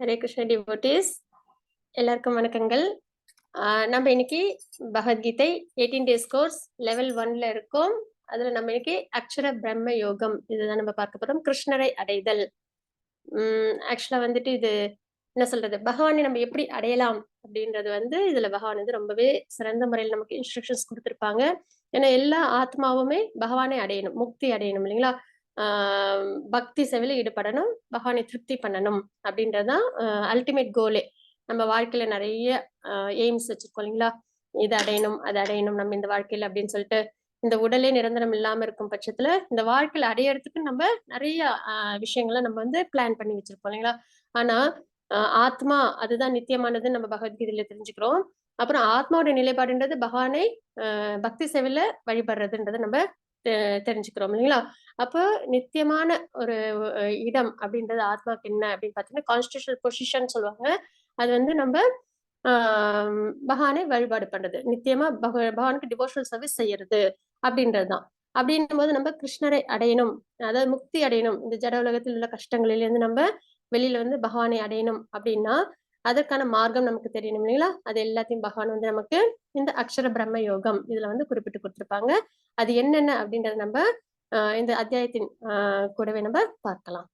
Hare Krishna devotees, எல்லாருக்கும் வணக்கங்கள். நம்ம இன்னைக்கு பகவத்கீதை 18 டேஸ் கோர்ஸ் லெவல் 1ல இருக்கோம். அதுல நம்ம இன்னைக்கு அக்ஷர பிரம்ம யோகம் இதுதான் நம்ம பார்க்க போறோம். கிருஷ்ணரை அடைதல். ஆக்சுவலா வந்துட்டு இது என்ன சொல்றது, பகவானை நம்ம எப்படி அடையலாம் அப்படின்றது இதுல பகவான் ரொம்பவே சிறந்த முறையில் நமக்கு இன்ஸ்ட்ரக்ஷன்ஸ் கொடுத்திருப்பாங்க. ஏன்னா எல்லா ஆத்மாவுமே பகவானை அடையணும், முக்தி அடையணும் இல்லைங்களா. பக்தி சேவையில ஈடுபடணும், பகவானை திருப்தி பண்ணணும் அப்படின்றதுதான் அல்டிமேட் கோலே. நம்ம வாழ்க்கையில நிறைய எய்ம்ஸ் வச்சிருக்கோம் இல்லைங்களா. இது அடையணும், அது அடையணும் நம்ம இந்த வாழ்க்கையில அப்படின்னு சொல்லிட்டு. இந்த உடலே நிரந்தரம் இல்லாம இருக்கும் பட்சத்துல இந்த வாழ்க்கையில அடையறதுக்கு நம்ம நிறைய விஷயங்களை நம்ம பிளான் பண்ணி வச்சிருப்போம் இல்லைங்களா. ஆனா ஆத்மா அதுதான் நித்தியமானதுன்னு நம்ம பகவத்கீதையில தெரிஞ்சுக்கிறோம். அப்புறம் ஆத்மாவோட நிலைப்பாடுன்றது பகவானை பக்தி சேவையில வழிபடுறதுன்றதை நம்ம தெரிஞ்சுக்கிறோம் இல்லைங்களா. அப்போ நித்தியமான ஒரு இடம் அப்படின்றது ஆத்மாக்கு என்ன அப்படின்னு பாத்தீங்கன்னா கான்ஸ்டிடியூஷனல் பொசிஷன் சொல்லுவாங்க. அது நம்ம பகவானை வழிபாடு பண்றது, நித்தியமா பகவானுக்கு டிவோஷனல் சர்வீஸ் செய்யறது அப்படின்றதுதான். அப்படின்னும் போது நம்ம கிருஷ்ணரை அடையணும், அதாவது முக்தி அடையணும், இந்த ஜட உலகத்தில் உள்ள கஷ்டங்களில இருந்து நம்ம வெளியில பகவானை அடையணும் அப்படின்னா அதற்கான மார்க்கம் நமக்கு தெரியணும் இல்லைங்களா. அது எல்லாத்தையும் பகவான் நமக்கு இந்த அக்ஷர பிரம்ம யோகம் இதுல குறிப்பிட்டு கொடுத்திருப்பாங்க. அது என்னென்ன அப்படின்றத நம்ம இந்த அத்தியாயத்தின் கூடவே நம்ம பார்க்கலாம்.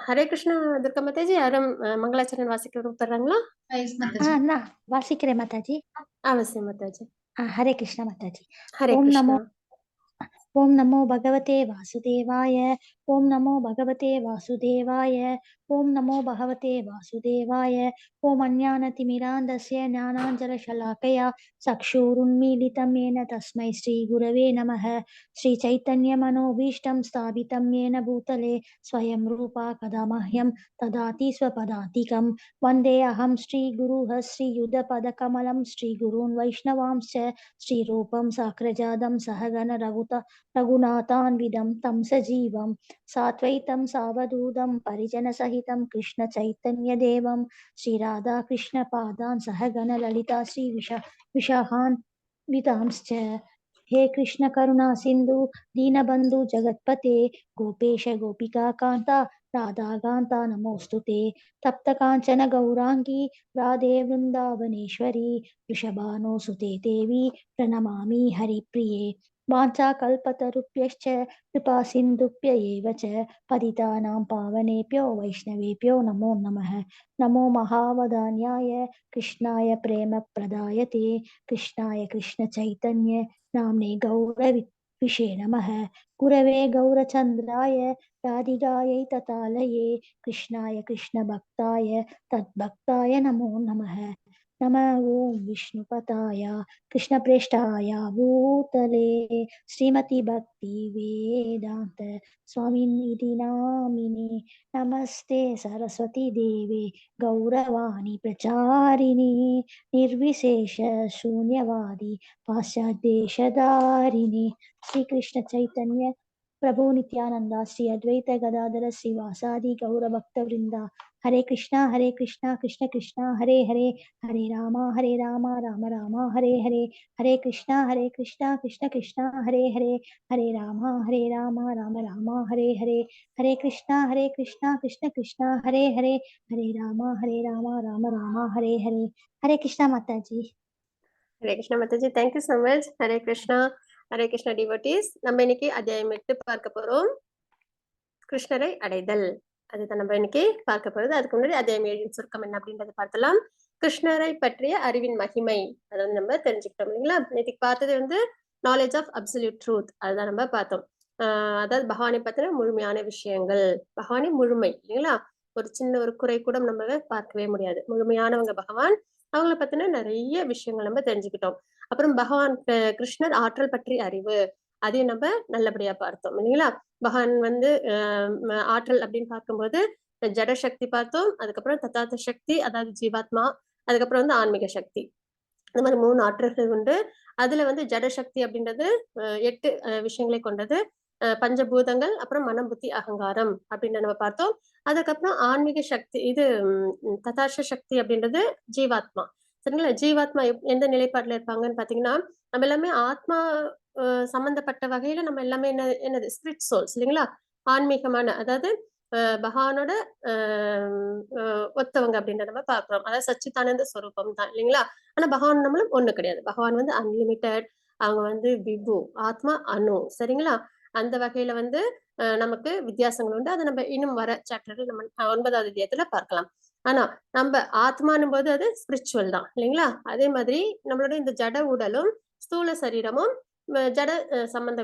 ஹரே கிருஷ்ணா துர்கா மாதாஜி, யாரும் மங்களாச்சரண் வாசிக்க விருப்பப்படுறாங்களா? வாசிக்கிறேன் மாதாஜி. அவசியம் மாதாஜி. ஹரே கிருஷ்ணா மாதாஜி. ஹரே கிருஷ்ணா. ஓம் நமோ பகவதே வாசுதேவாய. ஓம் நமோ பகவதே வாசுதேவாய. ஓம் நமோ பகவதே வாசுதேவாய. ஓம் அஞ்ஞானதிமிராந்தஸ்ய ஞானாஞ்சலஷலாக்கயா சக்ஷுருன்மீலிதம் येन तस्मै श्रीगुरवे नमः. श्रीचैतन्यमनोभीष्टं स्थापितं येन भूतले स्वयं रूपा कदा मह्यं ददाति स्वपदातिकं. वन्दे अहं श्रीगुरुः श्रीयुतपदकमलं श्रीगुरून् वैष्णवांश्च श्रीरूपं साग्रजातं सहगण रघुनाथान्वितं तं सजीवं साद्वैतं सावधूतं परिजनसहितं कृष्णचैतन्यदेवं श्रीराधाकृष्णपादान् सहगण ललिता श्रीविशाखान्वितांश्च. हे कृष्ण करुणा सिन्धु दीनबन्धु जगत्पते गोपेश गोपिका कान्ता राधा कान्ता नमोऽस्तुते. तप्त काञ्चन गौरांगी राधे वृन्दावनेश्वरी वृषभानुसुते देवी प्रणमामि हरिप्रिये. वाञ्छाकल्पतरुभ्यश्च कृपा सिन्धुभ्य एव च पतितानां पावनेभ्यो वैष्णवेभ्यो नमो नमः. नमो महावदान्याय कृष्णाय प्रेमप्रदायते कृष्णाय कृष्णचैतन्य नाम्ने गौरविषे नमः. गुरवे गौरचन्द्राय राधिकायै ततालये कृष्णाय कृष्णभक्ताय तद्भक्ताय नमो नमः. नमः ओं विष्णुपताय कृष्णप्रेष्ठाय भूतले श्रीमती भक्ति वेदांत स्वामिनिधि नामिने. नमस्ते सरस्वती देवे गौरवाणी प्रचारिणे निर्विशेष शून्यवादी पाश्चादेशधारिणे. श्री कृष्ण चैतन्य प्रभु नित्यानंदा श्री अद्वैत गदाधर श्रीवासादि गौर भक्त वृंदा. हरे कृष्णा कृष्ण कृष्ण हरे हरे हरे राम राम राम हरे हरे. हरे कृष्णा कृष्ण कृष्ण हरे हरे हरे राम राम राम हरे हरे. हरे कृष्णा कृष्ण कृष्ण हरे हरे हरे राम राम राम हरे हरे. हरे कृष्णा माताजी. Hare Krishna Mataji, thank you so much. Hare Krishna. Hare Krishna devotees, நம்ம இன்னைக்கு அத்தியாயம் 8 பார்க்க போறோம், கிருஷ்ணரை அடைதல். அதுதான் நம்ம இன்னைக்கு பார்க்க போறது. அதுக்கு முன்னாடி அத்தியாயம் 7 சுருக்கம் என்ன அப்படின்றத பார்த்தலாம். கிருஷ்ணரை பற்றிய அறிவின் மகிமை அதை நம்ம தெரிஞ்சுக்கிட்டோம் இல்லைங்களா. இன்னைக்கு பார்த்தது நாலேஜ் ஆஃப் அப்சல்யூட் ட்ரூத், அதுதான் நம்ம பார்த்தோம். அதாவது பகவானை பத்தின முழுமையான விஷயங்கள், பகவானை முழுமை இல்லைங்களா. ஒரு சின்ன ஒரு குறை கூட நம்ம பார்க்கவே முடியாது. முழுமையானவங்க பகவான், அவங்கள பத்தின நிறைய விஷயங்கள் நம்ம தெரிஞ்சுக்கிட்டோம். அப்புறம் பகவான் கிருஷ்ணர் ஆற்றல் பற்றி அறிவு, அதையும் நம்ம நல்லபடியா பார்த்தோம் இல்லைங்களா. பகவான் ஆற்றல் அப்படின்னு பார்க்கும்போது ஜட சக்தி பார்த்தோம், அதுக்கப்புறம் தத்தார்த்த சக்தி அதாவது ஜீவாத்மா, அதுக்கப்புறம் ஆன்மீக சக்தி. இந்த மாதிரி 3 ஆற்றல்கள் உண்டு. அதுல ஜட சக்தி அப்படின்றது 8 விஷயங்களை கொண்டது. பஞ்சபூதங்கள், அப்புறம் மனம் புத்தி அகங்காரம் அப்படின்னு நம்ம பார்த்தோம். அதுக்கப்புறம் ஆன்மீக சக்தி இது தத்தார்த்த சக்தி அப்படின்றது ஜீவாத்மா. சரிங்களா. ஜீவாத்மா எந்த நிலைப்பாட்டுல இருப்பாங்கன்னு பாத்தீங்கன்னா, நம்ம எல்லாமே ஆத்மா சம்பந்தப்பட்ட வகையில நம்ம எல்லாமே என்னது ஸ்பிரிட் சோல்ஸ் இல்லைங்களா. ஆன்மீகமான, அதாவது பகவானோட ஒத்தவங்க அப்படின்றத நம்ம பார்க்கிறோம். அதாவது சச்சிதானந்த ஸ்வரூபம் தான் இல்லைங்களா? ஆனா பகவான் நம்மளும் ஒண்ணு கிடையாது. பகவான் வந்து அன்லிமிட்டெட். அவங்க வந்து விபு, ஆத்மா அணு. சரிங்களா? அந்த வகையில வந்து நமக்கு வித்தியாசங்கள் உண்டு. அதை நம்ம இன்னும் வர சாப்டர்ல நம்ம 9வது அத்தியாயத்துல பார்க்கலாம். ஆனா நம்ம ஆத்மானும் போது அது ஸ்பிரிச்சுவல் தான் இல்லைங்களா? அதே மாதிரி நம்மளோட இந்த ஜட உடலும் ஸ்தூல சரீரமும் ஜட சம்பந்த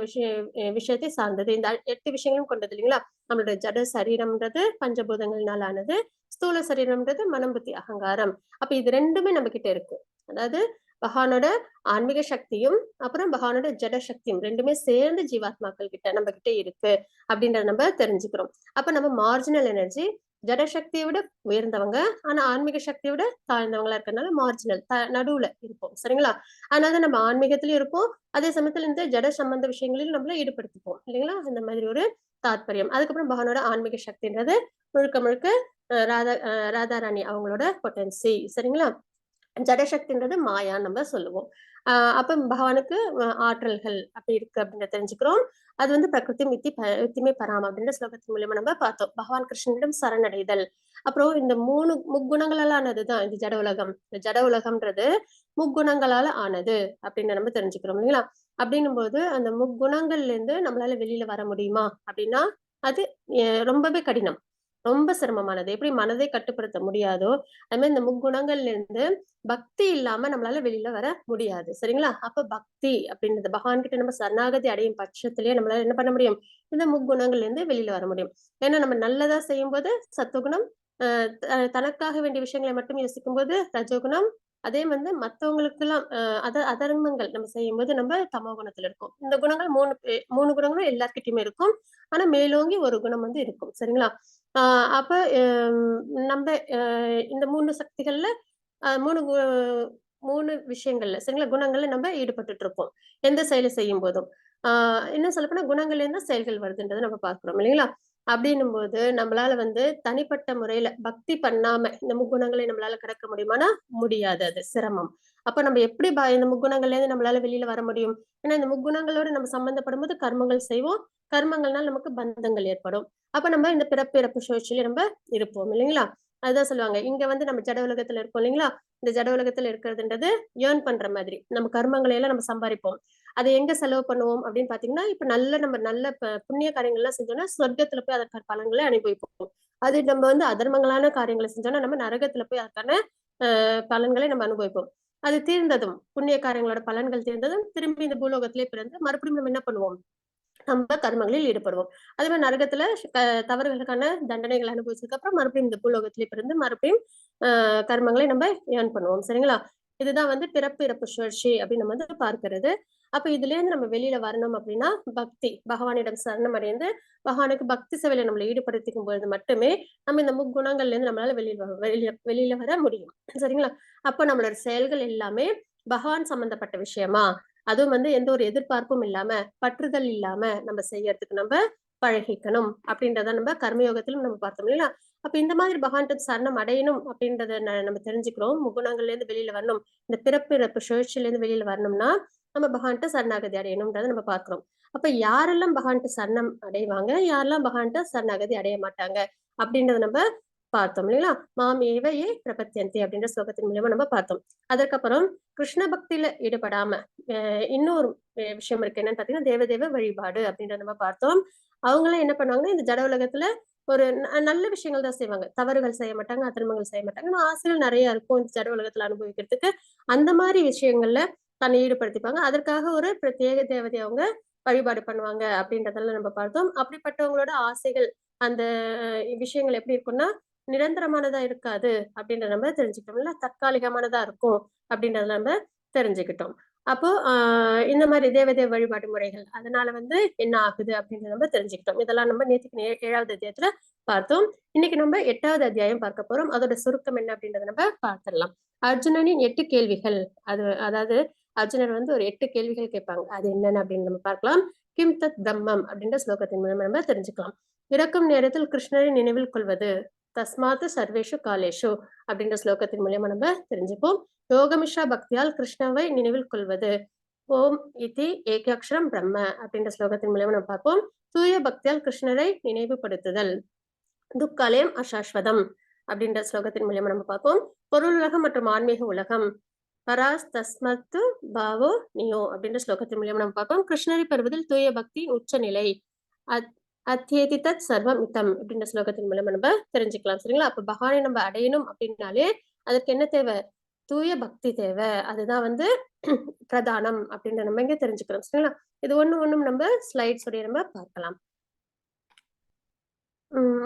விஷயத்தை சார்ந்தது. இந்த 8 விஷயங்களும் கொண்டது இல்லைங்களா? நம்மளுடைய ஜட சரீரம்ன்றது பஞ்சபூதங்கள்னால ஆனது, ஸ்தூல சரீரம்ன்றது மனம், புத்தி, அகங்காரம். அப்ப இது ரெண்டுமே நம்ம கிட்ட இருக்கு. அதாவது பகவானோட ஆன்மீக சக்தியும் அப்புறம் பகவானோட ஜட சக்தியும் ரெண்டுமே சேர்ந்து ஜீவாத்மாக்கள் கிட்ட நம்ம கிட்ட இருக்கு அப்படின்றத நம்ம தெரிஞ்சுக்கிறோம். அப்ப நம்ம மார்ஜினல் எனர்ஜி ஜட சக்தியை விட உயர்ந்தவங்க, ஆனா ஆன்மீக சக்தியை விட தாழ்ந்தவங்களா இருக்கறதுனால மார்ஜினல் நடுவுல இருப்போம். சரிங்களா? அதனால நம்ம ஆன்மீகத்திலயும் இருப்போம், அதே சமயத்துல இந்த ஜட சம்பந்த விஷயங்களிலும் நம்மள ஈடுபடுத்திப்போம் இல்லைங்களா? அந்த மாதிரி ஒரு தாத்பரியம். அதுக்கப்புறம் பகவானோட ஆன்மீக சக்தின்றது முழுக்க முழுக்க ராதாராணி அவங்களோட பொட்டன்சி. சரிங்களா? ஜடசக்தின்றது மாயான்னு நம்ம சொல்லுவோம். அப்ப பகவானுக்கு ஆற்றல்கள் அப்படி இருக்கு அப்படின்னு தெரிஞ்சுக்கிறோம். அது வந்து பிரகிருதி வித்திமே பராம் அப்படின்ற ஸ்லோகத்தின் மூலியமா நம்ம பார்த்தோம். பகவான் கிருஷ்ணனிடம் சரணடைதல். அப்புறம் இந்த 3 முக்குணங்களால ஆனதுதான் இந்த ஜட உலகம். இந்த ஜட உலகம்ன்றது முக்குணங்களால ஆனது அப்படின்னு நம்ம தெரிஞ்சுக்கிறோம் இல்லைங்களா? அப்படின்னும் போது அந்த முக்குணங்கள்ல இருந்து நம்மளால வெளியில வர முடியுமா அப்படின்னா அது ரொம்பவே கடினம். ரொம்ப சிரமமானது. எப்படி மனதை கட்டுப்படுத்த முடியாதோ அது மாதிரி இந்த முக்குணங்கள்ல இருந்து பக்தி இல்லாம நம்மளால வெளியில வர முடியாது. சரிங்களா? அப்ப பக்தி அப்படின்றது பகவான் கிட்ட நம்ம சரணாகதி அடையும் பட்சத்திலேயே நம்மளால என்ன பண்ண முடியும்? இந்த முக்குணங்கள்ல இருந்து வெளியில வர முடியும். ஏன்னா நம்ம நல்லதா செய்யும்போது சத்துவகுணம், தனக்காக வேண்டிய விஷயங்களை மட்டும் யோசிக்கும் போது ரஜோகுணம், அதே வந்து மத்தவங்களுக்கு எல்லாம் அதர்மங்கள் நம்ம செய்யும்போது நம்ம தமோ குணத்துல இருக்கும். இந்த குணங்கள் 3 குணங்களும் எல்லார்கிட்டயுமே இருக்கும். ஆனா மேலோங்கி ஒரு குணம் வந்து இருக்கும். சரிங்களா? அப்ப நம்ம இந்த 3 சக்திகள்ல 3 விஷயங்கள்ல சரிங்களா? குணங்கள்ல நம்ம ஈடுபட்டுட்டு இருப்போம். எந்த செயலை செய்யும் போதும். இன்னும் சொல்லப்போனா குணங்கள்ல இருந்து செயல்கள் வருதுன்றத நம்ம பார்க்கிறோம் இல்லைங்களா? அப்படின்னும் போது நம்மளால வந்து தனிப்பட்ட முறையில பக்தி பண்ணாம இந்த முக்குணங்களை நம்மளால கடக்க முடியுமானா முடியாது. அது சிரமம். அப்ப நம்ம எப்படி இந்த முக்குணங்கள்ல இருந்து நம்மளால வெளியில வர முடியும்? ஏன்னா இந்த முக்குணங்களோட நம்ம சம்பந்தப்படும்போது கர்மங்கள் செய்வோம். கர்மங்கள்னால நமக்கு பந்தங்கள் ஏற்படும். அப்ப நம்ம இந்த பிறப்பு இறப்பு சுழற்சியில நம்ம இருப்போம் இல்லைங்களா? அதுதான் சொல்லுவாங்க. இங்க வந்து நம்ம ஜட உலகத்துல இருக்கோம் இல்லைங்களா? இந்த ஜட உலகத்துல இருக்கிறதுன்றது ஏர்ன் பண்ற மாதிரி. நம்ம கர்மங்களை எல்லாம் நம்ம சம்பாதிப்போம். அதை எங்க செலவு பண்ணுவோம் அப்படின்னு பாத்தீங்கன்னா, இப்ப நம்ம நல்ல புண்ணிய காரியங்கள் எல்லாம் செஞ்சோம்னா சொர்க்கத்துல போய் அதற்கான பலன்களை அனுபவிப்போம். அது நம்ம வந்து அதர்மங்களான காரியங்களை செஞ்சோம்னா நம்ம நரகத்துல போய் அதற்கான பலன்களை நம்ம அனுபவிப்போம். அது தீர்ந்ததும் புண்ணிய காரியங்களோட பலன்கள் தீர்ந்ததும் திரும்பி இந்த பூலோகத்திலே பிறந்து மறுபடியும் நம்ம என்ன பண்ணுவோம்? நம்ம கர்மங்களில் ஈடுபடுவோம். அதே மாதிரி நரகத்துல தவறுகளுக்கான தண்டனைகள் அனுபவிச்சதுக்கு அப்புறம் மறுபடியும் இந்த பூலோகத்திலே பிறந்து மறுபடியும் கர்மங்களை நம்ம ஏர்ன் பண்ணுவோம். சரிங்களா? இதுதான் வந்து பிறப்பு இறப்பு சுழற்சி அப்படின்னு நம்ம வந்து பார்க்கிறது. அப்ப இதுல இருந்து நம்ம வெளியில வரணும் அப்படின்னா பக்தி பகவானிடம் சரணம் அடைந்து பகவானுக்கு பக்தி சேவையில நம்மளை ஈடுபடுத்திக்கும் பொழுது மட்டுமே நம்ம இந்த முக்குணங்கள்ல இருந்து நம்மளால வெளியில வர முடியும். சரிங்களா? அப்ப நம்மளோட செயல்கள் எல்லாமே பகவான் சம்பந்தப்பட்ட விஷயமா அதுவும் வந்து எந்த ஒரு எதிர்பார்ப்பும் இல்லாம பற்றுதல் இல்லாம நம்ம செய்யறதுக்கு நம்ம பழகிக்கணும் அப்படின்றத நம்ம கர்மயோகத்திலும் நம்ம பார்த்தோம் இல்லையா? அப்ப இந்த மாதிரி பகவான்கிட்ட சரணம் அடையணும் அப்படின்றத நம்ம தெரிஞ்சுக்கிறோம். முகுணங்கள்ல இருந்து வெளியில வரணும். இந்த பிறப்பு இறப்பு சுழற்சியில இருந்து வெளியில வரணும்னா நம்ம பகவான்கிட்ட சரணாகதி அடையணும்ன்றத நம்ம பார்க்கிறோம். அப்ப யாரெல்லாம் பகவான்கிட்ட சரணம் அடைவாங்க, யாரெல்லாம் பகவான்கிட்ட சரணாகதி அடைய மாட்டாங்க அப்படின்றத நம்ம பார்த்தோம் இல்லைங்களா? மாம் ஏவையே பிரபத்தியந்தி அப்படின்ற ஸ்லோகத்தின் மூலியமா நம்ம பார்த்தோம். அதற்கப்புறம் கிருஷ்ண பக்தியில ஈடுபடாம இன்னொரு விஷயம் இருக்கு என்னன்னு பாத்தீங்கன்னா தேவதேவ வழிபாடு அப்படின்றத நம்ம பார்த்தோம். அவங்களாம் என்ன பண்ணுவாங்கன்னா இந்த ஜட உலகத்துல ஒரு நல்ல விஷயங்கள் தான் செய்வாங்க. தவறுகள் செய்ய மாட்டாங்க, அதர்மங்கள் செய்ய மாட்டாங்க. ஆனா ஆசைகள் நிறைய இருக்கும் இந்த ஜட உலகத்துல அனுபவிக்கிறதுக்கு. அந்த மாதிரி விஷயங்கள்ல தன்னை ஈடுபடுத்திப்பாங்க. அதற்காக ஒரு பிரத்யேக தேவதை அவங்க வழிபாடு பண்ணுவாங்க அப்படின்றதெல்லாம் நம்ம பார்த்தோம். அப்படிப்பட்டவங்களோட ஆசைகள் அந்த விஷயங்கள் எப்படி இருக்கும்னா நிரந்தரமானதா இருக்காது அப்படின்றத நம்ம தெரிஞ்சுக்கிட்டோம்ல. தற்காலிகமானதா இருக்கும் அப்படின்றத நம்ம தெரிஞ்சுக்கிட்டோம். அப்போ இந்த மாதிரி தேவதேவ வழிபாடு முறைகள் அதனால வந்து என்ன ஆகுது அப்படின்றத நம்ம தெரிஞ்சுக்கிட்டோம். இதெல்லாம் நம்ம நேத்துக்கு 7வது அத்தியாயத்துல பார்த்தோம். இன்னைக்கு நம்ம 8வது அத்தியாயம் பார்க்க போறோம். அதோட சுருக்கம் என்ன அப்படின்றத நம்ம பார்த்திடலாம். அர்ஜுனனின் 8 கேள்விகள். அதாவது அர்ஜுனர் வந்து ஒரு 8 கேள்விகள் கேட்பாங்க. அது என்னன்னு அப்படின்னு நம்ம பார்க்கலாம். கிம் தத் பிரம்மம் அப்படின்ற ஸ்லோகத்தின் மூலமா நம்ம தெரிஞ்சுக்கலாம். இறக்கும் நேரத்தில் கிருஷ்ணரை நினைவில் கொள்வது தஸ்மாத்து சர்வேஷு காலேஷு அப்படின்ற ஸ்லோகத்தின் மூலியமா நம்ம தெரிஞ்சுப்போம். யோகமிஷா பக்தியால் கிருஷ்ணவை நினைவில் கொள்வது ஓம் இதி ஏகாட்சரம் பிரம்ம அப்படின்ற ஸ்லோகத்தின் மூலியமா நம்ம பார்ப்போம். தூய பக்தியால் கிருஷ்ணரை நினைவுபடுத்துதல் துக்காலயம் அசாஸ்வதம் அப்படின்ற ஸ்லோகத்தின் மூலியமா நம்ம பார்ப்போம். பொருள் உலகம் மற்றும் ஆன்மீக உலகம் பராஸ் தஸ்மத்து பாவோ நியோ அப்படின்ற ஸ்லோகத்தின் மூலியமா நம்ம பார்ப்போம். கிருஷ்ணரை பெறுவதில் தூய பக்தியின் உச்சநிலை அத்தியதிதத் சர்வமிதம் அப்படின்ற ஸ்லோகத்தின் மூலமா நம்ம தெரிஞ்சுக்கலாம். சரிங்களா? அப்ப பகவானை நம்ம அடையணும் அப்படின்னாலே அதுக்கு என்ன தேவை? தூய பக்தி தேவை. அதுதான் வந்து பிரதானம் அப்படின்னு நம்ம இங்க தெரிஞ்சுக்கிறோம். சரிங்களா? இது ஒண்ணும் நம்ம ஸ்லைட்ஸ் உடைய நம்ம பார்க்கலாம்.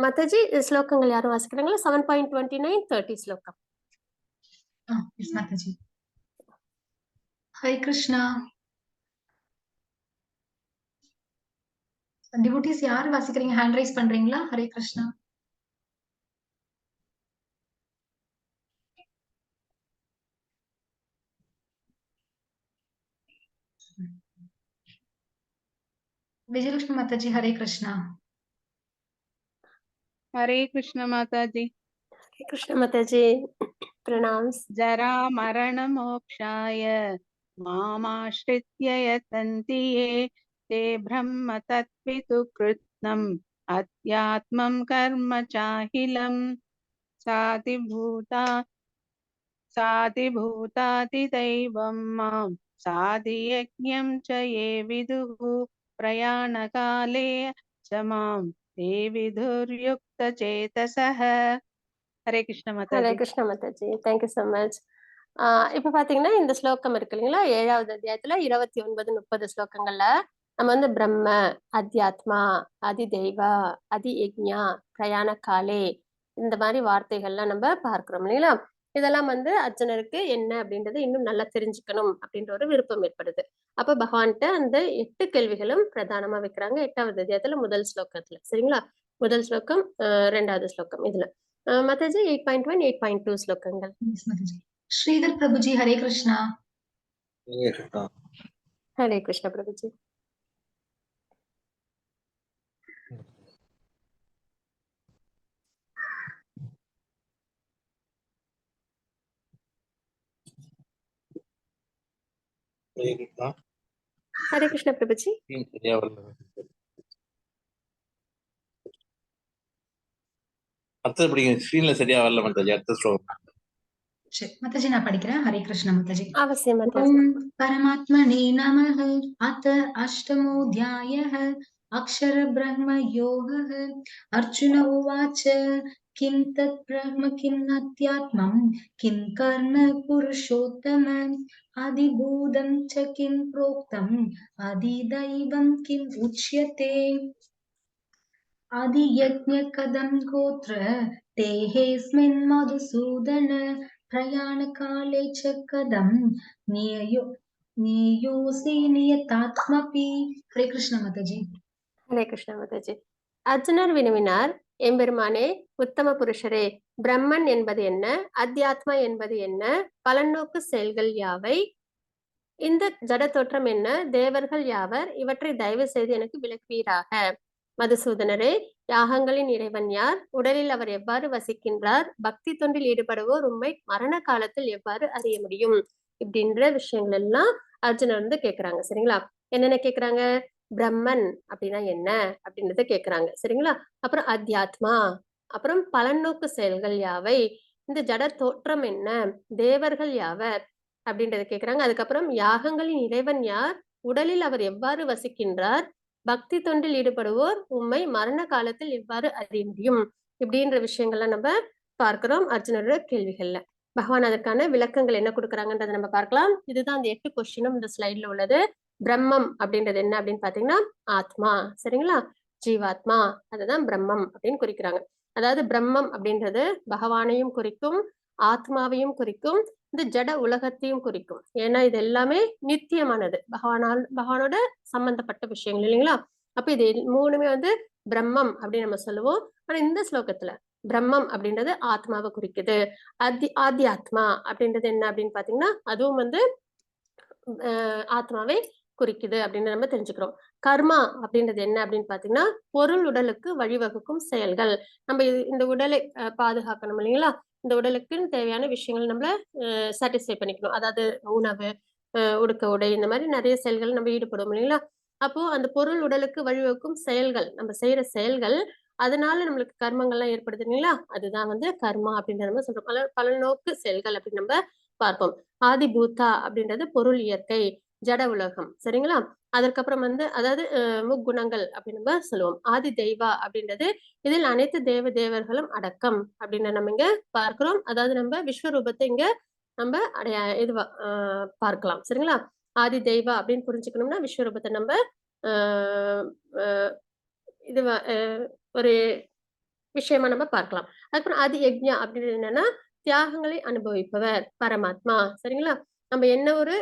மாதாஜி ஸ்லோகங்கள் யாரும் வாசிக்கிறாங்களா? 7.29 30 ஸ்லோகம். Yes, Mataji. Hare Krishna. Devotees யார் வாசிக்கிறீங்க? ஹேண்ட் ரைஸ் பண்றீங்களா? ஹரே கிருஷ்ணா. விஜயலட்சுமி மாதாஜி, ஹரே கிருஷ்ணா. हरे कृष्ण माता जी. हरे कृष्ण माता जी. प्रणाम. जरा मरण मोक्षाय मामाश्रित्य यतन्ति ये ते ब्रह्म तत्वितु कृत्स्नम् अध्यात्मं कर्म चाहिलं साधिभूतातिदैवं मां साधियज्ञं च ये विदुः प्रयाणकाले च मां ते विदुर्युक्तचेतसः. ஹரே கிருஷ்ண ஹரே மாதாஜி. Krishna Mataji. Thank you so much. இப்ப பாத்தீங்கன்னா இந்த ஸ்லோகம் இருக்கு இல்லைங்களா? 7வது அத்தியாயத்துல 29 30 ஸ்லோகங்கள்ல நம்ம வந்து பிரம்ம, அத்தியாத்மா, அதிதெய்வா, அதியக்ஞா, பிரயாண காலே இந்த மாதிரி வார்த்தைகள்லாம் நம்ம பார்க்கிறோம் இல்லைங்களா? இதெல்லாம் வந்து அர்ஜுனருக்கு என்ன அப்படின்றது இன்னும் நல்லா தெரிஞ்சுக்கணும் அப்படின்ற ஒரு விருப்பம் ஏற்படுது. அப்ப பகவான்கிட்ட அந்த 8 கேள்விகளும் பிரதானமா வைக்கிறாங்க 8வது அத்தியாயத்துல முதல் ஸ்லோகத்துல. சரிங்களா? முதல் ஸ்லோகம் 2வது ஸ்லோகம் இதுல. மாதாஜி 8.1 8.2 ஸ்லோகங்கள். Yes, Mataji. ஸ்ரீதர் பிரபுஜி, ஹரே கிருஷ்ணா. ஹரே கிருஷ்ண பிரபுஜி. ஹரே கிருஷ்ண பிரபுஜி. அடுத்தது படிங்க. ஸ்கிரீன்ல சரியா வரல மாதாஜி. அடுத்த ஸ்லோகம். சரி மாதாஜி, நான் படிக்கிறேன். ஹரே கிருஷ்ண மாதாஜி. அவசியம் மாதாஜி. ஓம் பரமாத்மனே நமः. அத அஷ்டமோऽध्यायः. அக்ஷர பிரம்ம யோகः. அர்ஜுன உவாச்ச கிம் தத் பிரம்ம கிம் அத்யாத்மம் கிம் கர்ம புருஷோத்தம அதிபூதம் ச கிம் ப்ரோக்தம் அதிதைவம் கிம் உச்யதே அதியஜ்ஞ கதம் கோத்ர தேஹேஸ்மின் மதுசூதன பிரயாணகாலே ச கதம் நியோசி நியதாத்மபி. ஹரே கிருஷ்ண மாதாஜி. ஹரே கிருஷ்ண மாதாஜி. அர்ஜுனர் வினவினார், எம்பெருமானே, உத்தம புருஷரே, பிரம்மன் என்பது என்ன? அத்தியாத்மா என்பது என்ன? பலநோக்கு செயல்கள் யாவை? இந்த ஜட தோற்றம் என்ன? தேவர்கள் யாவர்? இவற்றை தயவு செய்து எனக்கு விளக்குவீராக. மதுசூதனரே, யாகங்களின் இறைவன் யார்? உடலில் அவர் எவ்வாறு வசிக்கின்றார்? பக்தி தொண்டில் ஈடுபடுவோர் உண்மை மரண காலத்தில் எவ்வாறு அறிய முடியும்? இப்படின்ற விஷயங்கள் எல்லாம் அர்ஜுனர் வந்து கேக்குறாங்க. சரிங்களா? என்னென்ன கேக்குறாங்க? பிரம்மன் அப்படின்னா என்ன அப்படின்றத கேக்குறாங்க. சரிங்களா? அப்புறம் அத்தியாத்மா, அப்புறம் பலநோக்கு செயல்கள் யாவை? இந்த ஜட தோற்றம் என்ன? தேவர்கள் யாவர் அப்படின்றத கேக்குறாங்க. அதுக்கப்புறம் யாகங்களின் இறைவன் யார்? உடலில் அவர் எவ்வாறு வசிக்கின்றார்? பக்தி தொண்டில் ஈடுபடுவோர் உண்மை மரண காலத்தில் எவ்வாறு அறிய முடியும்? இப்படின்ற விஷயங்கள்லாம் நம்ம பார்க்கிறோம் அர்ஜுனரோட கேள்விகள்ல. பகவான் அதற்கான விளக்கங்கள் என்ன கொடுக்குறாங்கன்றதை நம்ம பார்க்கலாம். இதுதான் அந்த 8 கொஸ்டினும் இந்த ஸ்லைட்ல உள்ளது. பிரம்மம் அப்படின்றது என்ன அப்படின்னு பாத்தீங்கன்னா ஆத்மா. சரிங்களா? ஜீவாத்மா, அதுதான் பிரம்மம் அப்படின்னு குறிக்கிறாங்க. அதாவது பிரம்மம் அப்படின்றது பகவானையும் குறிக்கும், ஆத்மாவையும் குறிக்கும், இந்த ஜட உலகத்தையும் குறிக்கும். ஏன்னா இது எல்லாமே நித்தியமானது, பகவானோட சம்பந்தப்பட்ட விஷயங்கள் இல்லைங்களா? அப்ப இது 3மே வந்து பிரம்மம் அப்படின்னு நம்ம சொல்லுவோம். ஆனா இந்த ஸ்லோகத்துல பிரம்மம் அப்படின்றது ஆத்மாவை குறிக்குது. ஆத்மா அப்படின்றது என்ன அப்படின்னு பாத்தீங்கன்னா அதுவும் வந்து ஆத்மாவை குறிக்குது அப்படின்னு நம்ம தெரிஞ்சுக்கிறோம். கர்மா அப்படின்றது என்ன அப்படின்னு பாத்தீங்கன்னா பொருள் உடலுக்கு வழிவகுக்கும் செயல்கள். நம்ம இந்த உடலை பாதுகாக்கணும் இல்லைங்களா? இந்த உடலுக்குன்னு தேவையான விஷயங்கள் நம்மள சாட்டிஸ்ஃபை பண்ணிக்கணும். அதாவது உணவு, உடுக்க உடை, இந்த மாதிரி நிறைய செயல்கள் நம்ம ஈடுபடுவோம் இல்லைங்களா? அப்போ அந்த பொருள் உடலுக்கு வழிவகுக்கும் செயல்கள், நம்ம செய்யற செயல்கள் அதனால நம்மளுக்கு கர்மங்கள்லாம் ஏற்படுது இல்லைங்களா? அதுதான் வந்து கர்மா அப்படின்ற நம்ம சொல்றோம். பலநோக்கு செயல்கள் அப்படின்னு நம்ம பார்ப்போம். ஆதி பூதா அப்படின்றது பொருள் இயற்கை, ஜட உலகம். சரிங்களா? அதற்கப்புறம் வந்து அதாவது முக்குணங்கள் அப்படின்னு நம்ம சொல்லுவோம். ஆதி தெய்வா அப்படின்றது இதில் அனைத்து தேவர்களும் அடக்கம் அப்படின்னு நம்ம இங்க பார்க்கிறோம். அதாவது நம்ம விஸ்வரூபத்தை இங்க நம்ம இதுவா பார்க்கலாம். சரிங்களா? ஆதி தெய்வா அப்படின்னு புரிஞ்சுக்கணும்னா விஸ்வரூபத்தை நம்ம ஆஹ் ஆஹ் இதுவா ஒரு விஷயமா நம்ம பார்க்கலாம். அதுக்கப்புறம் ஆதி யக்ஞா அப்படின்றது என்னன்னா தியாகங்களை அனுபவிப்பவர் பரமாத்மா. சரிங்களா? நம்ம என்ன ஒரு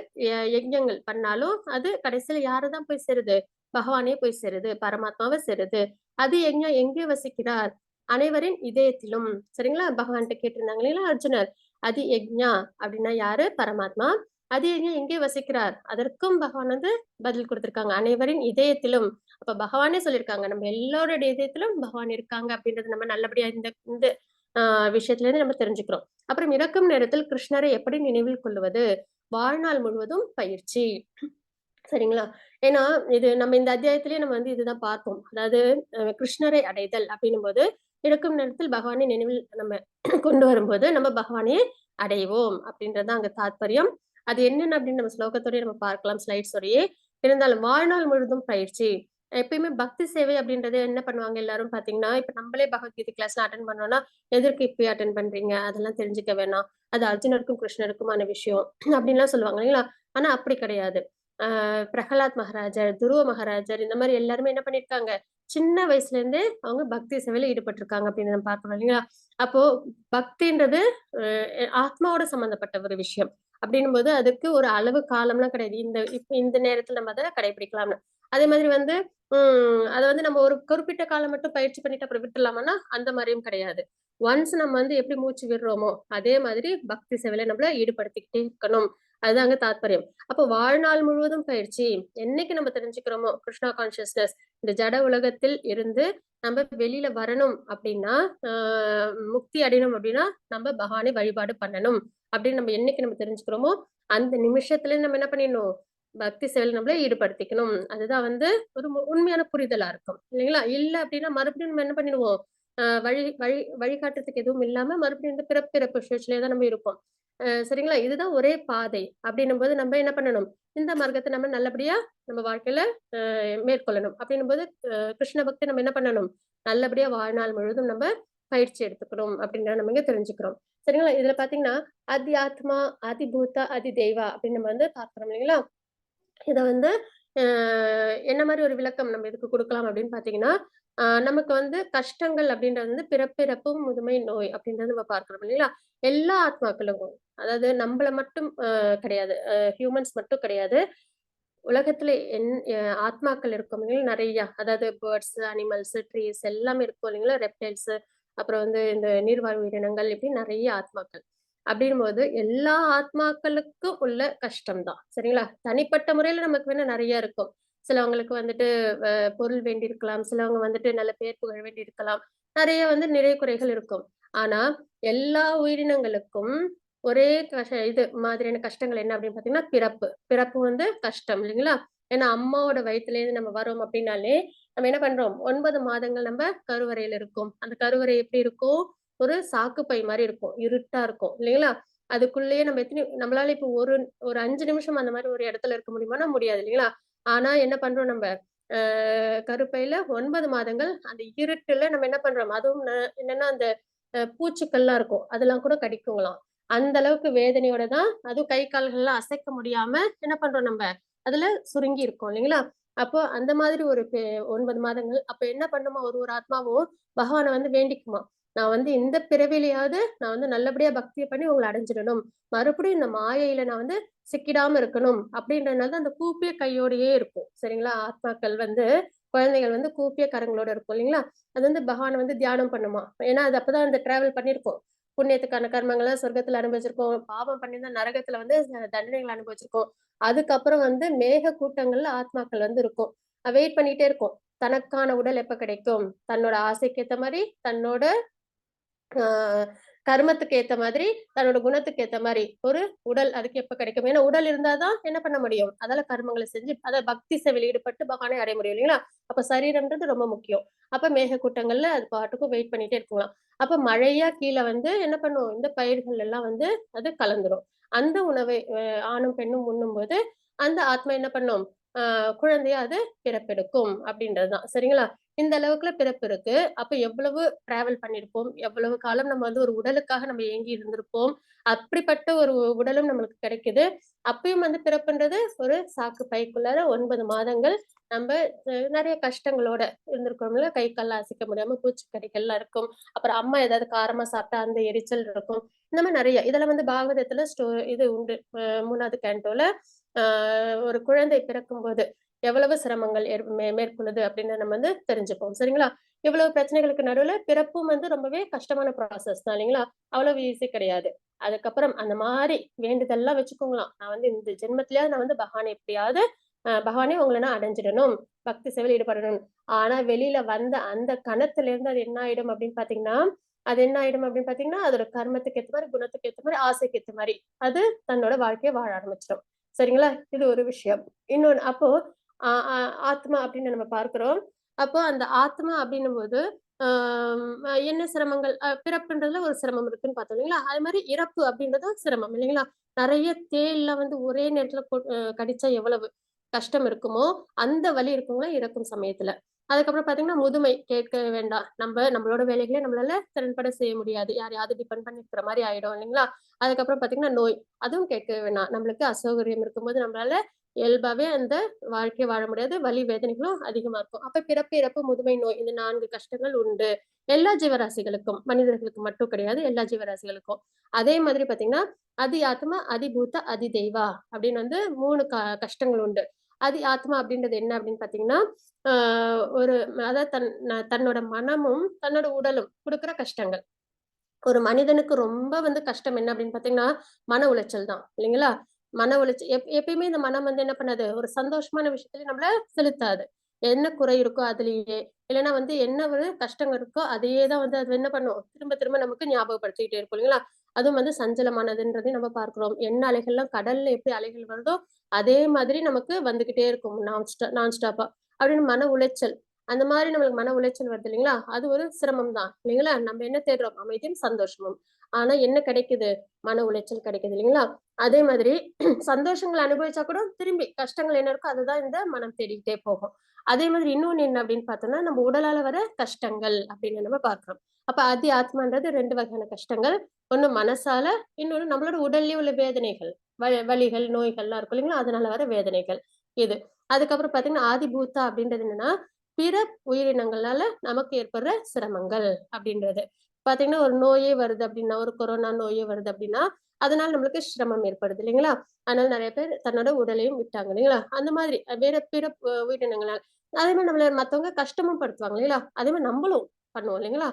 யஜ்ஞங்கள் பண்ணாலும் அது கடைசியில யாரைதான் போய் சேருது? பகவானே போய் சேருது, பரமாத்மாவை சேருது. அது யஜ்ஞம் எங்கே வசிக்கிறார்? அனைவரின் இதயத்திலும். சரிங்களா? பகவான்கிட்ட கேட்டிருந்தாங்க இல்லைங்களா அர்ஜுனர்? அது யஜ்ஞா அப்படின்னா யாரு? பரமாத்மா. அது யஜ்ஞம் எங்கே வசிக்கிறார்? அதற்கும் பகவான் வந்து பதில் கொடுத்திருக்காங்க. அனைவரின் இதயத்திலும். அப்ப பகவானே சொல்லியிருக்காங்க நம்ம எல்லாரோட இதயத்திலும் பகவான் இருக்காங்க அப்படின்றது நம்ம நல்லபடியா இந்த இந்த விஷயத்துல இருந்து நம்ம தெரிஞ்சுக்கிறோம். அப்புறம் இறக்கும் நேரத்தில் கிருஷ்ணரை எப்படி நினைவில் கொள்வது? வாழ்நாள் முழுவதும் பயிற்சி. சரிங்களா? ஏன்னா இது நம்ம இந்த அத்தியாயத்திலேயே நம்ம வந்து இதுதான் பார்ப்போம். அதாவது கிருஷ்ணரை அடைதல் அப்படின்னும் போது இறக்கும் நேரத்தில் பகவானை நினைவில் நம்ம கொண்டு வரும்போது நம்ம பகவானை அடைவோம் அப்படின்றது அங்க தாத்பரியம். அது என்னன்னு அப்படின்னு நம்ம ஸ்லோகத்தோடய நம்ம பார்க்கலாம் ஸ்லைட்ஸோடயே. இருந்தாலும் வாழ்நாள் முழுதும் பயிற்சி. எப்பயுமே பக்தி சேவை அப்படின்றது என்ன பண்ணுவாங்க எல்லாரும் பாத்தீங்கன்னா, இப்ப நம்மளே பகவத்கீதை கிளாஸ்ல அட்டன் பண்ணோம்னா, எதற்கு இப்படி அட்டன் பண்றீங்க? அதெல்லாம் தெரிஞ்சுக்க வேணாம். அது அர்ஜுனருக்கும் கிருஷ்ணருக்குமான விஷயம் அப்படின்லாம் சொல்லுவாங்க இல்லைங்களா? ஆனா அப்படி கிடையாது. பிரகலாத் மகாராஜர், துருவ மகாராஜர் இந்த மாதிரி எல்லாருமே என்ன பண்ணிருக்காங்க? சின்ன வயசுல இருந்தே அவங்க பக்தி சேவையில ஈடுபட்டிருக்காங்க அப்படின்னு நம்ம பார்க்கணும் இல்லைங்களா? அப்போ பக்தின்றது ஆத்மாவோட சம்பந்தப்பட்ட ஒரு விஷயம். அப்படின்னும் போது அதுக்கு ஒரு அளவு காலம்லாம் கிடையாது. இப்ப இந்த நேரத்துல நம்ம அதை கடைபிடிக்கலாம்னு. அதே மாதிரி வந்து அதை வந்து நம்ம ஒரு குறிப்பிட்ட காலம் மட்டும் பயிற்சி பண்ணிட்டு அப்புறம் விட்டுலாமான்னா அந்த மாதிரியும் கிடையாது. ஒன்ஸ் நம்ம வந்து எப்படி மூச்சு விடுறோமோ அதே மாதிரி பக்தி சேவையில நம்மள ஈடுபடுத்திக்கிட்டே இருக்கணும். அதுதாங்க தாத்பரியம். அப்போ வாழ்நாள் முழுவதும் பயிற்சி. என்னைக்கு நம்ம தெரிஞ்சுக்கிறோமோ கிருஷ்ணா கான்சியஸ்னஸ் இந்த ஜட உலகத்தில் இருந்து நம்ம வெளியில வரணும் அப்படின்னா முக்தி அடையணும் அப்படின்னா நம்ம பகவானை வழிபாடு பண்ணணும் அப்படின்னு நம்ம என்னைக்கு நம்ம தெரிஞ்சுக்கிறோமோ அந்த நிமிஷத்துல நம்ம என்ன பண்ணிடணும்? பக்தி செயல் நம்மள ஈடுபடுத்திக்கணும். அதுதான் வந்து ஒரு உண்மையான புரிதலா இருக்கும் இல்லைங்களா? இல்ல அப்படின்னா மறுபடியும் நம்ம என்ன பண்ணிடுவோம்? வழி வழி வழிகாட்டுறதுக்கு எதுவும் இல்லாம மறுபடியும் இந்த பிறப்பு சுழற்சியிலே தான் நம்ம இருப்போம். சரிங்களா? இதுதான் ஒரே பாதை அப்படின்னும் போது நம்ம என்ன பண்ணணும்? இந்த மார்க்கத்தை நம்ம நல்லபடியா நம்ம வாழ்க்கையில மேற்கொள்ளணும். அப்படின்னும் போது கிருஷ்ண பக்தி நம்ம என்ன பண்ணணும்? நல்லபடியா வாழ்நாள் முழுவதும் நம்ம பயிற்சி எடுத்துக்கணும் அப்படின்றத நம்ம இங்க தெரிஞ்சுக்கிறோம். சரிங்களா? இதுல பாத்தீங்கன்னா ஆத்மா, அதிபூதா, அதி தெய்வா அப்படின்னு நம்ம வந்து பார்க்கிறோம் இல்லைங்களா? இத வந்து என்ன மாதிரி ஒரு விளக்கம் நம்ம இதுக்கு கொடுக்கலாம் அப்படின்னு பாத்தீங்கன்னா, நமக்கு வந்து கஷ்டங்கள் அப்படின்றது வந்து பிறப்பு, முதுமை, நோய் அப்படின்றது நம்ம பார்க்கிறோம் இல்லைங்களா? எல்லா ஆத்மாக்களுக்கும் அதாவது நம்மள மட்டும் கிடையாது. ஹியூமன்ஸ் மட்டும் கிடையாது. உலகத்துல ஆத்மாக்கள் இருக்கும் இல்லைங்களா? நிறைய அதாவது பேர்ட்ஸ், அனிமல்ஸ், ட்ரீஸ் எல்லாமே இருக்கும் இல்லைங்களா? ரெப்டைல்ஸ் அப்புறம் வந்து இந்த நீர்வாழ் உயிரினங்கள் இப்படி நிறைய ஆத்மாக்கள். அப்படிங்கும்போது எல்லா ஆத்மாக்களுக்கும் உள்ள கஷ்டம் தான். சரிங்களா? தனிப்பட்ட முறையில நமக்கு வேணா நிறைய இருக்கும். சிலவங்களுக்கு வந்துட்டு பொருள் வேண்டி இருக்கலாம். சிலவங்க வந்துட்டு நல்ல பேர் புகழ் வேண்டி இருக்கலாம். நிறைய வந்து நிறை குறைகள் இருக்கும். ஆனா எல்லா உயிரினங்களுக்கும் ஒரே இது மாதிரியான கஷ்டங்கள் என்ன அப்படின்னு பாத்தீங்கன்னா பிறப்பு வந்து கஷ்டம் இல்லைங்களா? ஏன்னா அம்மாவோட வயித்துல இருந்து நம்ம வரோம் அப்படின்னாலே நம்ம என்ன பண்றோம்? 9 மாதங்கள் நம்ம கருவறையில இருக்கோம். அந்த கருவறை எப்படி இருக்கும்? ஒரு சாக்கு பை மாதிரி இருக்கும். இருட்டா இருக்கும் இல்லைங்களா? அதுக்குள்ளேயே நம்ம நம்மளால இப்ப ஒரு ஒரு 5 நிமிஷம் அந்த மாதிரி ஒரு இடத்துல இருக்க முடியுமானா முடியாது இல்லைங்களா? ஆனா என்ன பண்றோம் நம்ம? கருப்பையில 9 மாதங்கள் அந்த இருட்டுல நம்ம என்ன பண்றோம்? அதுவும் என்னன்னா அந்த பூச்சிக்கள்லாம் இருக்கும். அதெல்லாம் கூட கடிக்குங்களாம். அந்த அளவுக்கு வேதனையோட தான் அதுவும் கை கால்கள்லாம் அசைக்க முடியாம என்ன பண்றோம் நம்ம? அதுல சுருங்கி இருக்கோம் இல்லைங்களா? அப்போ அந்த மாதிரி ஒரு 9 மாதங்கள் அப்ப என்ன பண்ணுமா ஒரு ஆத்மாவும் பகவானை வந்து வேண்டிக்குமா? நான் வந்து இந்த பிறவிலையாவது நான் வந்து நல்லபடியா பக்தியை பண்ணி உங்களை அடைஞ்சிடணும். மறுபடியும் இந்த மாயையில நான் வந்து சிக்கிடாம இருக்கணும் அப்படின்றதுனால அந்த கூப்பிய கையோடையே இருக்கும். சரிங்களா? ஆத்மாக்கள் வந்து குழந்தைகள் வந்து கூப்பிய கரங்களோட இருக்கும் இல்லைங்களா? அது வந்து பகவானை வந்து தியானம் பண்ணுமா. ஏன்னா அது அப்பதான் அந்த டிராவல் பண்ணிருக்கோம். புண்ணியத்துக்கான கர்மங்களை சொர்க்கத்துல அனுபவிச்சிருக்கோம். பாவம் பண்ணியிருந்தா நரகத்துல வந்து தண்டனைகள் அனுபவிச்சிருக்கோம். அதுக்கப்புறம் வந்து மேக கூட்டங்கள்ல ஆத்மாக்கள் வந்து இருக்கும். வெயிட் பண்ணிட்டே இருக்கும். தனக்கான உடல் எப்ப கிடைக்கும்? தன்னோட ஆசைக்கு ஏத்த மாதிரி தன்னோட ஆஹ் கர்மத்துக்கு ஏத்த மாதிரி தன்னோட குணத்துக்கு ஏத்த மாதிரி ஒரு உடல் அதுக்கு எப்ப கிடைக்கும். ஏன்னா உடல் இருந்தாதான் என்ன பண்ண முடியும், அதால கர்மங்களை செஞ்சு அத பக்தி சேவையில் ஈடுபட்டு பகவானை அடைய முடியும் இல்லைங்களா. அப்ப சரீரம்ன்றது ரொம்ப முக்கியம். அப்ப மேகக்கூட்டங்கள்ல அது பாட்டுக்கும் வெயிட் பண்ணிட்டே இருக்கலாம். அப்ப மழையா கீழே வந்து என்ன பண்ணும், இந்த பயிர்கள் எல்லாம் வந்து அது கலந்துரும். அந்த உணவை ஆணும் பெண்ணும் உண்ணும் போது அந்த ஆத்மா என்ன பண்ணும், குழந்தையா அது பிறப்பெடுக்கும் அப்படின்றதுதான். சரிங்களா. இந்த அளவுக்குள்ள பிறப்பு இருக்கு. அப்ப எவ்வளவு டிராவல் பண்ணிருப்போம், எவ்வளவு காலம் நம்ம வந்து ஒரு உடலுக்காக நம்ம ஏங்கி இருந்திருப்போம். அப்படிப்பட்ட ஒரு உடலும் நம்மளுக்கு கிடைக்குது. அப்பயும் வந்து பிறப்புன்றது ஒரு சாக்கு பைக்குள்ளார 9 மாதங்கள் நம்ம நிறைய கஷ்டங்களோட இருந்திருக்கோம்ல. கை கால் அசைக்க முடியாம பூச்சி கடிகள்லாம் இருக்கும். அப்புறம் அம்மா ஏதாவது காரமா சாப்பிட்டா அந்த எரிச்சல் இருக்கும். இந்த மாதிரி நிறைய இதெல்லாம் வந்து பாகவதத்துல இது உண்டு. 3வது கேண்டோல ஒரு குழந்தை பிறக்கும் போது எவ்வளவு சிரமங்கள் மேற்கொள்ளுது அப்படின்னு நம்ம வந்து தெரிஞ்சுப்போம். சரிங்களா. இவ்வளவு பிரச்சனைகளுக்கு நடுவுல பிறப்பும் வந்து ரொம்பவே கஷ்டமான ப்ராசஸ் தான் இல்லைங்களா. அவ்வளவு ஈஸி கிடையாது. அதுக்கப்புறம் அந்த மாதிரி வேண்டுதல்லாம் வச்சுக்கோங்களாம். நான் வந்து இந்த ஜென்மத்திலேயாவது நான் வந்து பகவானை எப்படியாவது பகவானே உங்களை நான் அடைஞ்சிடணும், பக்தி சேவையில் ஈடுபடணும். ஆனா வெளியில வந்த அந்த கணத்துல இருந்து அது என்ன ஆயிடும் அப்படின்னு பாத்தீங்கன்னா, அதோட கர்மத்துக்கு ஏத்த மாதிரி, குணத்துக்கு ஏத்த மாதிரி, ஆசைக்கு ஏத்த மாதிரி அது தன்னோட வாழ்க்கையை வாழ ஆரம்பிச்சிடும். சரிங்களா. இது ஒரு விஷயம். இன்னொன்னு அப்போ ஆத்மா அப்படின்னு நம்ம பார்க்கிறோம். அப்போ அந்த ஆத்மா அப்படின்னும் போது என்ன சிரமங்கள், பிறப்புன்றதுல ஒரு சிரமம் இருக்குன்னு பார்த்தோம் இல்லைங்களா. அது மாதிரி இறப்பு அப்படின்றதும் சிரமம் இல்லைங்களா. நிறைய தேள்லாம் வந்து ஒரே நேரத்துல கடிச்சா எவ்வளவு கஷ்டம் இருக்குமோ அந்த வலி இருக்குங்களா இறக்கும் சமயத்துல. அதுக்கப்புறம் பாத்தீங்கன்னா முதுமை கேட்க வேண்டாம். நம்மளோட வேலைகளே நம்மளால திறன்பட செய்ய முடியாது. யாரையாவது டிபெண்ட் பண்ணி இருக்கிற மாதிரி ஆயிடும் இல்லைங்களா. அதுக்கப்புறம் பாத்தீங்கன்னா நோய், அதுவும் கேட்க வேண்டாம். நம்மளுக்கு அசௌகரியம் இருக்கும்போது நம்மளால இயல்பாவே அந்த வாழ்க்கை வாழ முடியாது. வலி வேதனைகளும் அதிகமா இருக்கும். அப்ப பிறப்பு, இறப்பு, முதுமை, நோய் இந்த 4 கஷ்டங்கள் உண்டு. எல்லா ஜீவராசிகளுக்கும், மனிதர்களுக்கு மட்டும் கிடையாது, எல்லா ஜீவராசிகளுக்கும். அதே மாதிரி பாத்தீங்கன்னா அதி ஆத்மா, அதிபூத, அதி தெய்வா அப்படின்னு வந்து 3 கஷ்டங்கள் உண்டு. அதி ஆத்மா அப்படின்றது என்ன அப்படின்னு பாத்தீங்கன்னா, ஒரு அதாவது தன்னோட மனமும் தன்னோட உடலும் கொடுக்குற கஷ்டங்கள். ஒரு மனிதனுக்கு ரொம்ப வந்து கஷ்டம் என்ன அப்படின்னு பாத்தீங்கன்னா மன உளைச்சல் தான் இல்லைங்களா. மன உளைச்சல் எப்பயுமே இந்த மனம் வந்து என்ன பண்ணாது, ஒரு சந்தோஷமான விஷயத்துல நம்மள செலுத்தாது. என்ன குறை இருக்கோ அதுலயே, இல்லைன்னா வந்து என்ன ஒரு கஷ்டங்கள் இருக்கோ அதையே தான் வந்து அது என்ன பண்ணும், திரும்ப திரும்ப நமக்கு ஞாபகப்படுத்திக்கிட்டே இருக்கும் இல்லைங்களா. அதுவும் வந்து சஞ்சலமானதுன்றதையும் நம்ம பார்க்கிறோம். என்ன அலைகள்லாம் கடல்ல எப்படி அலைகள் வருதோ அதே மாதிரி நமக்கு வந்துகிட்டே இருக்கும் நான் ஸ்டாப்பா அப்படின்னு மன உளைச்சல். அந்த மாதிரி நம்மளுக்கு மன உளைச்சல் வருது இல்லைங்களா. அது ஒரு சிரமம் தான் இல்லைங்களா. நம்ம என்ன தேடுறோம், அமைதியும் சந்தோஷமும். ஆனா என்ன கிடைக்குது, மன உளைச்சல் கிடைக்குது இல்லைங்களா. அதே மாதிரி சந்தோஷங்களை அனுபவிச்சா கூட திரும்பி கஷ்டங்கள் என்ன இருக்கோ அதுதான் இந்த மனம் தேடிக்கிட்டே போகும். அதே மாதிரி இன்னொன்னு என்ன அப்படின்னு பார்த்தோம்னா நம்ம உடலால வர கஷ்டங்கள் அப்படின்னு நம்ம பார்க்கிறோம். அப்ப அதி ஆத்மான்றது 2 வகையான கஷ்டங்கள். ஒண்ணு மனசால, இன்னொன்னு நம்மளோட உடல்லயே உள்ள வேதனைகள், வலிகள், நோய்கள்லாம் இருக்கும் இல்லைங்களா, அதனால வர வேதனைகள் இது. அதுக்கப்புறம் பாத்தீங்கன்னா ஆதிபூத்தா அப்படின்றது என்னன்னா பிற உயிரினங்களால நமக்கு ஏற்படுற சிரமங்கள் அப்படின்றது. பாத்தீங்கன்னா ஒரு நோயே வருது அப்படின்னா, ஒரு கொரோனா நோயே வருது அப்படின்னா அதனால நம்மளுக்கு சிரமம் ஏற்படுது இல்லைங்களா. அதனால நிறைய பேர் தன்னோட உடலையும் விட்டாங்க இல்லைங்களா. அந்த மாதிரி வேற பிற உயிரினங்களால் அதே மாதிரி நம்மள மத்தவங்க கஷ்டமும் படுத்துவாங்க இல்லைங்களா. அதே மாதிரி நம்மளும் பண்ணுவோம் இல்லைங்களா.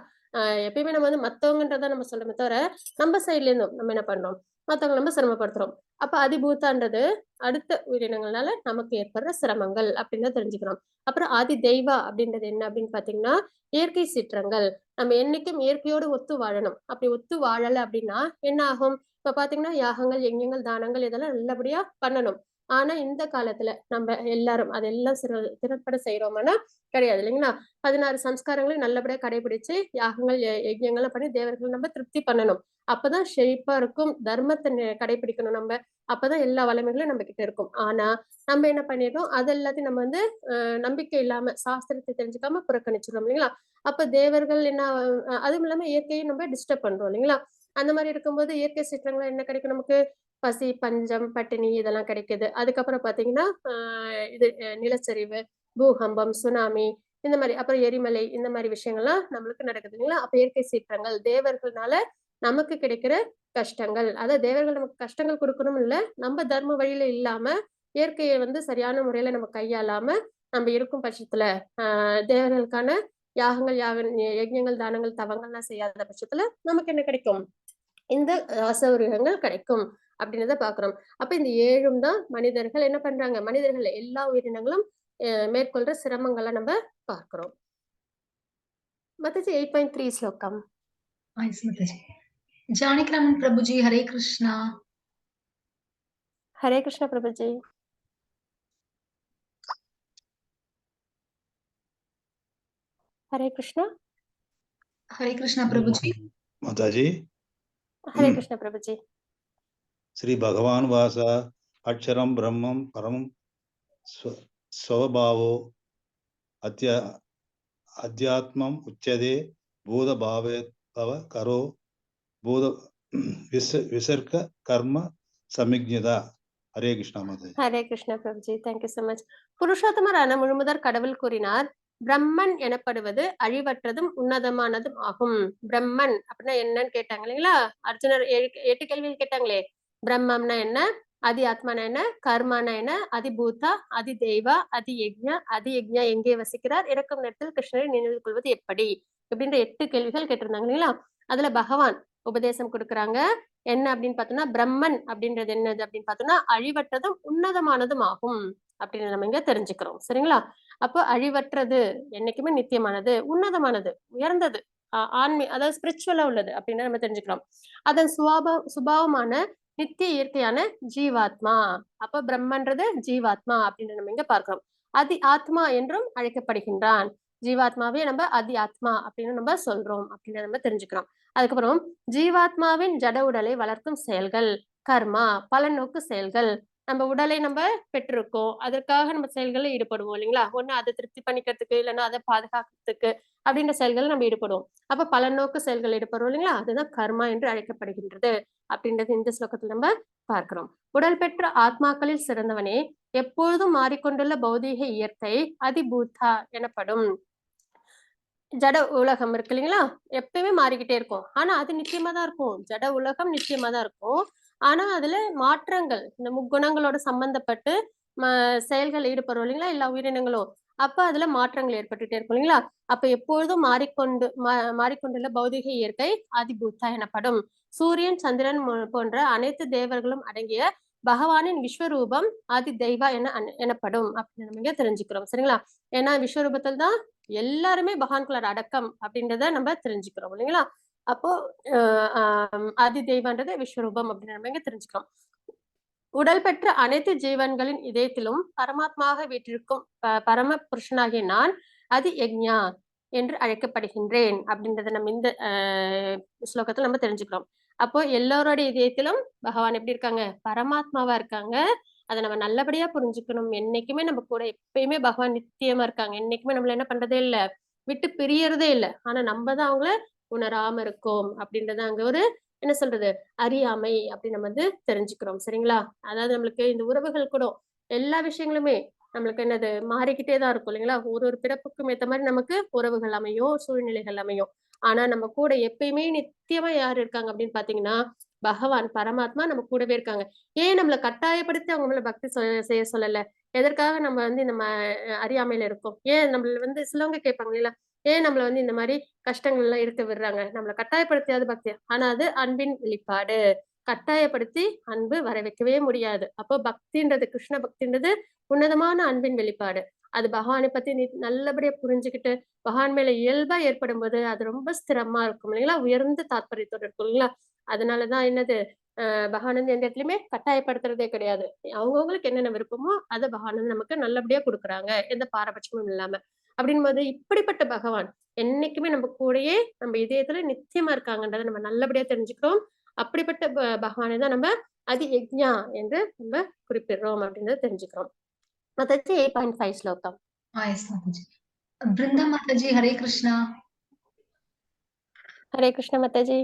எப்பயுமே நம்ம வந்து மத்தவங்கன்றத நம்ம சொல்றோமே தவிர நம்ம சைட்ல இருந்தும் நம்ம என்ன பண்றோம், மத்தவங்க நம்ம சிரமப்படுத்துறோம். அப்ப அதிபூத்தான்றது அடுத்த உயிரினங்களால நமக்கு ஏற்படுற சிரமங்கள் அப்படின்னு தெரிஞ்சுக்கிறோம். அப்புறம் ஆதி தெய்வா அப்படின்றது என்ன அப்படின்னு பாத்தீங்கன்னா இயற்கை சீற்றங்கள். நம்ம என்னைக்கும் இயற்கையோடு ஒத்து வாழணும். அப்படி ஒத்து வாழல அப்படின்னா என்ன ஆகும், இப்ப பாத்தீங்கன்னா யாகங்கள், யஜ்ஞங்கள், தானங்கள் இதெல்லாம் நல்லபடியா பண்ணணும். ஆனா இந்த காலத்துல நம்ம எல்லாரும் அதெல்லாம் திறன்பட செய்யறோம்னா கிடையாது இல்லைங்களா. 16 சம்ஸ்காரங்களையும் நல்லபடியா கடைபிடிச்சு யாகங்கள், யஜ்ஞங்கள்லாம் பண்ணி தேவர்கள் நம்ம திருப்தி பண்ணணும். அப்பதான் செழிப்பா இருக்கும். தர்மத்தை கடைபிடிக்கணும் நம்ம. அப்பதான் எல்லா வளமைகளும் நம்ம கிட்ட இருக்கும். ஆனா நம்ம என்ன பண்ணிடுறோம், அது எல்லாத்தையும் நம்ம வந்து நம்பிக்கை இல்லாம சாஸ்திரத்தை தெரிஞ்சுக்காம புறக்கணிச்சிடும் இல்லைங்களா. அப்ப தேவர்கள் என்ன, அதுவும் இல்லாம இயற்கையை நம்ம டிஸ்டர்ப் பண்றோம் இல்லைங்களா. அந்த மாதிரி இருக்கும்போது இயற்கை சீற்றங்கள் என்ன கிடைக்கும் நமக்கு, பசி, பஞ்சம், பட்டினி இதெல்லாம் கிடைக்குது. அதுக்கப்புறம் பாத்தீங்கன்னா இது நிலச்சரிவு, பூகம்பம், சுனாமி இந்த மாதிரி, அப்புறம் எரிமலை இந்த மாதிரி விஷயங்கள்லாம் நம்மளுக்கு நடக்குது இல்லைங்களா. அப்ப இயற்கை சீற்றங்கள் தேவர்கள்னால நமக்கு கிடைக்கிற கஷ்டங்கள். அதாவது தேவர்கள் நமக்கு கஷ்டங்கள் கொடுக்கணும் இல்ல, நம்ம தர்ம வழியில இல்லாம இயற்கையை வந்து சரியான முறையில நம்ம கையாளாம நம்ம இருக்கும் பட்சத்துல தேவர்களுக்கான யாகங்கள், யஜ்ஞங்கள், தானங்கள், தவங்கள்லாம் செய்யாத பட்சத்துல நமக்கு என்ன கிடைக்கும், இந்த அசௌகரியங்கள் கிடைக்கும் அப்படின்றத பாக்குறோம். அப்ப இந்த 7ம் தான் மனிதர்கள் என்ன பண்றாங்க, மனிதர்கள் எல்லா உயிரினங்களும் மேற்கொள்ற சிரமங்களை நம்ம பார்க்கிறோம். மத்தது 8.3 ஸ்லோகம். எஸ் மாதாஜி. ஜானகிராமன் பிரபுஜி ஹரே கிருஷ்ணா. ஹரே கிருஷ்ண பிரபுஜி. ஹரே கிருஷ்ணா. ஹரே கிருஷ்ணா பிரபுஜி. माताजी ஹரே கிருஷ்ண பிரபுஜி. श्री भगवान वास अक्षरम ब्रह्मम परम स्वभावो अध्यात्मम उच्यते भूत भावे भव करो भूत विसर्ग कर्म समिज्ञता. हरे कृष्णा माताजी. ஹரே கிருஷ்ண பிரபுஜி. Thank you so much. புருஷோத்தமரான முழுமுதற் கடவுள் கூறினார், பிரம்மன் எனப்படுவது அழிவற்றதும் உன்னதமானதும் ஆகும். பிரம்மன் அப்படின்னா என்னன்னு கேட்டாங்க இல்லைங்களா? அர்ஜுனர் 8 கேள்விகள் கேட்டாங்களே. பிரம்மம்னா என்ன, அதி ஆத்மானா என்ன, கர்மானா என்ன, அதி பூதா, அதி தெய்வா, அதி யக்ஞா எங்கே வசிக்கிறார், இறக்கும் நேரத்தில் கிருஷ்ணரை நினைவு கொள்வது எப்படி, இப்படின்ற 8 கேள்விகள் கேட்டிருந்தாங்க இல்லைங்களா? அதுல பகவான் உபதேசம் கொடுக்குறாங்க. என்ன அப்படின்னு பார்த்தோம்னா, பிரம்மன் அப்படின்றது என்னது அப்படின்னு பார்த்தோம்னா, அழிவற்றதும் உன்னதமானதும் ஆகும் அப்படின்னு நம்ம இங்க தெரிஞ்சுக்கிறோம். சரிங்களா? அப்போ அழிவற்றது, என்னைக்குமே நித்தியமானது, உன்னதமானது, உயர்ந்தது, அதாவது ஸ்பிரிச்சுவலா உள்ளது அப்படின்னு நம்ம தெரிஞ்சுக்கிறோம். அதன் சுபாவமான நித்திய இயற்கையான ஜீவாத்மா. அப்ப பிரம்மன்றது ஜீவாத்மா அப்படின்னு நம்ம இங்க பார்க்கிறோம். அதி ஆத்மா என்றும் அழைக்கப்படுகின்றான். ஜீவாத்மாவே நம்ம அதி ஆத்மா அப்படின்னு நம்ம சொல்றோம் அப்படின்னு நம்ம தெரிஞ்சுக்கிறோம். அதுக்கப்புறம் ஜீவாத்மாவின் ஜட உடலை வளர்க்கும் செயல்கள் கர்மா, பலநோக்கு செயல்கள். நம்ம உடலை நம்ம பெற்றிருக்கோம், அதற்காக நம்ம செயல்களை ஈடுபடுவோம் இல்லைங்களா? ஒண்ணு அதை திருப்தி பண்ணிக்கிறதுக்கு, இல்லைன்னா அதை பாதுகாக்கிறதுக்கு அப்படின்ற செயல்கள் நம்ம ஈடுபடுவோம். அப்ப பலநோக்கு செயல்கள் ஈடுபடுவோம் இல்லைங்களா? அதுதான் கர்மா என்று அழைக்கப்படுகின்றது அப்படின்றது இந்த ஸ்லோகத்தில் நம்ம பார்க்கிறோம். உடல் பெற்ற ஆத்மாக்களில் சிறந்தவனே, எப்பொழுதும் மாறிக்கொண்டுள்ள பௌதீக இயற்கை அதிபூதா எனப்படும். ஜட உலகம் இருக்கு இல்லைங்களா? எப்பயுமே மாறிக்கிட்டே இருக்கும், ஆனா அது நிச்சயமா தான் இருக்கும். ஜட உலகம் நிச்சயமா தான் இருக்கும், ஆனா அதுல மாற்றங்கள், இந்த முக்குணங்களோட சம்பந்தப்பட்டு செயல்கள் ஈடுபடுறோம் இல்லைங்களா எல்லா உயிரினங்களும். அப்ப அதுல மாற்றங்கள் ஏற்பட்டுட்டே இருக்கும் இல்லைங்களா? அப்ப எப்பொழுதும் மாறிக்கொண்டுள்ள பௌதிக இயற்கை அதிபூத்தா எனப்படும். சூரியன், சந்திரன் போன்ற அனைத்து தேவர்களும் அடங்கிய பகவானின் விஸ்வரூபம் ஆதி தெய்வா எனப்படும் அப்படின்னு நம்ம இங்க தெரிஞ்சுக்கிறோம். சரிங்களா? ஏன்னா விஸ்வரூபத்தில் தான் எல்லாருமே பகவான்குள்ளார் அடக்கம் அப்படின்றத நம்ம தெரிஞ்சுக்கிறோம் இல்லைங்களா? அப்போ ஆதி தெய்வன்றது விஸ்வரூபம் அப்படின்னு நம்ம இங்க தெரிஞ்சுக்கிறோம். உடல் பெற்ற அனைத்து ஜீவன்களின் இதயத்திலும் பரமாத்மாக வீற்றிருக்கும் பரம புருஷனாகிய நான் அது யக்ஞா என்று அழைக்கப்படுகின்றேன் அப்படின்றத நம்ம இந்த ஸ்லோகத்துல நம்ம தெரிஞ்சுக்கிறோம். அப்போ எல்லோருடைய இதயத்திலும் பகவான் எப்படி இருக்காங்க? பரமாத்மாவா இருக்காங்க. அதை நம்ம நல்லபடியா புரிஞ்சுக்கணும். என்னைக்குமே நம்ம கூட எப்பயுமே பகவான் நித்தியமா இருக்காங்க. என்னைக்குமே நம்மள என்ன பண்றதே இல்ல, விட்டு பிரியறதே இல்லை. ஆனா நம்ம தான் அவங்கள உணராம இருக்கோம் அப்படின்றத அங்க ஒரு என்ன சொல்றது, அறியாமை அப்படின்னு நம்ம வந்து தெரிஞ்சுக்கிறோம். சரிங்களா? அதாவது நம்மளுக்கு இந்த உறவுகள் கூட எல்லா விஷயங்களுமே நம்மளுக்கு என்னது மாறிக்கிட்டே தான் இருக்கும் இல்லைங்களா? ஒரு பிறப்புக்கும் ஏற்ற மாதிரி நமக்கு உறவுகள் அமையும், சூழ்நிலைகள் அமையும். ஆனா நம்ம கூட எப்பயுமே நித்தியமா யாரு இருக்காங்க அப்படின்னு பாத்தீங்கன்னா, பகவான் பரமாத்மா நம்ம கூடவே இருக்காங்க. ஏன் நம்மளை கட்டாயப்படுத்தி அவங்க மேல பக்தி செய்ய சொல்லல? எதற்காக நம்ம வந்து இந்த அறியாமையில இருக்கோம்? ஏன் நம்மள வந்து சிலவங்க கேட்பாங்க இல்ல, ஏன் நம்மள வந்து இந்த மாதிரி கஷ்டங்கள் எல்லாம் இருக்க விடுறாங்க? நம்மளை கட்டாயப்படுத்தியாவது பக்தி, ஆனா அது அன்பின் வெளிப்பாடு. கட்டாயப்படுத்தி அன்பு வர வைக்கவே முடியாது. அப்போ பக்தின்றது, கிருஷ்ண பக்தின்றது உன்னதமான அன்பின் வெளிப்பாடு. அது பகவானை பத்தி நல்லபடியா புரிஞ்சுக்கிட்டு பகவான் மேல இயல்பா ஏற்படும் போது அது ரொம்ப ஸ்திரமா இருக்கும் இல்லைங்களா? உயர்ந்த தாத்பரியத்தோட இருக்கும் இல்லைங்களா? அதனாலதான் என்னது, பகவான் வந்து எந்த இடத்துலயுமே கட்டாயப்படுத்துறதே கிடையாது. அவங்கவுங்களுக்கு என்னென்ன விருப்பமோ அதை பகவான் வந்து நமக்கு நல்லபடியா கொடுக்குறாங்க, எந்த பாரபட்சமும் இல்லாம. அப்படின் போது இப்படிப்பட்ட பகவான் என்னைக்குமே நம்ம கூடயே நம்ம இதயத்துல நிச்சயமா இருக்காங்கன்றதை நம்ம நல்லபடியா தெரிஞ்சுக்கிறோம். அப்படிப்பட்ட பகவானை தான் நம்ம அதி யக்ஞா என்று நம்ம குறிப்பிடுறோம் அப்படின்றத தெரிஞ்சுக்கிறோம். மாதாஜி 8.5 ஸ்லோகம். எஸ் மாதாஜி. பிருந்தா மாதாஜி ஹரே கிருஷ்ணா. ஹரே கிருஷ்ண மாதாஜி.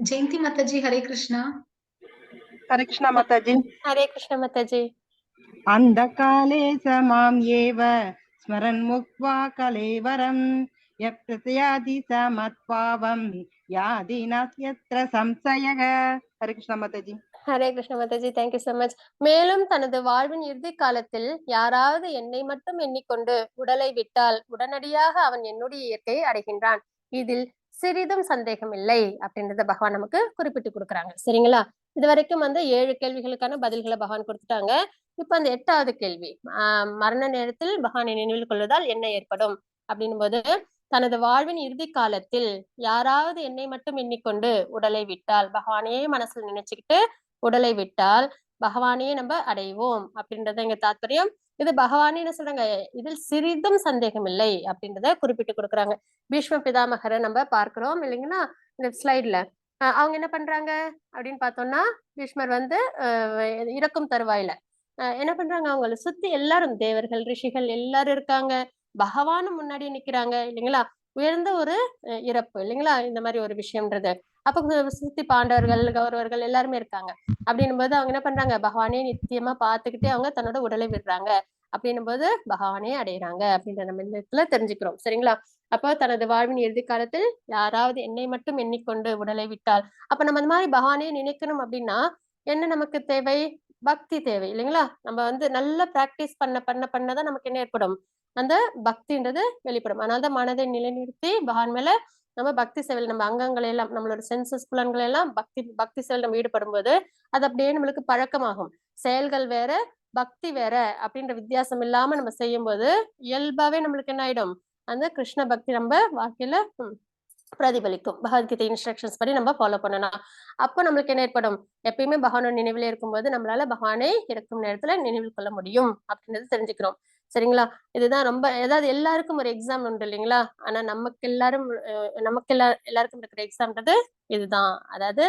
ஜெயந்தி மாதாஜி ஹரே கிருஷ்ணா. ஹரே கிருஷ்ணா மாதாஜி. ஹரே கிருஷ்ண மாதாஜி. அந்த காலே சமாம் ஏவ ஸ்மரன் முக்வா கலேவரம் யப்ரத்யாதி சமத்பாவம் யாதி நாஸ்யத்ர சம்சயக. Hare Krishna Mataji. Hare Krishna Mataji. Thank you so much. மேலும் தனது வாழ்வின் இறுதி காலத்தில் யாராவது என்னை மட்டும் எண்ணிக்கொண்டு உடலை விட்டால் உடனடியாக அவன் என்னுடைய இயற்கையை அடைகின்றான், இதில் சிறிதும் சந்தேகம் இல்லை அப்படின்றத பகவான் நமக்கு குறிப்பிட்டு கொடுக்குறாங்க. சரிங்களா? இது வரைக்கும் வந்து 7 கேள்விகளுக்கான பதில்களை பகவான் கொடுத்துட்டாங்க. இப்ப அந்த 8வது கேள்வி, மரண நேரத்தில் பகவானை நினைவில் கொள்வதால் என்ன ஏற்படும் அப்படின்னும் போது தனது வாழ்வின் இறுதி காலத்தில் யாராவது என்னை மட்டும் எண்ணிக்கொண்டு உடலை விட்டால், பகவானையே மனசுல நினைச்சுக்கிட்டு உடலை விட்டால் பகவானையே நம்ம அடைவோம் அப்படின்றத இங்க தாத்பரியம். இது பகவானே என்ன சொல்றாங்க, இதில் சிறிதும் சந்தேகம் இல்லை அப்படின்றத குறிப்பிட்டு கொடுக்குறாங்க. பீஷ்ம பிதாமகரை நம்ம பார்க்கிறோம் இல்லைங்களா இந்த ஸ்லைட்ல. அவங்க என்ன பண்றாங்க அப்படின்னு பார்த்தோம்னா, பீஷ்மர் வந்து இறக்கும் தருவாயில என்ன பண்றாங்க, அவங்களை சுத்தி எல்லாரும் தேவர்கள் ரிஷிகள் எல்லாரும் இருக்காங்க, பகவானும் முன்னாடி நிக்கிறாங்க இல்லைங்களா. உயர்ந்த ஒரு இறப்பு இல்லைங்களா இந்த மாதிரி ஒரு விஷயம்ன்றது. அப்ப சுத்தி பாண்டவர்கள் கௌரவர்கள் எல்லாருமே இருக்காங்க. அப்படின்னும் போது அவங்க என்ன பண்றாங்க, பகவானே நித்தியமா பார்த்துக்கிட்டே அவங்க தன்னோட உடலை விடுறாங்க. அப்படின்னும் போது பகவானே அடையிறாங்க அப்படின்ற நம்ம இந்த இடத்துல தெரிஞ்சுக்கிறோம் சரிங்களா. அப்போ தனது வாழ்வின் இறுதி காலத்தில் யாராவது என்னை மட்டும் எண்ணிக்கொண்டு உடலை விட்டால், அப்ப நம்ம அந்த மாதிரி பகவானே நினைக்கணும் அப்படின்னா என்ன நமக்கு தேவை, பக்தி தேவை இல்லைங்களா. நம்ம வந்து நல்ல பிராக்டிஸ் பண்ணதான் நமக்கு என்ன ஏற்படும், அந்த பக்தின்றது வெளிப்படும். அதனால்தான் மனதை நிலைநிறுத்தி பகவான் மேல நம்ம பக்தி சேவையில் நம்ம அங்கங்களை எல்லாம் நம்மளோட சென்சஸ் புலன்களை எல்லாம் பக்தி சேவையில் நம்ம ஈடுபடும் போது அது அப்படியே நம்மளுக்கு பழக்கமாகும். செயல்கள் வேற பக்தி வேற அப்படின்ற வித்தியாசம் இல்லாம நம்ம செய்யும் போது இயல்பாவே நம்மளுக்கு என்ன ஆயிடும், அந்த கிருஷ்ண பக்தி நம்ம வாழ்க்கையில பிரதிபலிக்கும். பகவத்கீதை இன்ஸ்ட்ரக்ஷன்ஸ் படி நம்ம ஃபாலோ பண்ணணும். அப்போ நம்மளுக்கு என்ன ஏற்படும், எப்பயுமே பகவானோட நினைவுல இருக்கும்போது நம்மளால பகவானை இருக்கும் நேரத்துல நினைவில் கொள்ள முடியும் அப்படின்றது தெரிஞ்சுக்கிறோம் சரிங்களா. இதுதான் ரொம்ப ஏதாவது எல்லாருக்கும் ஒரு எக்ஸாம் உண்டு இல்லைங்களா. ஆனா நமக்கு எல்லாருக்கும் இருக்கிற எக்ஸாம்ன்றது இதுதான், அதாவது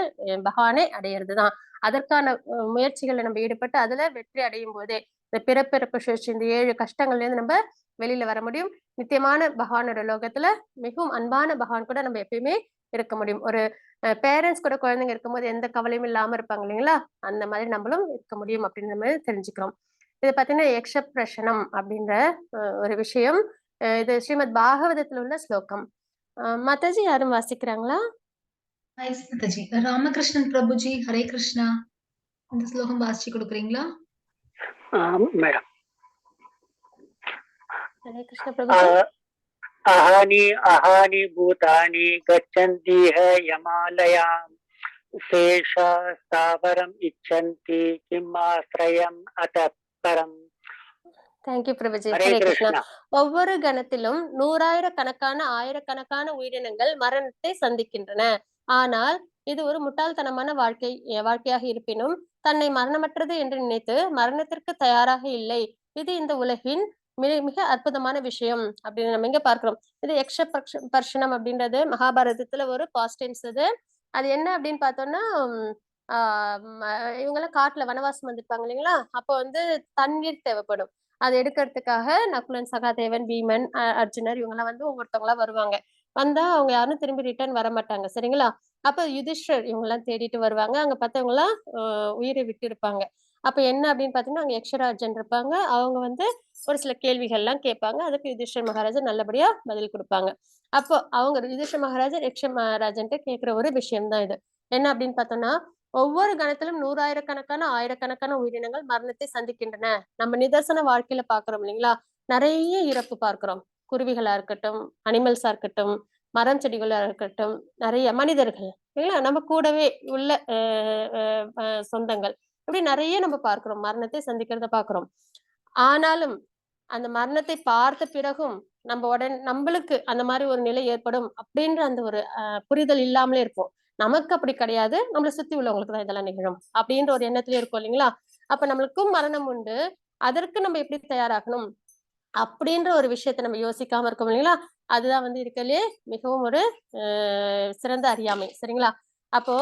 பகவானை அடையிறதுதான். அதற்கான முயற்சிகளை நம்ம ஈடுபட்டு அதுல வெற்றி அடையும் போதே இந்த பிறப்பிறப்பு சுழற்சி இந்த 7 கஷ்டங்கள்ல இருந்து நம்ம வெளியில வர முடியும். நித்தியமான பகவானோட லோகத்துல மிகவும் அன்பான பகவான் கூட நம்ம எப்பயுமே இருக்க முடியும். ஒரு பேரண்ட்ஸ் கூட குழந்தைங்க இருக்கும்போது எந்த கவலையும் இல்லாம இருப்பாங்க இல்லைங்களா, அந்த மாதிரி நம்மளும் இருக்க முடியும் அப்படின்னு நம்ம தெரிஞ்சுக்கிறோம். இது பாத்தீங்கன்னா யக்ஷப்ரஷனம் அப்படின்ற ஒரு விஷயம். இது ஸ்ரீமத் பாகவதத்துல உள்ள ஸ்லோகம். மாதாஜி யாரும் வாசிக்கிறாங்களா? மாதாஜி ராமகிருஷ்ணன் பிரபுஜி ஹரே கிருஷ்ணா, இந்த ஸ்லோகம் வாசிச்சு கொடுக்குறீங்களா? மேடம். ஹரே கிருஷ்ண பிரபுஜி. அஹானி பூதானி கச்சந்திஹ யமாலயாம் சேஷா ஸ்தாவரம் இச்சந்தி கிம்மாஸ்ரயம் அதப்பரம். தேங்க்யூ பிரபுஜி. ஹரே ஹரே கிருஷ்ணா. கிருஷ்ணா. ஒவ்வொரு கணத்திலும் ஆயிரக்கணக்கான உயிரினங்கள் மரணத்தை சந்திக்கின்றன. ஆனால் இது ஒரு முட்டாள்தனமான வாழ்க்கையாக இருப்பினும் தன்னை மரணமற்றது என்று நினைத்து மரணத்திற்கு தயாராக இல்லை. இது இந்த உலகின் மிக அற்புதமான விஷயம் அப்படின்னு நம்ம இங்க பார்க்கிறோம். இது யக்ஷபர்ஷனம் அப்படின்றது மகாபாரதத்துல ஒரு பாஸ்ட் டென்ஸ். அது என்ன அப்படின்னு பார்த்தோம்னா, இவங்கெல்லாம் காட்டுல வனவாசம் வந்திருப்பாங்க இல்லைங்களா. அப்போ வந்து தண்ணீர் தேவைப்படும். அதை எடுக்கிறதுக்காக நகுலன் சகாதேவன் பீமன் அர்ஜுனர் இவங்கெல்லாம் வந்து ஒவ்வொருத்தவங்களா வருவாங்க. வந்தா அவங்க யாரும் திரும்பி ரிட்டர்ன் வர மாட்டாங்க சரிங்களா. அப்ப யுதிஷ்டர் இவங்க எல்லாம் தேடிட்டு வருவாங்க. அங்க பார்த்தவங்க எல்லாம் உயிரை விட்டு இருப்பாங்க. அப்ப என்ன அப்படின்னு பாத்தீங்கன்னா அங்க யக்ஷராஜன் இருப்பாங்க. அவங்க வந்து ஒரு சில கேள்விகள் எல்லாம் கேட்பாங்க. அதுக்கு யுதிஷ்டர் மகாராஜர் நல்லபடியா பதில் கொடுப்பாங்க. அப்போ அவங்க யுதிஷ்டர் மகாராஜர் யக்ஷ மகாராஜன்ட்டு கேட்கிற ஒரு விஷயம் தான் இது. என்ன அப்படின்னு பார்த்தோம்னா, ஒவ்வொரு கணத்திலும் ஆயிரக்கணக்கான உயிரினங்கள் மரணத்தை சந்திக்கின்றன. நம்ம நிதர்சன வாழ்க்கையில பாக்குறோம் இல்லைங்களா, நிறைய இறப்பு பார்க்கிறோம். குருவிகளா இருக்கட்டும், அனிமல்ஸா இருக்கட்டும், மரம் செடிகளா இருக்கட்டும், நிறைய மனிதர்கள் இல்லைங்களா, நம்ம கூடவே உள்ள சொந்தங்கள், இப்படி நிறைய நம்ம பார்க்கிறோம் மரணத்தை சந்திக்கிறத பாக்குறோம். ஆனாலும் அந்த மரணத்தை பார்த்த பிறகும் நம்மளுக்கு அந்த மாதிரி ஒரு நிலை ஏற்படும் அப்படின்ற அந்த ஒரு புரிதல் இல்லாமலே இருக்கும். நமக்கு அப்படி கிடையாது, நம்மளை சுத்தி உள்ளவங்களுக்கு தான் இதெல்லாம் நிகழும் அப்படின்ற ஒரு எண்ணத்துல இருக்கும் இல்லைங்களா. அப்ப நம்மளுக்கும் மரணம் உண்டு, அதற்கு நம்ம எப்படி தயாராகணும் அப்படின்ற ஒரு விஷயத்த நம்ம யோசிக்காம இருக்கோம் இல்லைங்களா. அதுதான் வந்து இருக்கலே மிகவும் ஒரு சிறந்த அறியாமை சரிங்களா. அப்போ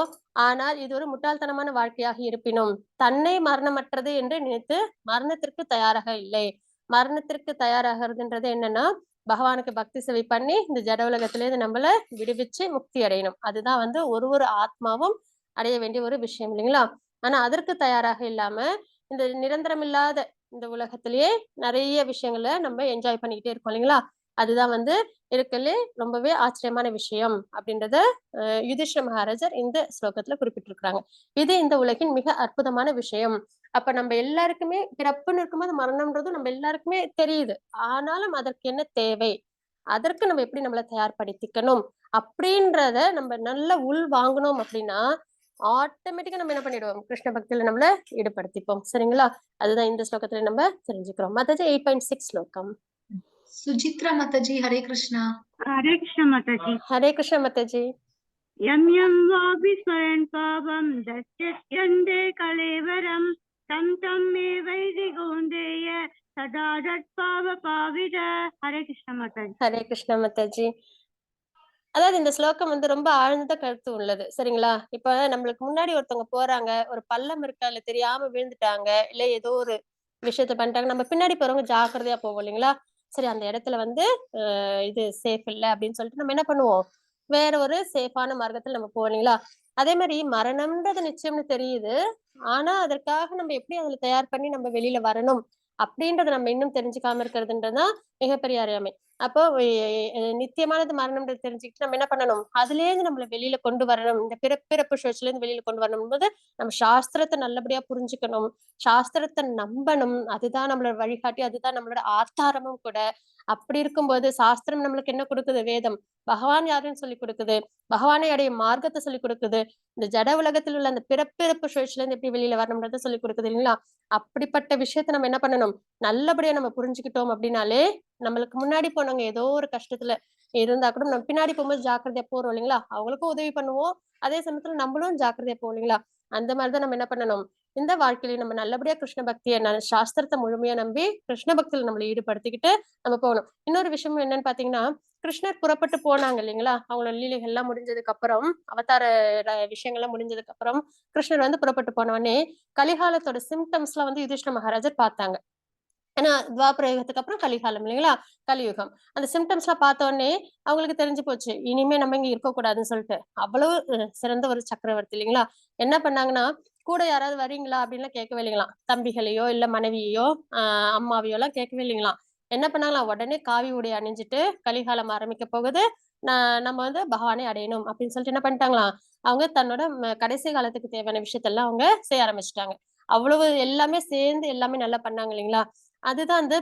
ஆனால் இது ஒரு முட்டாள்தனமான வாழ்க்கையாக இருப்பினும் தன்னை மரணமற்றது என்று நினைத்து மரணத்திற்கு தயாராக இல்லை. மரணத்திற்கு தயாராகிறதுன்றது என்னன்னா, பகவானுக்கு பக்தி சேவை பண்ணி இந்த ஜட உலகத்திலேருந்து நம்மள விடுவிச்சு முக்தி அடையணும். அதுதான் வந்து ஒரு ஆத்மாவும் அடைய வேண்டிய ஒரு விஷயம் இல்லைங்களா. ஆனா அதற்கு தயாராக இல்லாம இந்த நிரந்தரம் இல்லாத இந்த உலகத்திலேயே நிறைய விஷயங்களை நம்ம என்ஜாய் பண்ணிக்கிட்டே இருக்கோம் இல்லைங்களா. அதுதான் வந்து இருக்கலே ரொம்பவே ஆச்சரியமான விஷயம் அப்படின்றத யுதிஷ்ட மகாராஜர் இந்த ஸ்லோகத்துல குறிப்பிட்டிருக்கிறாங்க. இது இந்த உலகின் மிக அற்புதமான விஷயம். அப்ப நம்ம எல்லாருக்குமே பிறப்புன்னு இருக்கும்போது மரணம்ன்றது நம்ம எல்லாருக்குமே தெரியுது. ஆனாலும் அதற்கு என்ன தேவை, அதற்கு நம்ம எப்படி நம்மளை தயார்படுத்திக்கணும் அப்படின்றத நம்ம நல்லா உள் வாங்கணும் அப்படின்னா ஆட்டோமேட்டிக்கா நம்ம என்ன பண்ணிடுவோம், கிருஷ்ண பக்தியில நம்மள ஈடுபடுத்திப்போம் சரிங்களா. அதுதான் இந்த ஸ்லோகத்துல நம்ம தெரிஞ்சுக்கிறோம். மத்தது 8.6 ஸ்லோகம். Sujitra Mataji, Hare Krishna. Hare Krishna Mataji. Hare Krishna Mataji. Yam yam vabi swaran pavam dasyasyande kalevaram tam tam me vaidi gondeya sada dat pava pavida. Hare Krishna Mataji. Hare Krishna Mataji. அதாவது இந்த ஸ்லோகம் வந்து ரொம்ப ஆழ்ந்த கருத்து உள்ளது. சரிங்களா? இப்ப நம்மளுக்கு முன்னாடி ஒருத்தவங்க போறாங்க, ஒரு பள்ளம் இருக்கு, அதுல தெரியாம விழுந்துட்டாங்க, இல்ல ஏதோ ஒரு விஷயத்த பண்ணிட்டாங்க. நம்ம பின்னாடி போறவங்க ஜாக்கிரதையா போவோம் இல்லைங்களா? சரி, அந்த இடத்துல வந்து இது சேஃப் இல்ல அப்படின்னு சொல்லிட்டு நம்ம என்ன பண்ணுவோம்? வேற ஒரு சேஃபான மார்க்கத்துல நம்ம போவோம் இல்லைங்களா? அதே மாதிரி மரணம்ன்றது நிச்சயம்னு தெரியுது. ஆனா அதற்காக நம்ம எப்படி அதுல தயார் பண்ணி நம்ம வெளியில வரணும் அப்படின்றத நம்ம இன்னும் தெரிஞ்சுக்காம இருக்கிறதுன்றதுதான் மிகப்பெரிய அறியாமை. அப்போ நித்தியமானது மரணம்ன்றது தெரிஞ்சுக்கிட்டு நம்ம என்ன பண்ணணும்? அதுல இருந்து நம்மள வெளியில கொண்டு வரணும். இந்த பிறப்பு சுழற்சியில இருந்து வெளியில கொண்டு வரணும் போது நம்ம சாஸ்திரத்தை நல்லபடியா புரிஞ்சுக்கணும், சாஸ்திரத்தை நம்பணும். அதுதான் நம்மளோட வழிகாட்டி, அதுதான் நம்மளோட ஆதாரமும் கூட. அப்படி இருக்கும்போது சாஸ்திரம் நம்மளுக்கு என்ன கொடுக்குது? வேதம் பகவான் யாருன்னு சொல்லி கொடுக்குது, பகவானை அடைய மார்க்கத்தை சொல்லி கொடுக்குது, இந்த ஜட உலகத்தில் உள்ள அந்த பிறப்பு சுழற்சியில இருந்து எப்படி வெளியில வரணும்ன்றத சொல்லி கொடுக்குது இல்லைங்களா? அப்படிப்பட்ட விஷயத்த நம்ம என்ன பண்ணணும்? நல்லபடியா நம்ம புரிஞ்சுக்கிட்டோம் அப்படின்னாலே நம்மளுக்கு முன்னாடி போனவங்க ஏதோ ஒரு கஷ்டத்துல இருந்தா கூட நம்ம பின்னாடி போகும்போது ஜாக்கிரதையா போறோம் இல்லைங்களா? அவங்களுக்கும் உதவி பண்ணுவோம், அதே சமயத்துல நம்மளும் ஜாக்கிரதையா போவோம் இல்லைங்களா? அந்த மாதிரிதான் நம்ம என்ன பண்ணணும்? இந்த வாழ்க்கையில நம்ம நல்லபடியா கிருஷ்ண பக்தியை சாஸ்திரத்தை முழுமையா நம்பி கிருஷ்ண பக்தியில நம்மளை ஈடுபடுத்திக்கிட்டு நம்ம போகணும். இன்னொரு விஷயம் என்னன்னு பாத்தீங்கன்னா, கிருஷ்ணர் புறப்பட்டு போனாங்க இல்லைங்களா? அவங்களோட லீலைகள் எல்லாம் முடிஞ்சதுக்கு அப்புறம், அவதார விஷயங்கள்லாம் முடிஞ்சதுக்கு அப்புறம் கிருஷ்ணர் வந்து புறப்பட்டு போனவொடனே கலிகாலத்தோட சிம்டம்ஸ் எல்லாம் வந்து யுதிஷ்ட மகாராஜர் பார்த்தாங்க. ஏன்னா துவாபர யுகத்துக்கு அப்புறம் கலிகாலம் இல்லைங்களா? கலியுகம். அந்த சிம்டம்ஸ் எல்லாம் பார்த்த உடனே அவங்களுக்கு தெரிஞ்சு போச்சு, இனிமே நம்ம இங்க இருக்கக்கூடாதுன்னு சொல்லிட்டு. அவ்வளவு சிறந்த ஒரு சக்கரவர்த்தி இல்லைங்களா? என்ன பண்ணாங்கன்னா, கூட யாராவது வரீங்களா அப்படின்லாம் கேட்கவே இல்லைங்களாம். தம்பிகளையோ இல்ல மனைவியோ அம்மாவையோ எல்லாம் கேட்கவே இல்லைங்களாம். என்ன பண்ணாங்களாம்? உடனே காவி உடை அணிஞ்சிட்டு கலிகாலம் ஆரம்பிக்க போகுது, நம்ம வந்து பகவானை அடையணும் அப்படின்னு சொல்லிட்டு என்ன பண்ணிட்டாங்களாம்? அவங்க தன்னோட கடைசி காலத்துக்கு தேவையான விஷயத்தெல்லாம் அவங்க செய்ய ஆரம்பிச்சுட்டாங்க. அவ்வளவு எல்லாமே சேர்ந்து எல்லாமே நல்லா பண்ணாங்க இல்லைங்களா? அதுதான் வந்து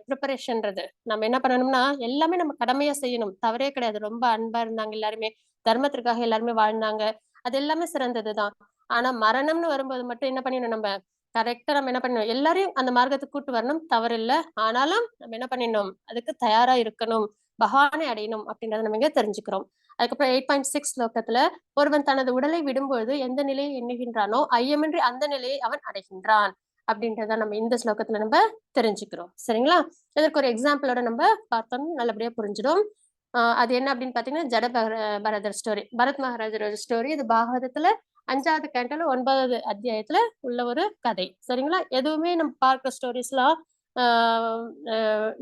ப்ரிப்பரேஷன்றது. நம்ம என்ன பண்ணணும்னா எல்லாமே நம்ம கடமையா செய்யணும், தவறே கிடையாது. ரொம்ப அன்பா இருந்தாங்க எல்லாருமே, தர்மத்திற்காக எல்லாருமே வாழ்ந்தாங்க, அது எல்லாமே சிறந்ததுதான். ஆனா மரணம்னு வரும்போது மட்டும் என்ன பண்ணிடணும்? நம்ம கரெக்டா நம்ம என்ன பண்ணணும்? எல்லாரையும் அந்த மார்க்கத்துக்கு கூட்டு வரணும், தவறு இல்ல. ஆனாலும் நம்ம என்ன பண்ணிடணும்? அதுக்கு தயாரா இருக்கணும், பகவானை அடையணும் அப்படின்றத நம்ம இங்க தெரிஞ்சுக்கிறோம். அதுக்கப்புறம் 8.6 ஸ்லோகத்துல, ஒருவன் தனது உடலை விடும்போது எந்த நிலையை எண்ணுகின்றானோ ஐயமின்றி அந்த நிலையை அவன் அடைகின்றான் அப்படின்றத நம்ம இந்த ஸ்லோகத்துல நம்ம தெரிஞ்சுக்கிறோம். சரிங்களா? இதற்கு ஒரு எக்ஸாம்பிளோட நம்ம பார்த்தோம், நல்லபடியா புரிஞ்சிடும். அது என்ன அப்படின்னு பாத்தீங்கன்னா, ஜட பரதர் ஸ்டோரி, பரத் மகாராஜரோட ஸ்டோரி. இது பாகவதத்துல 5வது கேண்டல 9வது அத்தியாயத்துல உள்ள ஒரு கதை. சரிங்களா? எதுவுமே நம்ம பார்க்க ஸ்டோரிஸ் எல்லாம்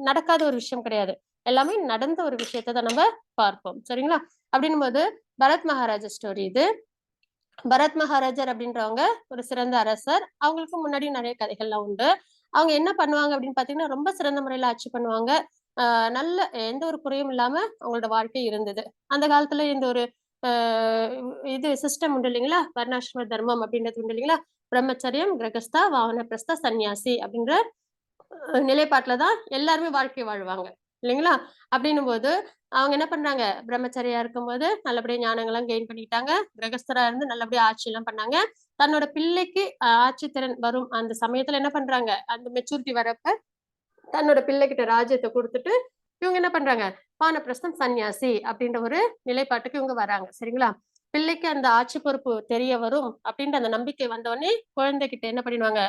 நடக்காத ஒரு விஷயம் கிடையாது, எல்லாமே நடந்த ஒரு விஷயத்தை தான் நம்ம பார்ப்போம். சரிங்களா? அப்படின்னும் போது பரத் மகாராஜர் ஸ்டோரி இது. பரத் மகாராஜர் அப்படின்றவங்க ஒரு சிறந்த அரசர். அவங்களுக்கு முன்னாடி நிறைய கதைகள்லாம் உண்டு. அவங்க என்ன பண்ணுவாங்க அப்படின்னு பாத்தீங்கன்னா, ரொம்ப சிறந்த முறையில ஆட்சி பண்ணுவாங்க. நல்ல எந்த ஒரு குறையும் இல்லாம அவங்களோட வாழ்க்கை இருந்தது. அந்த காலத்துல இந்த ஒரு இது சிஸ்டம் உண்டு இல்லைங்களா? வர்ணாசிரம தர்மம் அப்படின்றது உண்டு இல்லைங்களா? பிரம்மச்சரியம், கிரகஸ்தா, வானப்பிரஸ்தா, சன்னியாசி அப்படின்ற நிலைப்பாட்டுலதான் எல்லாருமே வாழ்க்கை வாழ்வாங்க இல்லைங்களா? அப்படின்னும் போது அவங்க என்ன பண்றாங்க? பிரம்மச்சரியா இருக்கும்போது நல்லபடியா ஞானங்கள்லாம் கெயின் பண்ணிட்டாங்க. கிரகஸ்தரா இருந்து நல்லபடியா ஆட்சி எல்லாம் பண்ணாங்க. தன்னோட பிள்ளைக்கு ஆட்சி திறன் வரும் அந்த சமயத்துல என்ன பண்றாங்க? அந்த மெச்சூரிட்டி வரப்ப தன்னோட பிள்ளைகிட்ட ராஜ்யத்தை கொடுத்துட்டு இவங்க என்ன பண்றாங்க? வானப்பிரஸ்தம், சன்னியாசி அப்படின்ற ஒரு நிலைப்பாட்டுக்கு இவங்க வராங்க. சரிங்களா? பிள்ளைக்கு அந்த ஆட்சி பொறுப்பு தெரிய வரும் அப்படின்ற அந்த நம்பிக்கை வந்தோடனே குழந்தைகிட்ட என்ன பண்ணிடுவாங்க?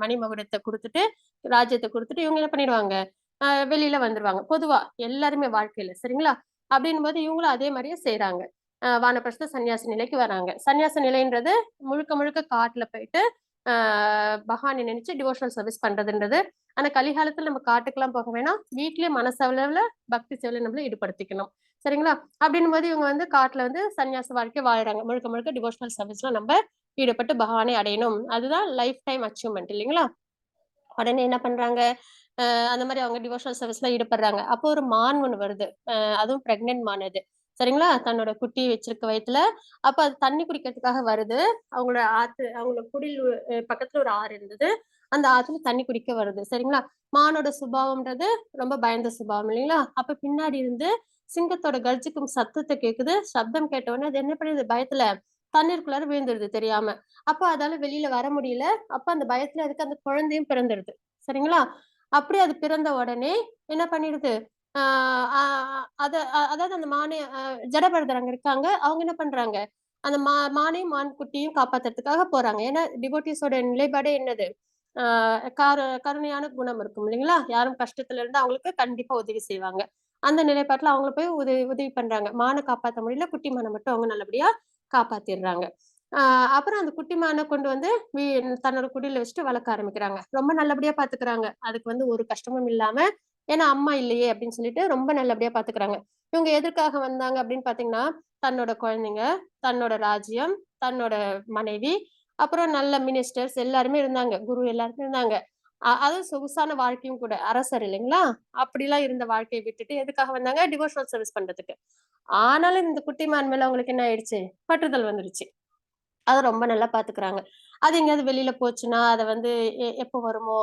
மணிமகுடத்தை கொடுத்துட்டு, ராஜ்யத்தை கொடுத்துட்டு இவங்க என்ன பண்ணிடுவாங்க? வெளியில வந்துருவாங்க. பொதுவா எல்லாருமே வாழ்க்கையில. சரிங்களா? அப்படின்னும் போது இவங்களும் அதே மாதிரியே செய்யறாங்க. வானப்பிரஸ்த சன்னியாசி நிலைக்கு வராங்க. சன்னியாச நிலைன்றது முழுக்க முழுக்க காட்டுல போயிட்டு பகவானை நினைச்சு டிவோஷனல் சர்வீஸ் பண்றதுன்றது. ஆனா கலிகாலத்துல நம்ம காட்டுக்கெல்லாம் போக வேணாம், வீட்லயே மனசளவுல பக்தி சேவையில நம்மள ஈடுபடுத்திக்கணும். சரிங்களா? அப்படின்னும் போது இவங்க வந்து காட்டுல வந்து சன்னியாச வாழ்க்கை வாழ்றாங்க. முழுக்க முழுக்க டிவோஷனல் சர்வீஸ்ல நம்ம ஈடுபட்டு பகவானை அடையணும். அதுதான் லைஃப் டைம் அச்சீவ்மெண்ட் இல்லைங்களா? உடனே என்ன பண்றாங்க? அந்த மாதிரி அவங்க டிவோஷனல் சர்வீஸ்ல ஈடுபடுறாங்க. அப்போ ஒரு மான் ஒண்ணு வருது. அதுவும் பிரெக்னென்ட் மான் அது. சரிங்களா? தன்னோட குட்டி வச்சிருக்க வயித்துல. அப்ப அது தண்ணி குடிக்கிறதுக்காக வருது. அவங்களோட அவங்களோட குடில் பக்கத்துல ஒரு ஆறு இருந்தது. அந்த ஆத்துல தண்ணி குடிக்க வருது. சரிங்களா? மானோட சுபாவம்ன்றது ரொம்ப பயந்த சுபாவம் இல்லைங்களா? அப்ப பின்னாடி இருந்து சிங்கத்தோட கர்ஜிக்கும் சத்தத்தை கேக்குது. சப்தம் கேட்ட உடனே அது என்ன பண்ணுது? பயத்துல தண்ணீருக்குள்ளார விழுந்துருது தெரியாம. அப்ப அதால வெளியில வர முடியல. அப்ப அந்த பயத்துல அதுக்கு அந்த குழந்தையும் பிறந்துருது. சரிங்களா? அப்படி அது பிறந்த உடனே என்ன பண்ணிடுது? அதாவது அந்த மானை ஜடபரதர் அங்க இருக்காங்க. அவங்க என்ன பண்றாங்க, அந்த மானையும் மான் குட்டியும் காப்பாத்துறதுக்காக போறாங்க. ஏன்னா டிவோட்டிஸோட நிலைப்பாடே என்னது, கருணையான குணம் இருக்கும் இல்லைங்களா? யாரும் கஷ்டத்துல இருந்தா அவங்களுக்கு கண்டிப்பா உதவி செய்வாங்க. அந்த நிலைப்பாட்டுல அவங்கள போய் உதவி பண்றாங்க. மான காப்பாத்த முடியல, குட்டி மான மட்டும் அவங்க நல்லபடியா காப்பாத்திடுறாங்க. அப்புறம் அந்த குட்டி மான கொண்டு வந்து தன்னோட குடியில வச்சுட்டு வளர்க்க ஆரம்பிக்கிறாங்க. ரொம்ப நல்லபடியா பாத்துக்கிறாங்க. அதுக்கு வந்து ஒரு கஷ்டமும் இல்லாம, ஏன்னா அம்மா இல்லையே அப்படின்னு சொல்லிட்டு ரொம்ப நல்லபடியா பாத்துக்கிறாங்க. இவங்க எதற்காக வந்தாங்க அப்படின்னு பாத்தீங்கன்னா, தன்னோட குழந்தைங்க, தன்னோட ராஜ்யம், தன்னோட மனைவி, அப்புறம் நல்ல மினிஸ்டர்ஸ் எல்லாருமே இருந்தாங்க. குரு எல்லாருமே இருந்தாங்க. அதுவும் சொகுசான வாழ்க்கையும் கூட. அரசர் இல்லைங்களா? அப்படிலாம் இருந்த வாழ்க்கைய விட்டுட்டு எதுக்காக வந்தாங்க? டிவோஷனல் சர்வீஸ் பண்றதுக்கு. ஆனாலும் இந்த குட்டிமான் மேல அவங்களுக்கு என்ன ஆயிடுச்சு? பற்றுதல் வந்துருச்சு. அத ரொம்ப நல்லா பாத்துக்கிறாங்க. அது எங்கேயாவது வெளியில போச்சுன்னா, அத வந்து எப்போ வருமோ,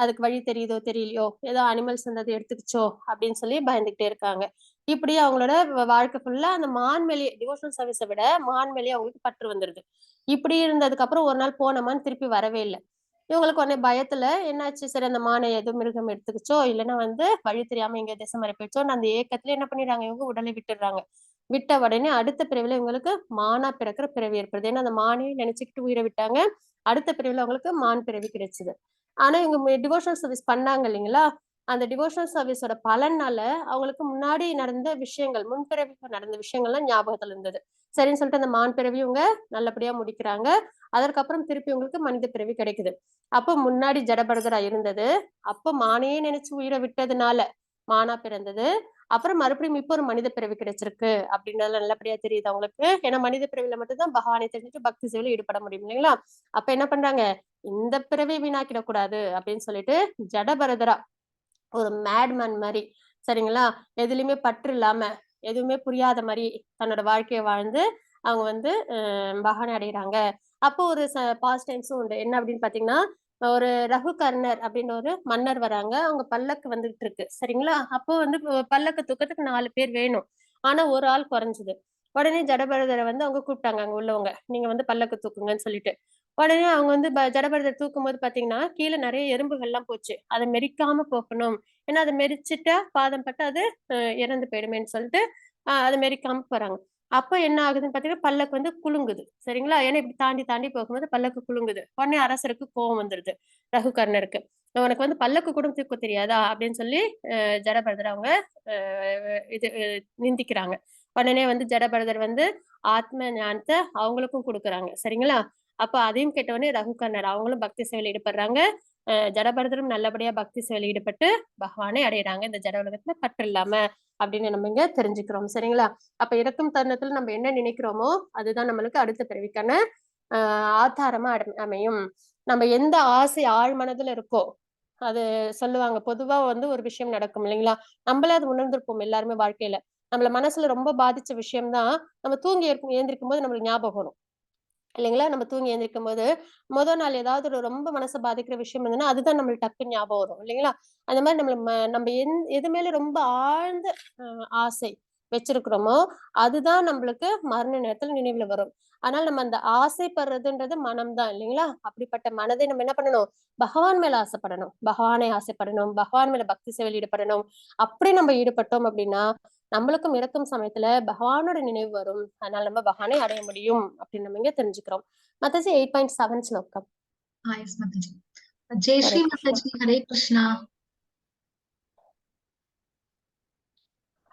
அதுக்கு வழி தெரியுதோ தெரியலையோ, ஏதோ அனிமல்ஸ் வந்து அத எடுத்துக்கிச்சோ அப்படின்னு சொல்லி பயந்துகிட்டே இருக்காங்க. இப்படி அவங்களோட வாழ்க்கை ஃபுல்லா அந்த மான் மேலேயே டிவோஷனல் சர்வீஸ விட மான் மேலேயே அவங்களுக்கு பற்று வந்துருது. இப்படி இருந்ததுக்கு அப்புறம் ஒரு நாள் போன மான் திருப்பி வரவே இல்ல. இவங்களுக்கு உடனே பயத்துல என்னாச்சு, சரி அந்த மான ஏதோ மிருகம் எடுத்துக்கிச்சோ, இல்லன்னா வந்து வழி தெரியாம எங்கேயோ திசை மாறி போயிடுச்சோன்னு அந்த ஏக்கத்துல என்ன பண்ணிடுறாங்க, இவங்க உடலை விட்டுடுறாங்க. விட்ட உடனே அடுத்த பிறவில இவங்களுக்கு மானா பிறக்கிற பிறவி ஏற்படுது. ஏன்னா அந்த மானையே நினைச்சுக்கிட்டு உயிரை விட்டாங்க. அடுத்த பிறவில அவங்களுக்கு மான் பிறவி கிடைச்சது. ஆனா இவங்க டிவோஷனல் சர்வீஸ் பண்ணாங்க இல்லைங்களா? அந்த டிவோஷனல் சர்வீஸோட பலனால அவங்களுக்கு முன்னாடி நடந்த விஷயங்கள், முன்பிறவில நடந்த விஷயங்கள்லாம் ஞாபகத்துல இருந்தது. சரின்னு சொல்லிட்டு அந்த மான் பிறவி இவங்க நல்லபடியா முடிக்கிறாங்க. அதற்கப்புறம் திருப்பி உங்களுக்கு மனித பிறவி கிடைக்குது. அப்ப முன்னாடி ஜடபரதரா இருந்தது. அப்ப மானையே நினைச்சு உயிரை விட்டதுனால மானா பிறந்தது. அப்புறம் மறுபடியும் இப்ப ஒரு மனித பிறவி கிடைச்சிருக்கு அப்படின்றது நல்லபடியா தெரியுது அவங்களுக்கு. ஏன்னா மனித பிறவில மட்டும்தான் பகவானை தெரிஞ்சுட்டு பக்தி சேவையில ஈடுபட முடியும் இல்லைங்களா? அப்ப என்ன பண்றாங்க, இந்த பிறவியை வீணாக்கிடக் கூடாது அப்படின்னு சொல்லிட்டு ஜடபரதரா ஒரு மேட்மேன் மாதிரி, சரிங்களா, எதுலயுமே பற்று இல்லாம எதுவுமே புரியாத மாதிரி தன்னோட வாழ்க்கையை வாழ்ந்து அவங்க வந்து பகவானை அடைகிறாங்க. அப்போ ஒரு பாஸ்ட் டைம்ஸும் உண்டு. என்ன அப்படின்னு பாத்தீங்கன்னா, ஒரு ரகுகர்ணர் அப்படின்னு ஒரு மன்னர் வராங்க. அவங்க பல்லக்கு வந்துகிட்டு இருக்கு, சரிங்களா? அப்போ வந்து பல்லக்கு தூக்கத்துக்கு 4 பேர் வேணும். ஆனா ஒரு ஆள் குறைஞ்சது. உடனே ஜடபரதரை வந்து அவங்க கூப்பிட்டாங்க அங்க உள்ளவங்க, நீங்க வந்து பல்லக்கு தூக்குங்கன்னு சொல்லிட்டு. உடனே அவங்க வந்து ஜடபரதர் தூக்கும் போது பாத்தீங்கன்னா கீழே நிறைய எறும்புகள்லாம் போச்சு. அதை மெரிக்காம போகணும். ஏன்னா அதை மெரிச்சிட்டா பாதம் பட்டு அது இறந்து போயிடுமேன்னு சொல்லிட்டு அதை மெரிக்காம போறாங்க. அப்ப என்ன ஆகுதுன்னு பாத்தீங்கன்னா பல்லக்கு வந்து குலுங்குது, சரிங்களா? ஏன்னா இப்படி தாண்டி தாண்டி போகும்போது பல்லக்கு குலுங்குது. உடனே அரசருக்கு கோவம் வந்துருது, ரகுகர்ணருக்கு. உனக்கு வந்து பல்லக்கு கூட தூக்க தெரியாதா அப்படின்னு சொல்லி ஜடபரதர் அவங்க இது நிந்திக்கிறாங்க. உடனே வந்து ஜடபரதர் வந்து ஆத்ம ஞானத்தை அவங்களுக்கும் கொடுக்குறாங்க, சரிங்களா? அப்ப அதையும் கேட்டவொடனே ரகுகர்ணர் அவங்களும் பக்தி சேவையில் ஈடுபடுறாங்க. ஜடபரதரும் நல்லபடியா பக்தி சேவையில் ஈடுபட்டு பகவானை அடையிறாங்க இந்த ஜட உலகத்துல பற்று இல்லாம அப்படின்னு நம்ம இங்க தெரிஞ்சுக்கிறோம், சரிங்களா? அப்ப இறக்கும் தருணத்துல நம்ம என்ன நினைக்கிறோமோ அதுதான் நம்மளுக்கு அடுத்த பிறவிக்கான ஆதாரமா அமையும். நம்ம எந்த ஆசை ஆழ் மனதுல இருக்கோ அது சொல்லுவாங்க. பொதுவா வந்து ஒரு விஷயம் நடக்கும் இல்லைங்களா? நம்மளே அது உணர்ந்திருப்போம் எல்லாருமே வாழ்க்கையில. நம்மள மனசுல ரொம்ப பாதிச்ச விஷயம்தான் நம்ம தூங்கி எழுந்திருக்கும் போது நம்மளுக்கு ஞாபகம் வரும் இல்லைங்களா? நம்ம தூங்கி எழுந்திருக்கும் போது முதல் நாள் ஏதாவது ஒரு ரொம்ப மனசை பாதிக்கிற விஷயம் இருந்ததுன்னா அதுதான் நம்மளுக்கு டக்குன்னு ஞாபகம் வரும் இல்லைங்களா? அந்த மாதிரி நம்ம எது மேல ரொம்ப ஆழ்ந்த ஆசை வச்சிருக்கிறோமோ அதுதான் நம்மளுக்கு மரண நேரத்துல நினைவுல வரும். ஆனால் நம்ம அந்த ஆசைப்படுறதுன்றது மனம்தான் இல்லைங்களா? அப்படிப்பட்ட மனதை நம்ம என்ன பண்ணணும், பகவான் மேல ஆசைப்படணும், பகவானை ஆசைப்படணும், பகவான் மேல பக்தி சேவையில் ஈடுபடணும். அப்படி நம்ம ஈடுபட்டோம் அப்படின்னா நம்மளுக்கும் இறக்கும் சமயத்துல பகவானோட நினைவு வரும். அதனால நம்ம பகவானை அடைய முடியும் அப்படின்னு நம்ம இங்க தெரிஞ்சுக்கிறோம். மாதாஜி 8.7 ஸ்லோகம். எஸ் மாதாஜி. ஜெய் ஸ்ரீ மாதாஜி. ஹரே கிருஷ்ணா.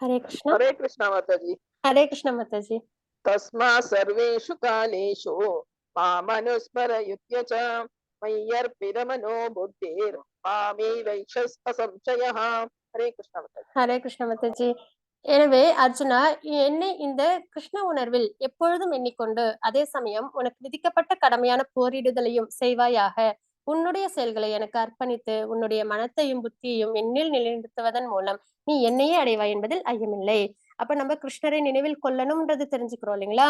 ஹரே கிருஷ்ணா. हरे कृष्णा माताजी. ஹரே கிருஷ்ணா மாதாஜி. तस्मा सर्वेषु कालेषु मामनुस्मरयुत्य च मय्यर्पितमनो बुद्धिर् मामेवैषस्व संशयः. हरे कृष्णा माताजी. ஹரே கிருஷ்ணா மாதாஜி. எனவே அர்ஜுனா, என்னை இந்த கிருஷ்ண உணர்வில் எப்பொழுதும் எண்ணிக்கொண்டு அதே சமயம் உனக்கு விதிக்கப்பட்ட கடமையான போரிடுதலையும் செய்வாயாக. உன்னுடைய செயல்களை எனக்கு அர்ப்பணித்து உன்னுடைய மனத்தையும் புத்தியையும் என்னில் நிலைநிறுத்துவதன் மூலம் நீ என்னையே அடைவாய் என்பதில் ஐயமில்லை. அப்ப நம்ம கிருஷ்ணரை நினைவில் கொள்ளணும்ன்றது தெரிஞ்சுக்கிறோம் இல்லைங்களா?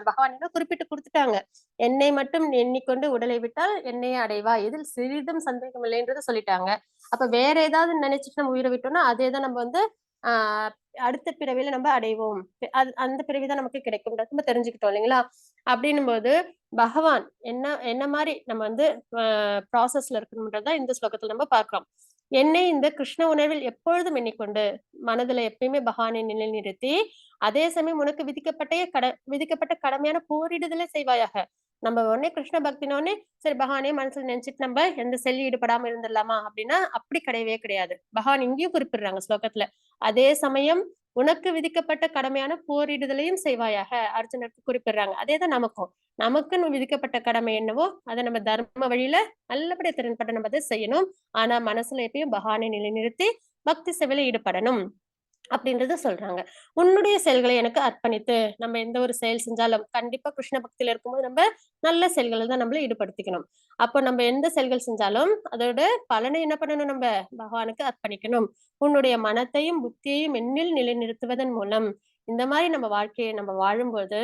பகவான் என்ன குறிப்பிட்டு கொடுத்துட்டாங்க, என்னை மட்டும் எண்ணிக்கொண்டு உடலை விட்டால் என்னையே அடைவாய், இதில் சிறிதும் சந்தேகம் இல்லைன்றதை சொல்லிட்டாங்க. அப்ப வேற ஏதாவது நினைச்சிட்டு நம்ம உயிரை விட்டோம்னா அதேதான் நம்ம வந்து அடுத்த பிறவில நம்ம அடைவோம். அந்த பிறவிதான் நமக்கு கிடைக்கும்ன்றது நம்ம தெரிஞ்சுக்கிட்டோம் இல்லைங்களா? அப்படின்னும் போது பகவான் என்ன மாதிரி நம்ம வந்து ப்ராசஸ்ல இருக்கணும்ன்றதான் இந்த ஸ்லோகத்துல நம்ம பார்க்கிறோம். என்னை இந்த கிருஷ்ண உணர்வில் எப்பொழுதும் எண்ணிக்கொண்டு மனதுல எப்பயுமே பகவானை நிலைநிறுத்தி, அதே சமயம் உனக்கு விதிக்கப்பட்ட கடமையான போரிடுதலை செய்வாயாக. நம்ம உடனே கிருஷ்ண பக்தினோடனே சரி பகவானே மனசுல நினைச்சிட்டு நம்ம எந்த செல் ஈடுபடாம இருந்துடலாமா அப்படின்னா அப்படி கிடையவே கிடையாது. பகவான் இங்கேயும் குறிப்பிடுறாங்க ஸ்லோகத்துல. அதே சமயம் உனக்கு விதிக்கப்பட்ட கடமையான போரிடுதலையும் செய்வாயாக அர்ஜுனருக்கு குறிப்பிடுறாங்க. அதேதான் நமக்குன்னு விதிக்கப்பட்ட கடமை என்னவோ அதை நம்ம தர்ம வழியில நல்லபடியா திறன்பட நம்ம அதை செய்யணும். ஆனா மனசுல எப்பயும் பகவானை நிலைநிறுத்தி பக்தி சேவையில ஈடுபடணும் அப்படின்றத சொல்றாங்க. உன்னுடைய செயல்களை எனக்கு அர்ப்பணித்து நம்ம எந்த ஒரு செயல் செஞ்சாலும் கண்டிப்பா கிருஷ்ண பக்தியில இருக்கும்போது நம்ம நல்ல செயல்களை தான் நம்மள ஈடுபடுத்திக்கணும். அப்போ நம்ம எந்த செயல்கள் செஞ்சாலும் அதோட பலனை என்ன பண்ணணும், நம்ம பகவானுக்கு அர்ப்பணிக்கணும். உன்னுடைய மனத்தையும் புத்தியையும் என்னில் நிலைநிறுத்துவதன் மூலம் இந்த மாதிரி நம்ம வாழ்க்கையை நம்ம வாழும்போது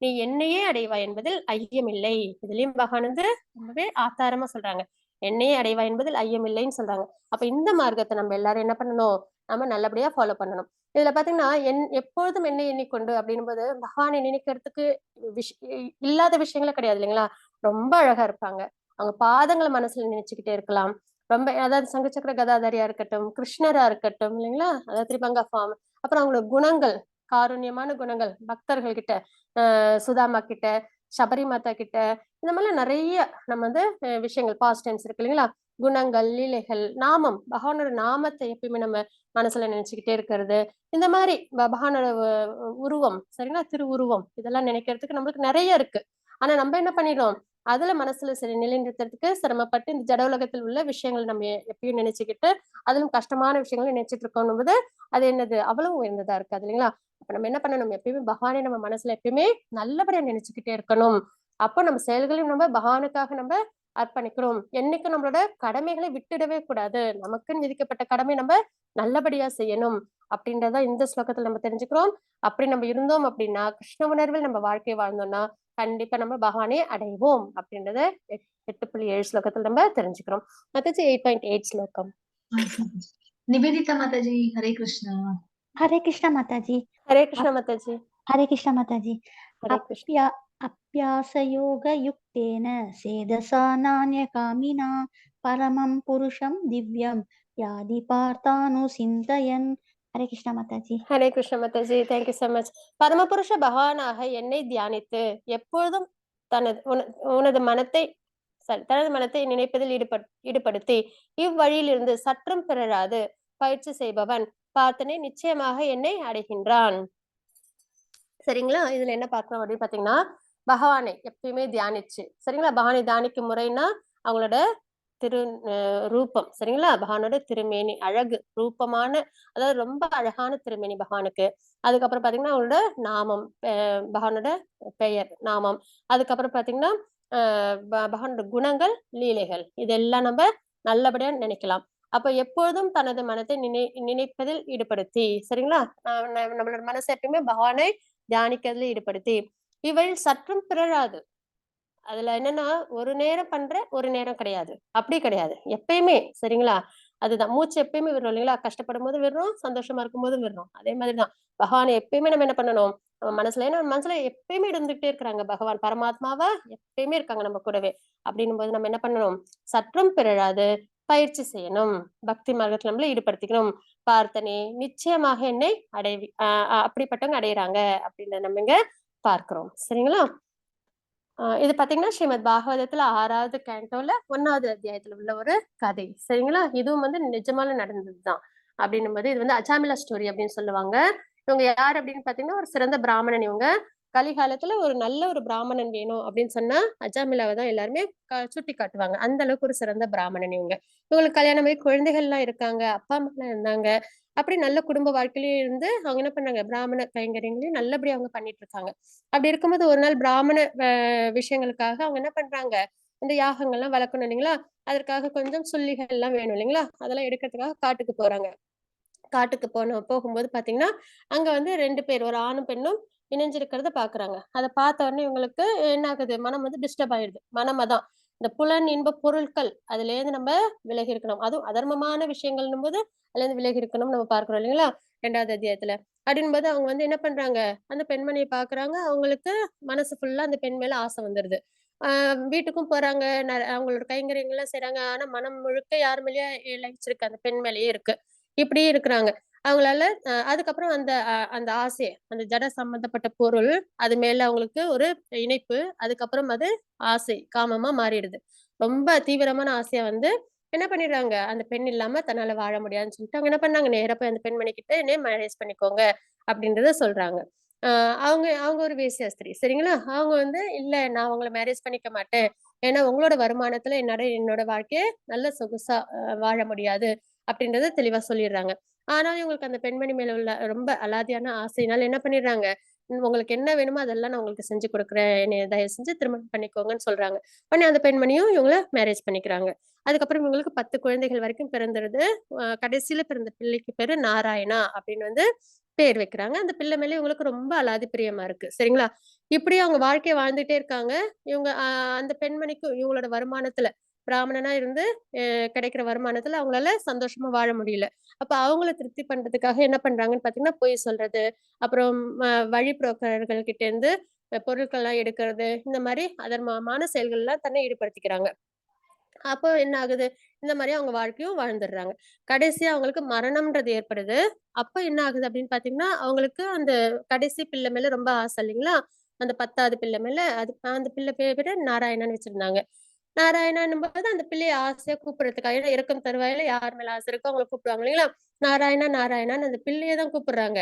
நீ என்னையே அடைவாய் என்பதில் ஐயமில்லை. இதுலயும் பகவான் வந்து ரொம்பவே ஆதாரமா சொல்றாங்க, என்னையே அடைவாய் என்பதில் ஐயமில்லைன்னு சொல்றாங்க. அப்ப இந்த மார்க்கத்தை நம்ம எல்லாரும் என்ன பண்ணணும், நம்ம நல்லபடியா ஃபாலோ பண்ணணும். இதுல பாத்தீங்கன்னா எப்பொழுதும் என்னை எண்ணிக்கொண்டு அப்படின்போது பகவானை நினைக்கிறதுக்கு இல்லாத விஷயங்களே கிடையாது இல்லைங்களா. ரொம்ப அழகா இருப்பாங்க. அவங்க பாதங்களை மனசுல நினைச்சுக்கிட்டே இருக்கலாம். ரொம்ப அதாவது சங்கச்சக்கர கதாதாரியா இருக்கட்டும், கிருஷ்ணரா இருக்கட்டும் இல்லைங்களா, அதாவது திரிபங்கா ஃபார்ம். அப்புறம் அவங்களோட குணங்கள், காருண்யமான குணங்கள் பக்தர்கள் கிட்ட, சுதாமா கிட்ட, சபரி மாதா கிட்ட, இந்த மாதிரி நிறைய நம்ம வந்து விஷயங்கள் பாஸ்ட் டென்ஸ் இருக்கு இல்லைங்களா, குணங்கள், லீலைகள், நாமம், பகவானோட நாமத்தை எப்பயுமே நம்ம மனசுல நினைச்சுக்கிட்டே இருக்கிறது. இந்த மாதிரி பகவானோட உருவம் சரிங்களா, திருவுருவம், இதெல்லாம் நினைக்கிறதுக்கு நம்மளுக்கு நிறைய இருக்கு. ஆனா நம்ம என்ன பண்ணிடுறோம், அதுல மனசுல சரி நிலைநிறுத்துறதுக்கு சிரமப்பட்டு இந்த ஜட உலகத்தில் உள்ள விஷயங்கள் நம்ம எப்பயும் நினைச்சுக்கிட்டு அதிலும் கஷ்டமான விஷயங்களும் நினைச்சிட்டு இருக்கோம் போது அது என்னது அவ்வளவு உயர்ந்ததா இருக்காது இல்லைங்களா. அப்ப நம்ம என்ன பண்ணணும், எப்பயுமே பகவானை நம்ம மனசுல எப்பயுமே நல்லபடியா நினைச்சுக்கிட்டே இருக்கணும். அப்போ நம்ம செயல்களையும் நம்ம பகவானுக்காக நம்ம அர்ப்பணிக்கிறோம். என்னைக்கு நம்மளோட கடமைகளை விட்டுடவே கூடாது, நமக்குன்னு விதிக்கப்பட்ட கடமை நம்ம நல்லபடியா செய்யணும் அப்படின்றத இந்த ஸ்லோகத்துல நம்ம தெரிஞ்சுக்கிறோம். அப்படி நம்ம இருந்தோம் அப்படின்னா, கிருஷ்ண உணர்வில் நம்ம வாழ்க்கை வாழ்ந்தோம்னா கண்டிப்பா நம்ம பகவானை அடைவோம் அப்படின்றத 8.7 ஸ்லோகத்துல நம்ம தெரிஞ்சுக்கிறோம். மாதாஜி 8.8 ஸ்லோகம். நிவேதிதா மாதாஜி, ஹரே கிருஷ்ணா. हरे कृष्णा माताजी। ஹரே கிருஷ்ணா மாதாஜி. हरे कृष्णा माताजी। ஹரே கிருஷ்ணா. अप्यासयोगयुक्तेन सेदसा नान्यकामिना परमं पुरुषं दिव्यं यादि पार्थानुचिन्तयन्। हरे कृष्णा माताजी। Hare Krishna Mataji, thank you so much. பரமபுருஷ பகவானாக என்னை தியானித்து எப்பொழுதும் உனது மனத்தை தனது மனத்தை நினைப்பதில் ஈடுபடுத்தி இவ்வழியிலிருந்து சற்றும் பிறராது பயிற்சி செய்பவன் பார்த்தனே நிச்சயமாக என்னை அடைகின்றான். சரிங்களா. இதுல என்ன பார்க்கணும் அப்படின்னு பாத்தீங்கன்னா, பகவானை எப்பயுமே தியானிச்சு சரிங்களா. பகவானை தியானிக்கும் முறைன்னா அவங்களோட திரு ரூபம் சரிங்களா, பகவானோட திருமேனி அழகு ரூபமான, அதாவது ரொம்ப அழகான திருமேனி பகவானுக்கு. அதுக்கப்புறம் பாத்தீங்கன்னா அவங்களோட நாமம், பகவானோட பெயர் நாமம். அதுக்கப்புறம் பாத்தீங்கன்னா பகவானோட குணங்கள், லீலைகள், இதெல்லாம் நம்ம நல்லபடியா நினைக்கலாம். அப்ப எப்பொழுதும் தனது மனத்தை நினைப்பதில் ஈடுபடுத்தி சரிங்களா, நம்மளோட மனசை எப்பயுமே பகவானை தியானிக்கிறதுல ஈடுபடுத்தி இவள் சற்றும் பிறராது. அதுல என்னன்னா ஒரு நேரம் பண்ற ஒரு நேரம் கிடையாது, அப்படி கிடையாது, எப்பயுமே சரிங்களா. அதுதான் மூச்சு எப்பயுமே விடுறோம் இல்லைங்களா, கஷ்டப்படும் போது விடுறோம், சந்தோஷமா இருக்கும் போது விடுறோம். அதே மாதிரிதான் பகவானை எப்பயுமே நம்ம என்ன பண்ணணும், நம்ம மனசுல, ஏன்னா மனசுல எப்பயுமே இருந்துகிட்டே இருக்கிறாங்க பகவான் பரமாத்மாவா எப்பயுமே இருக்காங்க நம்ம கூடவே. அப்படின்னும் போது நம்ம என்ன பண்ணணும், சற்றும் பிறழாது பயிற்சி செய்யணும், பக்தி மார்க்கத்துல நம்மள ஈடுபடுத்திக்கணும். பார்த்தனே நிச்சயமாக என்னை அப்படிப்பட்டவங்க அடையிறாங்க அப்படின்றத நம்ம இங்க பார்க்கிறோம் சரிங்களா. இது பாத்தீங்கன்னா ஸ்ரீமத் பாகவதத்துல 6வது கேண்டோல 1வது அத்தியாயத்துல உள்ள ஒரு கதை சரிங்களா. இதுவும் வந்து நிஜமான நடந்ததுதான். அப்படின்னும் போது இது வந்து அஜாமிலா ஸ்டோரி அப்படின்னு சொல்லுவாங்க. இவங்க யார் அப்படின்னு பாத்தீங்கன்னா ஒரு சிறந்த பிராமணன். இவங்க கலிகாலத்துல ஒரு நல்ல ஒரு பிராமணன் வேணும் அப்படின்னு சொன்னா அஜாமிலாவை தான் எல்லாருமே சுட்டி காட்டுவாங்க. அந்த அளவுக்கு ஒரு சிறந்த பிராமணன் இவங்க. இவங்களுக்கு கல்யாணம் ஆகி குழந்தைகள் எல்லாம் இருக்காங்க, அப்பா அம்மா எல்லாம் இருந்தாங்க. அப்படி நல்ல குடும்ப வாழ்க்கையிலேயே இருந்து அவங்க என்ன பண்ணாங்க, பிராமண கைங்கரியங்களையும் நல்லபடியா அவங்க பண்ணிட்டு இருக்காங்க. அப்படி இருக்கும்போது ஒரு நாள் பிராமண விஷயங்களுக்காக அவங்க என்ன பண்றாங்க, இந்த யாகங்கள்லாம் வளர்க்கணும் இல்லைங்களா, அதற்காக கொஞ்சம் சுள்ளிகள் எல்லாம் வேணும் இல்லைங்களா, அதெல்லாம் எடுக்கிறதுக்காக காட்டுக்கு போறாங்க. காட்டுக்கு போகும்போது பாத்தீங்கன்னா அங்க வந்து 2 பேர், ஒரு ஆணும் பெண்ணும் இணைஞ்சிருக்கிறத பாக்குறாங்க. அதை பார்த்த உடனே இவங்களுக்கு என்ன ஆகுது, மனம் வந்து டிஸ்டர்ப் ஆயிடுது. மனம் அதான் இந்த புலன் இன்ப பொருட்கள் அதுல இருந்து நம்ம விலகி இருக்கணும், அதுவும் அதர்மமான விஷயங்கள்னும் போது அதுல இருந்து விலகி இருக்கணும் நம்ம பார்க்கிறோம் இல்லைங்களா 2வது அத்தியாயத்துல. அப்படின் போது அவங்க வந்து என்ன பண்றாங்க, அந்த பெண்மணியை பாக்குறாங்க, அவங்களுக்கு மனசு ஃபுல்லா அந்த பெண் மேல ஆசை வந்துருது. வீட்டுக்கும் போறாங்க, அவங்களோட கைங்கரியங்கள்லாம் செய்றாங்க. ஆனா மனம் முழுக்க யார் மேலயோ இலகிச்சிருக்கு, அந்த பெண் மேலேயே இருக்கு. இப்படியே இருக்கிறாங்க. அவங்களால அதுக்கப்புறம் அந்த ஆசை, அந்த ஜட சம்பந்தப்பட்ட பொருள், அது மேல அவங்களுக்கு ஒரு இணைப்பு. அதுக்கப்புறம் அது ஆசை, காமமா மாறிடுது. ரொம்ப தீவிரமான ஆசையா வந்து என்ன பண்ணிடுறாங்க, அந்த பெண் இல்லாம தன்னால வாழ முடியாதுன்னு சொல்லிட்டு, அவங்க என்ன பண்ணாங்க, நேரா போய் அந்த பெண்மணி கிட்ட என்னைய மேரேஜ் பண்ணிக்கோங்க அப்படின்றத சொல்றாங்க. அ அவங்க அவங்க ஒரு வேசியாஸ்திரி சரிங்களா? அவங்க வந்து, "இல்ல நான் உங்கள மேரேஜ் பண்ணிக்க மாட்டேன். ஏன்னா உங்களோட வருமானத்துல என்னோட வாழ்க்கைய நல்ல சொகுசா வாழ முடியாது." அப்படின்றத தெளிவா சொல்லிடுறாங்க. ஆனாலும் இவங்களுக்கு அந்த பெண்மணி மேல உள்ள ரொம்ப அலாதியான ஆசையினால என்ன பண்ணிடுறாங்க, உங்களுக்கு என்ன வேணுமோ அதெல்லாம் நான் உங்களுக்கு செஞ்சு குடுக்குறேன். என்னைய தயவு செஞ்சு திருமணம் பண்ணிக்கோங்கன்னு சொல்றாங்க. உடனே அந்த பெண்மணியும் இவங்கள மேரேஜ் பண்ணிக்கிறாங்க. அதுக்கப்புறம் இவங்களுக்கு 10 குழந்தைகள் வரைக்கும் பிறந்துருது. கடைசியில பிறந்த பிள்ளைக்கு பேரு நாராயணா அப்படின்னு வந்து பேர் வைக்கிறாங்க. அந்த பிள்ளை மேல இவங்களுக்கு ரொம்ப அலாதி பிரியமா இருக்கு. சரிங்களா? இப்படியே அவங்க வாழ்க்கைய வாழ்ந்துட்டே இருக்காங்க. இவங்க அந்த பெண்மணிக்கு இவங்களோட வருமானத்துல பிராமணனா இருந்து கிடைக்கிற வருமானத்துல அவங்களால சந்தோஷமா வாழ முடியல. அப்ப அவங்கள திருப்தி பண்றதுக்காக என்ன பண்றாங்கன்னு பார்த்தீங்கன்னா, பொய் சொல்றது, அப்புறம் வழி புரோக்கர்கள் கிட்ட இருந்து பொருட்கள்லாம் எடுக்கிறது, இந்த மாரி அதர்மமான செயல்கள்லாம் தன்னை ஈடுபடுத்திக்கிறாங்க. அப்போ என்ன ஆகுது, இந்த மாரி அவங்க வாழ்க்கையும் வாழ்ந்துடுறாங்க. கடைசியா அவங்களுக்கு மரணம்ன்றது ஏற்படுது. அப்ப என்ன ஆகுது அப்படின்னு பார்த்தீங்கன்னா, அவங்களுக்கு அந்த கடைசி பிள்ளை மேல ரொம்ப ஆசை இல்லைங்களா? அந்த 10வது பிள்ளை மேல அந்த பிள்ளை பேரு நாராயணன்னு வச்சிருந்தாங்க. நாராயணான்னும்போது அந்த பிள்ளைய ஆசையா கூப்பிடுறதுக்காக, ஏன்னா இறக்கும் தருவாயில யார் மேல ஆசை இருக்கோ அவங்கள கூப்பிடுவாங்க இல்லைங்களா? நாராயணா, நாராயணான்னு அந்த பிள்ளைய தான் கூப்பிடுறாங்க.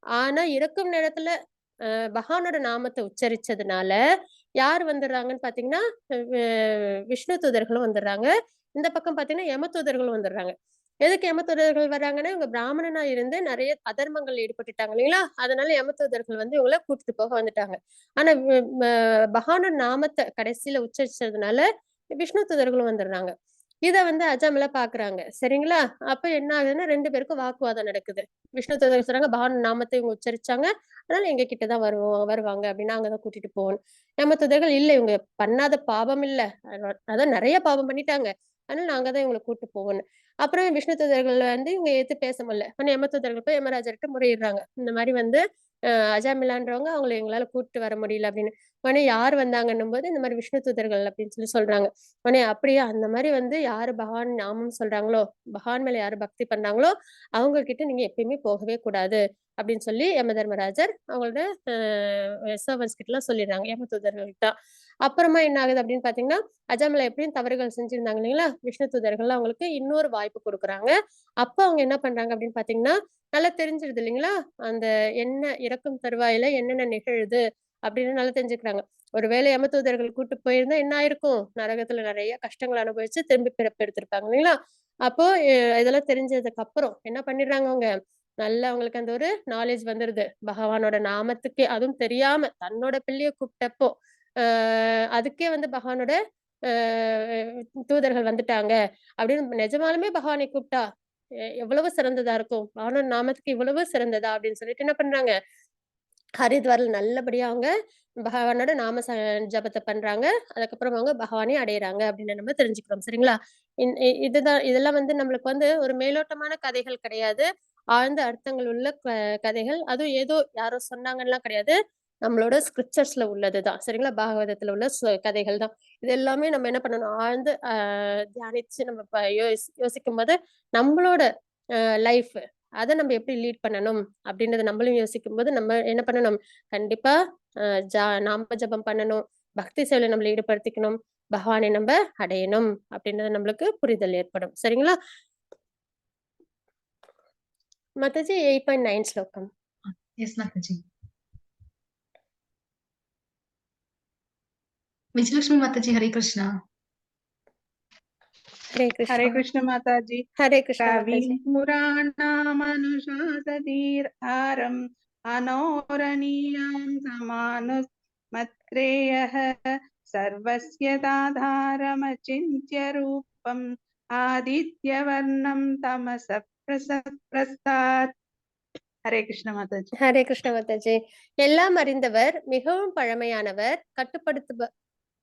ஆனா இறக்கும் நேரத்துல பகவானோட நாமத்த உச்சரிச்சதுனால, யார் வந்துடுறாங்கன்னு பார்த்தீங்கன்னா, விஷ்ணு தூதர்களும் வந்துடுறாங்க. இந்த பக்கம் பார்த்தீங்கன்னா, யம தூதர்களும் வந்துடுறாங்க. எதுக்கு யம தூதர்கள் வர்றாங்கன்னா, இவங்க பிராமணனா இருந்து நெறைய அதர்மங்கள்ல ஈடுபட்டுட்டாங்க இல்லைங்களா? அதனால யம தூதர்கள் வந்து இவங்கள கூட்டிட்டு போக வந்துட்டாங்க. ஆனா வி ம பகவானோட நாமத்த கடைசியில உச்சரிச்சதுனால, விஷ்ணு தூதர்களும் வந்துடுறாங்க. இத வந்து அஜாமிலா பார்க்குறாங்க. சரிங்களா? அப்ப என்ன ஆகுதுன்னா 2 பேருக்கும் வாக்குவாதம் நடக்குது. விஷ்ணு தூதர்கள் சொல்றாங்க, "பகவான் நாமத்த இவங்க உச்சரிச்சாங்க. அதனால எங்க கிட்ட தான் வருவாங்க அப்படின்னா அங்க தான் கூட்டிட்டு போவோம்ன்னு." யம தூதர்கள், "இல்ல இவங்க பண்ணாத பாவம் இல்ல. அதான் நெறைய பாவம் பண்ணிட்டாங்க. அதனால நாங்க தான் இவங்கள கூட்டு போவோம்ன்னு." அப்புறம் விஷ்ணு தூதர்கள் வந்து இவங்க எதிர்த்து பேச முடியல. உடனே யம தூதர்கள் போய் யமராஜர்ட்ட முறையிடுறாங்க. இந்த மாரி வந்து அஜாமிலான்றவங்க அவங்கள எங்களால கூட்டிட்டு வர முடியல அப்படின்னு. உடனே யார் வந்தாங்கன்னும்போது, இந்த மாரி விஷ்ணு தூதர்கள் அப்படின்னு சொல்றாங்க. உடனே அப்படியா அந்த மாரி வந்து யாரு பகவான் நாமம் சொல்றாங்களோ, பகவான் மேல யாரு பக்தி பண்றாங்களோ, அவங்க கிட்ட நீங்க எப்பயுமே போகவே கூடாது. அப்படின்னு சொல்லி யமதர்மராஜர் அவங்களோட சர்வன்ட்ஸ் கிட்டலாம் சொல்லிடுறாங்க. யமதூதர்கள்ட்ட. அப்புறமா என்ன ஆகுது அப்படின்னு பார்த்தீங்கன்னா, அஜாமிலா எப்படியும் தவறுகள் செஞ்சிருந்தாங்க இல்லைங்களா? விஷ்ணு தூதர்கள் அவங்களுக்கு இன்னொரு வாய்ப்பு குடுக்குறாங்க. அப்ப அவங்க என்ன பண்றாங்க அப்படின்னு பார்த்தீங்கன்னா, நல்லா தெரிஞ்சிருது இல்லைங்களா? அந்த என்ன இறக்கும் தருவாயில என்னென்ன நிகழுது அப்படின்னு நல்லா தெரிஞ்சுக்கிறாங்க. ஒருவேளை யமதூதர்கள் கூட்டு போயிருந்தா என்ன ஆயிருக்கும்? நரகத்துல நெறைய கஷ்டங்கள அனுபவிச்சு திரும்பி பிறப்பு எடுத்திருப்பாங்க இல்லைங்களா? அப்போ இதெல்லாம் தெரிஞ்சதுக்கு அப்புறம் என்ன பண்ணிடுறாங்க அவங்க, நல்லா அவங்களுக்கு அந்த ஒரு நாலேட்ஜ் வந்துருது. பகவானோட நாமத்துக்கே அதுவும் தெரியாம தன்னோட பிள்ளைய கூப்பிட்டப்போ, அ அதுக்கே வந்து பகவானோட அ தூதர்கள் வந்துட்டாங்க. அப்படின்னு நிஜமாலுமே பகவானை கூப்பிட்டா எவ்வளவு சிறந்ததா இருக்கும். பகவானோட நாமத்துக்கு இவ்வளவு சிறந்ததா அப்படின்னு சொல்லிட்டு என்ன பண்றாங்க, ஹரித்வார்ல நல்லபடியா அவங்க பகவானோட நாம ஜபத்த பண்றாங்க. அதுக்கப்புறம் அவங்க பகவானை அடையறாங்க அப்படின்னு நம்ம தெரிஞ்சுக்கிறோம். சரிங்களா? இன் இ இதுதான் இதெல்லாம் வந்து நம்மளுக்கு வந்து ஒரு மேலோட்டமான கதைகள் கிடையாது. ஆழ்ந்த அர்த்தங்கள் உள்ள கதைகள். அதுவும் ஏதோ யாரோ சொன்னாங்கன்னுலாம் கிடையாது. நம்மளோட ஸ்கிரிப்சர்ஸ்ல உள்ளதுதான். சரிங்களா? பாகவதத்துல உள்ள கதைகள் தான். இது எல்லாமே நம்ம என்ன பண்ணணும், ஆழ்ந்து தியானிச்சு நம்ம யோசிக்கும்போது, நம்மளோட லைஃப் அத நம்ம எப்படி லீட் பண்ணணும் அப்படின்றத நம்மளும் யோசிக்கும்போது, நம்ம என்ன பண்ணணும், கண்டிப்பா அ நாம ஜெபம் பண்ணணும். பக்தி சேவையில நம்மள ஈடுபடுத்திக்கணும். பகவானை நம்ப அடையணும் அப்படின்றது நம்மளுக்கு புரிதல் ஏற்படும். சரிங்களா? மாதாஜி 8.9 ஸ்லோகம். எஸ் மாதாஜி. விஜயலட்சுமி மாதாஜி ஹரே கிருஷ்ணா. ஹரே கிருஷ்ணா. हरे कृष्ण माता जी। ஹரே கிருஷ்ணா कविं மாதாஜி. पुराणामनुशासतीर्हारम् अनोरणीयां समानुमत्रेयः सर्वस्य दाधारमचिन्त्य रूपम् आदित्यवर्णं तमसः प्रस्तात्। हरे कृष्ण माता जी। ஹரே கிருஷ்ண மாதாஜி. எல்லாம் அறிந்தவர், மிகவும் பழமையானவர்,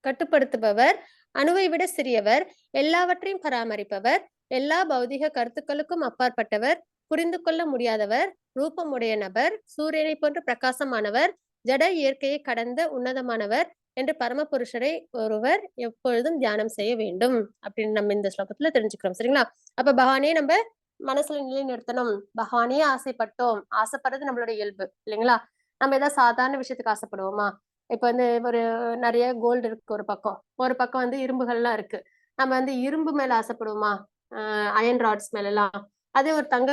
கட்டுப்படுத்துபவர், அணுவை விட சிறியவர், எல்லாவற்றையும் பராமரிப்பவர், எல்லா பௌதிக கருத்துக்களுக்கும் அப்பாற்பட்டவர், புரிந்து கொள்ள முடியாதவர், ரூபமுடைய நபர், சூரியனை போன்று பிரகாசமானவர், ஜட இயற்கையை கடந்த உன்னதமானவர், என்று பரமபுருஷரை ஒருவர் எப்பொழுதும் தியானம் செய்ய வேண்டும் அப்படின்னு நம்ம இந்த ஸ்லோகத்துல தெரிஞ்சுக்கிறோம். சரிங்களா? அப்ப பகவானே நம்ம மனசுல நிலைநிறுத்தணும். பகவானே ஆசைப்பட்டோம். ஆசைப்படுறது நம்மளோட இயல்பு இல்லைங்களா? நம்ம ஏதாவது சாதாரண விஷயத்துக்கு ஆசைப்படுவோமா? இப்ப வந்து ஒரு நிறைய கோல்டு இருக்கு ஒரு பக்கம் வந்து இரும்புகள்லாம் இருக்கு. நம்ம வந்து இரும்பு மேல ஆசைப்படுவோமா? அயன் ராட்ஸ் மேல எல்லாம். அதே ஒரு தங்க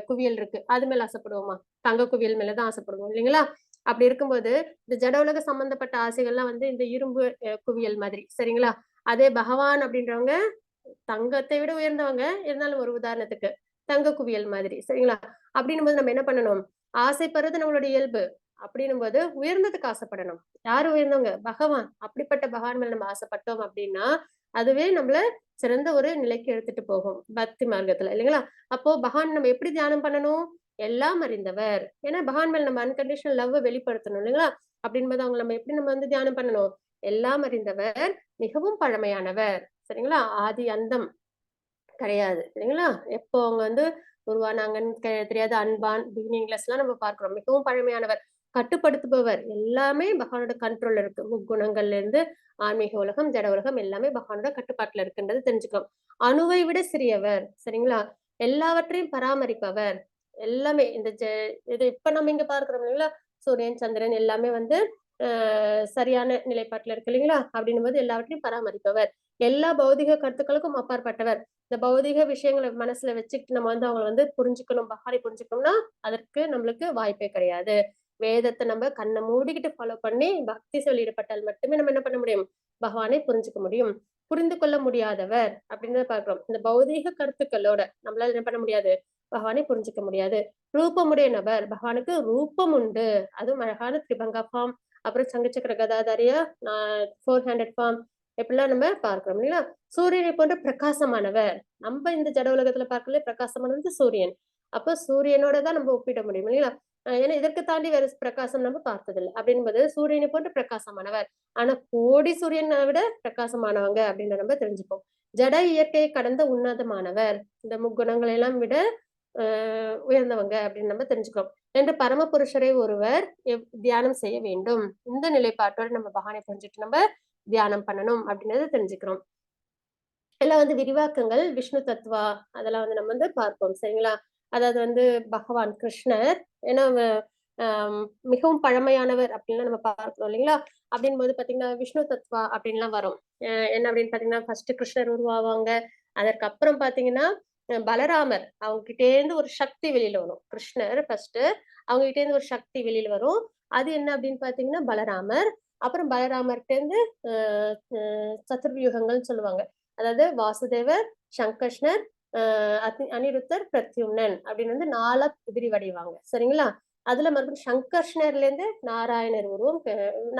குவியல் இருக்கு, அது மேல ஆசைப்படுவோமா? தங்க குவியல் மேலதான் ஆசைப்படுவோம் இல்லைங்களா? அப்படி இருக்கும்போது இந்த ஜட உலக சம்பந்தப்பட்ட ஆசைகள்லாம் வந்து இந்த இரும்பு குவியல் மாதிரி. சரிங்களா? அதே பகவான் அப்படின்றவங்க தங்கத்தை விட உயர்ந்தவங்க, இருந்தாலும் ஒரு உதாரணத்துக்கு தங்க குவியல் மாதிரி. சரிங்களா? அப்படின்னும் போது நம்ம என்ன பண்ணணும்? ஆசைப்படுறது நம்மளோட இயல்பு. அப்படின்னும் போது உயர்ந்ததுக்கு ஆசைப்படணும். யாரு உயர்ந்தவங்க? பகவான். அப்படிப்பட்ட பகவான் மேல நம்ம ஆசைப்பட்டோம் அப்படின்னா அதுவே நம்மள சிறந்த ஒரு நிலைக்கு எடுத்துட்டு போகும் பக்தி மார்க்கத்துல இல்லைங்களா? அப்போ பகவான் நம்ம எப்படி தியானம் பண்ணணும்? எல்லாம் அறிந்தவர். ஏன்னா பகவான் மேல நம்ம அன்கண்டிஷனல் லவ் வெளிப்படுத்தணும் இல்லைங்களா? அப்படின்போது அவங்க நம்ம எப்படி நம்ம வந்து தியானம் பண்ணணும்? எல்லாம் அறிந்தவர், மிகவும் பழமையானவர். சரிங்களா? ஆதி அந்தம் கிடையாது இல்லைங்களா? எப்போ அவங்க வந்து உருவானாங்கன்னு தெரியாத அன்பான் பிகினிங்லெஸ் எல்லாம் நம்ம பார்க்கிறோம். மிகவும் பழமையானவர், கட்டுப்படுத்துபவர். எல்லாமே பகவானோட கண்ட்ரோல் இருக்கு. முக்குணங்கள்ல இருந்து ஆன்மீக உலகம், ஜட உலகம் எல்லாமே பகவானோட கட்டுப்பாட்டுல இருக்குன்றது தெரிஞ்சுக்கிறோம். அணுவை விட சிறியவர். சரிங்களா? எல்லாவற்றையும் பராமரிப்பவர். எல்லாமே இந்த இது இப்ப நம்ம இங்க பார்க்கிறோம் இல்லைங்களா? சூரியன் சந்திரன் எல்லாமே வந்து சரியான நிலைப்பாட்டுல இருக்கு இல்லைங்களா? அப்படின்னும் போது எல்லாவற்றையும் பராமரிப்பவர். எல்லா பௌதிக கருத்துக்களுக்கும் அப்பாற்பட்டவர். இந்த பௌதிக விஷயங்களை மனசுல வச்சுக்கிட்டு நம்ம வந்து அவங்களை வந்து புரிஞ்சுக்கணும், பகவானை புரிஞ்சுக்கணும்னா அதற்கு நம்மளுக்கு வாய்ப்பே கிடையாது. வேதத்தை நம்ம கண்ணை மூடிக்கிட்டு ஃபாலோ பண்ணி பக்தி ஈடுபட்டால் மட்டுமே நம்ம என்ன பண்ண முடியும்? பகவானை புரிஞ்சுக்க முடியும். புரிந்து கொள்ள முடியாதவர் அப்படின்னு பார்க்கிறோம். இந்த பௌதீக கருத்துக்களோட நம்மளால என்ன பண்ண முடியாது? பகவானை புரிஞ்சுக்க முடியாது. ரூபமுடைய நபர், பகவானுக்கு ரூபம் உண்டு. அதுவும் அழகான திரிபங்கா ஃபார்ம், அப்புறம் சங்கச்சக்கர கதாதாரியா 400 ஃபார்ம் எப்படிலாம் நம்ம பார்க்கிறோம் இல்லையா? சூரியனை போன்ற பிரகாசமானவர். நம்ம இந்த ஜட உலகத்துல பார்க்கல பிரகாசமானது சூரியன். அப்ப சூரியனோட தான் நம்ம ஒப்பிட முடியும் இல்லையா? ஏன்னா இதற்கு தாண்டி வேற பிரகாசம் நம்ம பார்த்ததில்லை. அப்படின்பது சூரியனை போன்ற பிரகாசமானவர். ஆனா கோடி சூரியனை விட பிரகாசமானவங்க அப்படின்னு நம்ம தெரிஞ்சுப்போம். ஜட இயற்கையை கடந்த உன்னதமானவர். இந்த முக்குணங்களை எல்லாம் விட உயர்ந்தவங்க அப்படின்னு நம்ம தெரிஞ்சுக்கிறோம். என்று பரமபுருஷரை ஒருவர் தியானம் செய்ய வேண்டும். இந்த நிலைப்பாட்டோட நம்ம பகவானை புரிஞ்சுட்டு நம்ம தியானம் பண்ணணும் அப்படின்றத தெரிஞ்சுக்கிறோம். எல்லாம் வந்து விரிவாக்கங்கள் விஷ்ணு தத்துவா அதெல்லாம் வந்து நம்ம வந்து பார்ப்போம். சரிங்களா? அதாவது வந்து பகவான் கிருஷ்ணர் ஏன்னா மிகவும் பழமையானவர் அப்படின்னு நம்ம பார்க்கிறோம் இல்லைங்களா? அப்படின் போது பாத்தீங்கன்னா விஷ்ணு தத்துவா அப்படின்லாம் வரும். என்ன அப்படின்னு பாத்தீங்கன்னா ஃபர்ஸ்ட் கிருஷ்ணர் உருவாவாங்க. அதற்கப்புறம் பாத்தீங்கன்னா பலராமர் அவங்க கிட்டே இருந்து ஒரு சக்தி வெளியில வரும். கிருஷ்ணர் ஃபர்ஸ்ட் அவங்க கிட்டே இருந்து ஒரு சக்தி வெளியில வரும். அது என்ன அப்படின்னு பாத்தீங்கன்னா பலராமர். அப்புறம் பலராமர்கிட்ட இருந்து சதுர்வியூகங்கள்னு சொல்லுவாங்க. அதாவது வாசுதேவர், சங்கர்ஷ்ணர், அனிருத்தர், பிரத்யும்னன் அப்படின்னு வந்து 4 விரிவடைவாங்க. சரிங்களா? அதுல மறுபடியும் சங்கர்ஷ்ணர்ல இருந்து நாராயணர் உருவம்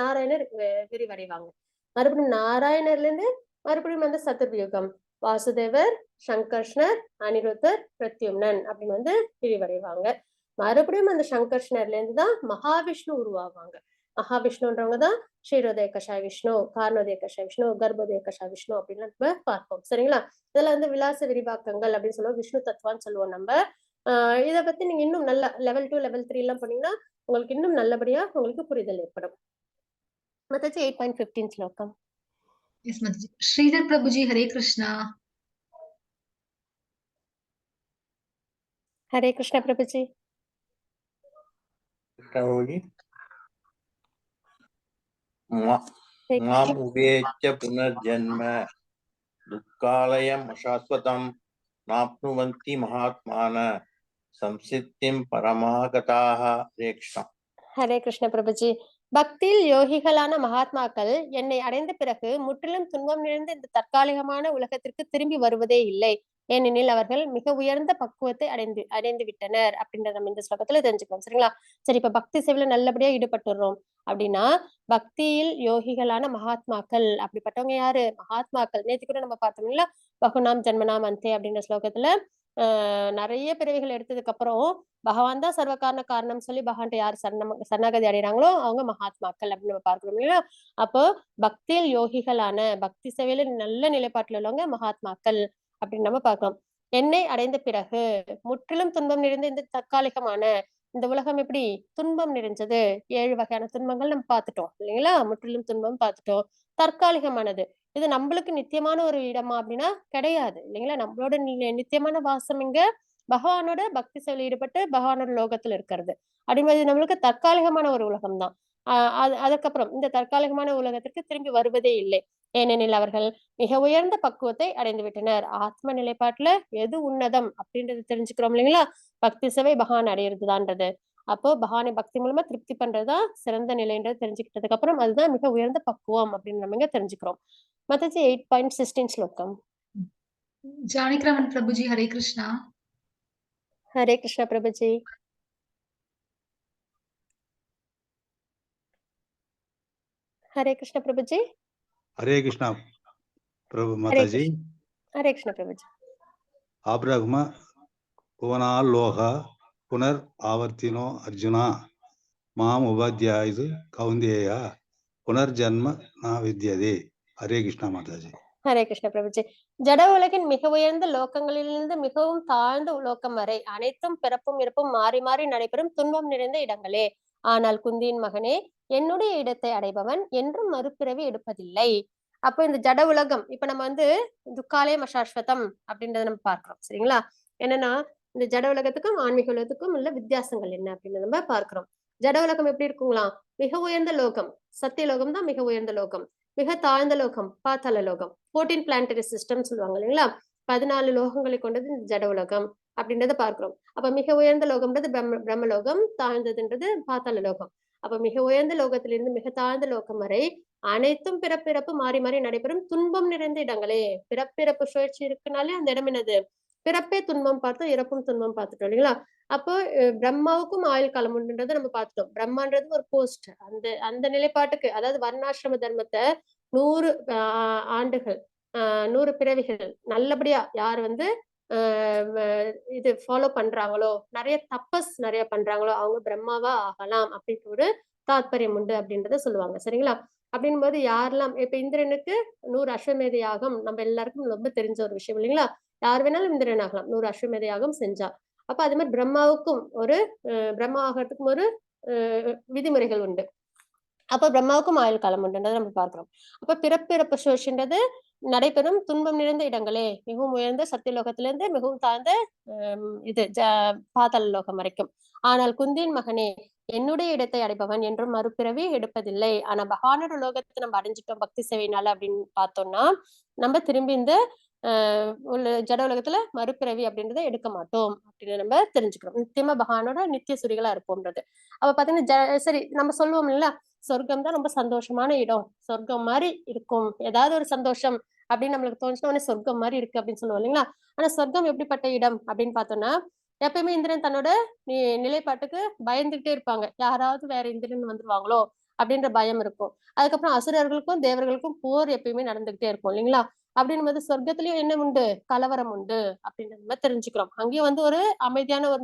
நாராயணர் விரிவடைவாங்க. மறுபடியும் நாராயணர்ல இருந்து மறுபடியும் வந்து சதுர்வியூகம் வாசுதேவர், சங்கர்ஷ்ணர், அனிருத்தர், பிரத்யும்னன் அப்படின்னு வந்து விரிவடைவாங்க. மறுபடியும் அந்த சங்கர்ஷ்ணர்ல இருந்து தான் மகாவிஷ்ணு உருவாவாங்க. மகாவிஷ்ணுன்றவங்க தான் க்ஷீரோதய கஷாய விஷ்ணு, காரணோதய கஷாய விஷ்ணு, கர்ப்போதய கஷாய விஷ்ணு அப்படின்னு நம்ம பார்ப்போம். சரிங்களா? இதெல்லாம் வந்து விலாச விரிவாக்கங்கள் அப்படின்னு சொல்லுவோம். விஷ்ணு தத்துவான்னு சொல்லுவோம் நம்ம. இதை பத்தி நீங்க இன்னும் நல்ல லெவல் 2 லெவல் 3 எல்லாம் பண்ணீங்கன்னா உங்களுக்கு இன்னும் நல்லபடியா உங்களுக்கு புரிதல் ஏற்படும். மத்தாச்சி 8.15 ஸ்லோகம். Yes, Mataji. Sridhar Prabhuji, Hare Krishna. हरे कृष्णा प्रभु जी. माम् उपेत्य पुनर्जन्म दुःखालयम् अशाश्वतम् नाप्नुवन्ति महात्मानः संसिद्धिं परमागताः. हरे कृष्णा. ஹரே கிருஷ்ண பிரபுஜி. பக்தியில் யோகிகளான மகாத்மாக்கள் என்னை அடைந்த பிறகு முற்றிலும் துன்பம் நிறைந்த இந்த தற்காலிகமான உலகத்திற்கு திரும்பி வருவதே இல்லை. ஏனெனில் அவர்கள் மிக உயர்ந்த பக்குவத்தை அடைந்து விட்டனர் அப்படின்றத நம்ம இந்த ஸ்லோகத்துல தெரிஞ்சுக்கலாம். சரிங்களா? சரி, இப்ப பக்தி சேவையில நல்லபடியா ஈடுபட்டுறோம் அப்படின்னா பக்தியில் யோகிகளான மகாத்மாக்கள் அப்படிப்பட்டவங்க யாரு? மகாத்மாக்கள். நேற்று கூட நம்ம பார்த்தோம்ல பகுநாம் ஜன்மனாம் அந்தே அப்படின்ற ஸ்லோகத்துல நிறைய பிறவிகள் எடுத்ததுக்கு அப்புறம் பகவான் தான் சர்வ காரணம் சொல்லி பகவான்கிட்ட யார் சரணாகதி அடைகிறாங்களோ அவங்க மகாத்மாக்கள் அப்படின்னு நம்ம பார்க்கிறோம் இல்லையா? அப்போ பக்தியில் யோகிகளான பக்தி சேவையில நல்ல நிலைப்பாட்டுல உள்ளவங்க மகாத்மாக்கள் அப்படின்னு நம்ம பார்க்கிறோம். என்னை அடைந்த பிறகு முற்றிலும் துன்பம் நிறைந்த இந்த தற்காலிகமான இந்த உலகம் எப்படி துன்பம் நிறைஞ்சது, 7 வகையான துன்பங்கள் நம்ம பார்த்துட்டோம் இல்லைங்களா? முற்றிலும் துன்பம் பார்த்துட்டோம். தற்காலிகமானது. இது நம்மளுக்கு நித்தியமான ஒரு இடமா அப்படின்னா கிடையாது இல்லைங்களா? நம்மளோட நித்தியமான வாசம் இங்க பகவானோட பக்தி சேவையில் ஈடுபட்டு பகவானோட லோகத்துல இருக்கிறது. அப்படிங்கும்போது நம்மளுக்கு தற்காலிகமான ஒரு உலகம் தான். அதுக்கப்புறம் இந்த தற்காலிகமான உலகத்திற்கு திரும்பி வருவதே இல்லை. ஏனெனில் அவர்கள் மிக உயர்ந்த பக்குவத்தை அடைந்து விட்டனர். ஆத்ம நிலைப்பாட்டுல எது உன்னதம் அப்படின்றது தெரிஞ்சுக்கிறோம் இல்லைங்களா? பக்தி சேவை பகவான் அடையிறதுதான்றது. அப்போ பகவானை பக்தி மூலமா திருப்தி பண்றதுதான் சிறந்த நிலைன்றது தெரிஞ்சுக்கிட்டதுக்கு அப்புறம் அதுதான் மிக உயர்ந்த பக்குவம் அப்படின்னு நம்ம இங்க தெரிஞ்சுக்கிறோம். மத்தஜி 8.16 ஸ்லோகம். ஜானகிராமன் பிரபுஜி ஹரே கிருஷ்ணா. ஹரே கிருஷ்ணா பிரபுஜி. ஹரே கிருஷ்ண பிரபுஜி. हरे कृष्णा प्रभु हरे माताजी. हरे कृष्ण प्रभुजी. आब्रह्म भुवनालोह पुनर् आवर्तिनो अर्जुना माम उपाध्यायु कौन्तेय पुनर्जन्म न विद्यते. हरे कृष्णा माताजी. ஹரே கிருஷ்ண பிரபுஜி. ஜட உலகின் மிக உயர்ந்த லோகங்களிலிருந்து மிகவும் தாழ்ந்த லோகம் வரை அனைத்தும் பிறப்பும் இறப்பும் மாறி மாறி நடைபெறும் துன்பம் நிறைந்த இடங்களே. ஆனால் குந்தியின் மகனே, என்னுடைய இடத்தை அடைபவன் என்றும் மறுபிறவி எடுப்பதில்லை. அப்போ இந்த ஜட உலகம் இப்ப நம்ம வந்து துக்காலே மசாஸ்வதம் அப்படின்றத நம்ம பார்க்கிறோம் சரிங்களா? என்னன்னா இந்த ஜட உலகத்துக்கும் ஆன்மீக உலகத்துக்கும் உள்ள வித்தியாசங்கள் என்ன அப்படின்னு நம்ம பார்க்கிறோம். ஜட உலகம் எப்படி இருக்குங்களா? மிக உயர்ந்த லோகம் சத்திய லோகம் தான் மிக உயர்ந்த லோகம். மிக தாழ்ந்த லோகம் பாத்தாள லோகம். 14 பிளானட்டரி சிஸ்டம் சொல்லுவாங்க இல்லைங்களா? 14 லோகங்களை கொண்டது இந்த ஜட உலகம் அப்படின்றத பார்க்கிறோம். அப்ப மிக உயர்ந்த லோகம்ன்றது பிரம்மலோகம், தாழ்ந்ததுன்றது பாத்தாள லோகம். அப்ப மிக உயர்ந்த லோகத்திலிருந்து மிக தாழ்ந்த லோகம் வரை அனைத்தும் பிறப்பிறப்பு மாறி மாறி நடைபெறும் துன்பம் நிறைந்த இடங்களே. பிறப்பிறப்பு சுழற்சி இருக்குனாலே அந்த இடம் என்னது? பிறப்பே துன்பம் பார்த்தோம், இறப்பும் துன்பம் பார்த்துட்டோம் இல்லைங்களா? அப்போ பிரம்மாவுக்கும் ஆயுள் காலம் உண்டுன்றதை நம்ம பார்த்துட்டோம். பிரம்மான்றது ஒரு போஸ்ட். அந்த நிலைப்பாட்டுக்கு அதாவது வர்ணாசிரம தர்மத்தை 100 ஆண்டுகள் 100 பிறவிகள் நல்லபடியா யார் வந்து இது ஃபாலோ பண்றாங்களோ, நிறைய தபஸ் நிறைய பண்றாங்களோ அவங்க பிரம்மாவா ஆகலாம் அப்படின்ற ஒரு தாத்பரியம் உண்டு அப்படின்றத சொல்லுவாங்க சரிங்களா? அப்படின் போது யாரெல்லாம் இப்ப இந்திரனுக்கு 100 அஸ்வமேத யாகம் நம்ம எல்லாருக்கும் ரொம்ப தெரிஞ்ச ஒரு விஷயம் இல்லைங்களா? யார் வேணாலும் இந்திரன் ஆகலாம் 100 அஸ்வமேத யாகம் செஞ்சா. அப்ப அது மாதிரி பிரம்மாவுக்கும் ஒரு பிரம்மா ஆகிறதுக்கும் ஒரு விதிமுறைகள் உண்டு. அப்ப பிரம்மாவுக்கும் ஆயுள் காலம் உண்டுன்றதை நம்ம பார்க்கிறோம். அப்ப பிறப்பிறப்பு சுழற்சின்றது நடைபெறும் துன்பம் நிறைந்த இடங்களே. மிகவும் உயர்ந்த சத்தியலோகத்திலிருந்து மிகவும் தாழ்ந்த இது பாதாள லோகம் வரைக்கும். ஆனால் குந்தியின் மகனே, என்னுடைய இடத்தை அடைபவன் என்றும் மறுபிறவி எடுப்பதில்லை. ஆனா பகவானோட லோகத்தை நம்ம அடைஞ்சிட்டோம் பக்தி சேவையினால அப்படின்னு பார்த்தோம்னா நம்ம திரும்பி இந்த உள்ள ஜட உலகத்துல மறுபிறவி அப்படின்றத எடுக்க மாட்டோம் அப்படின்னு நம்ம தெரிஞ்சுக்கிறோம். நித்தியமா பகவானோட நித்திய சுரிகளா இருப்போம்ன்றது. அப்ப பாத்தீங்கன்னா சரி நம்ம சொல்லுவோம் இல்ல, சொர்க்கம் தான் ரொம்ப சந்தோஷமான இடம், சொர்க்கம் மாதிரி இருக்கும், ஏதாவது ஒரு சந்தோஷம் அப்படின்னு நம்மளுக்கு தோணுச்சுன்னா உடனே சொர்க்கம் மாதிரி இருக்கு அப்படின்னு சொல்லுவோம் இல்லைங்களா? ஆனா சொர்க்கம் எப்படிப்பட்ட இடம் அப்படின்னு பார்த்தோம்னா எப்பயுமே இந்திரன் தன்னோட நிலைப்பாட்டுக்கு பயந்துகிட்டே இருப்பாங்க. யாராவது வேற இந்திரன் வந்துருவாங்களோ அப்படின்ற பயம் இருக்கும். அதுக்கப்புறம் அசுரர்களுக்கும் தேவர்களுக்கும் போர் எப்பயுமே நடந்துகிட்டே இருக்கும் இல்லைங்களா? அப்படின்னு போது சொர்க்கத்திலயும் என்ன உண்டு? கலவரம் உண்டு அப்படின்ற நம்ம தெரிஞ்சுக்கிறோம். அங்கேயும் வந்து ஒரு அமைதியான ஒரு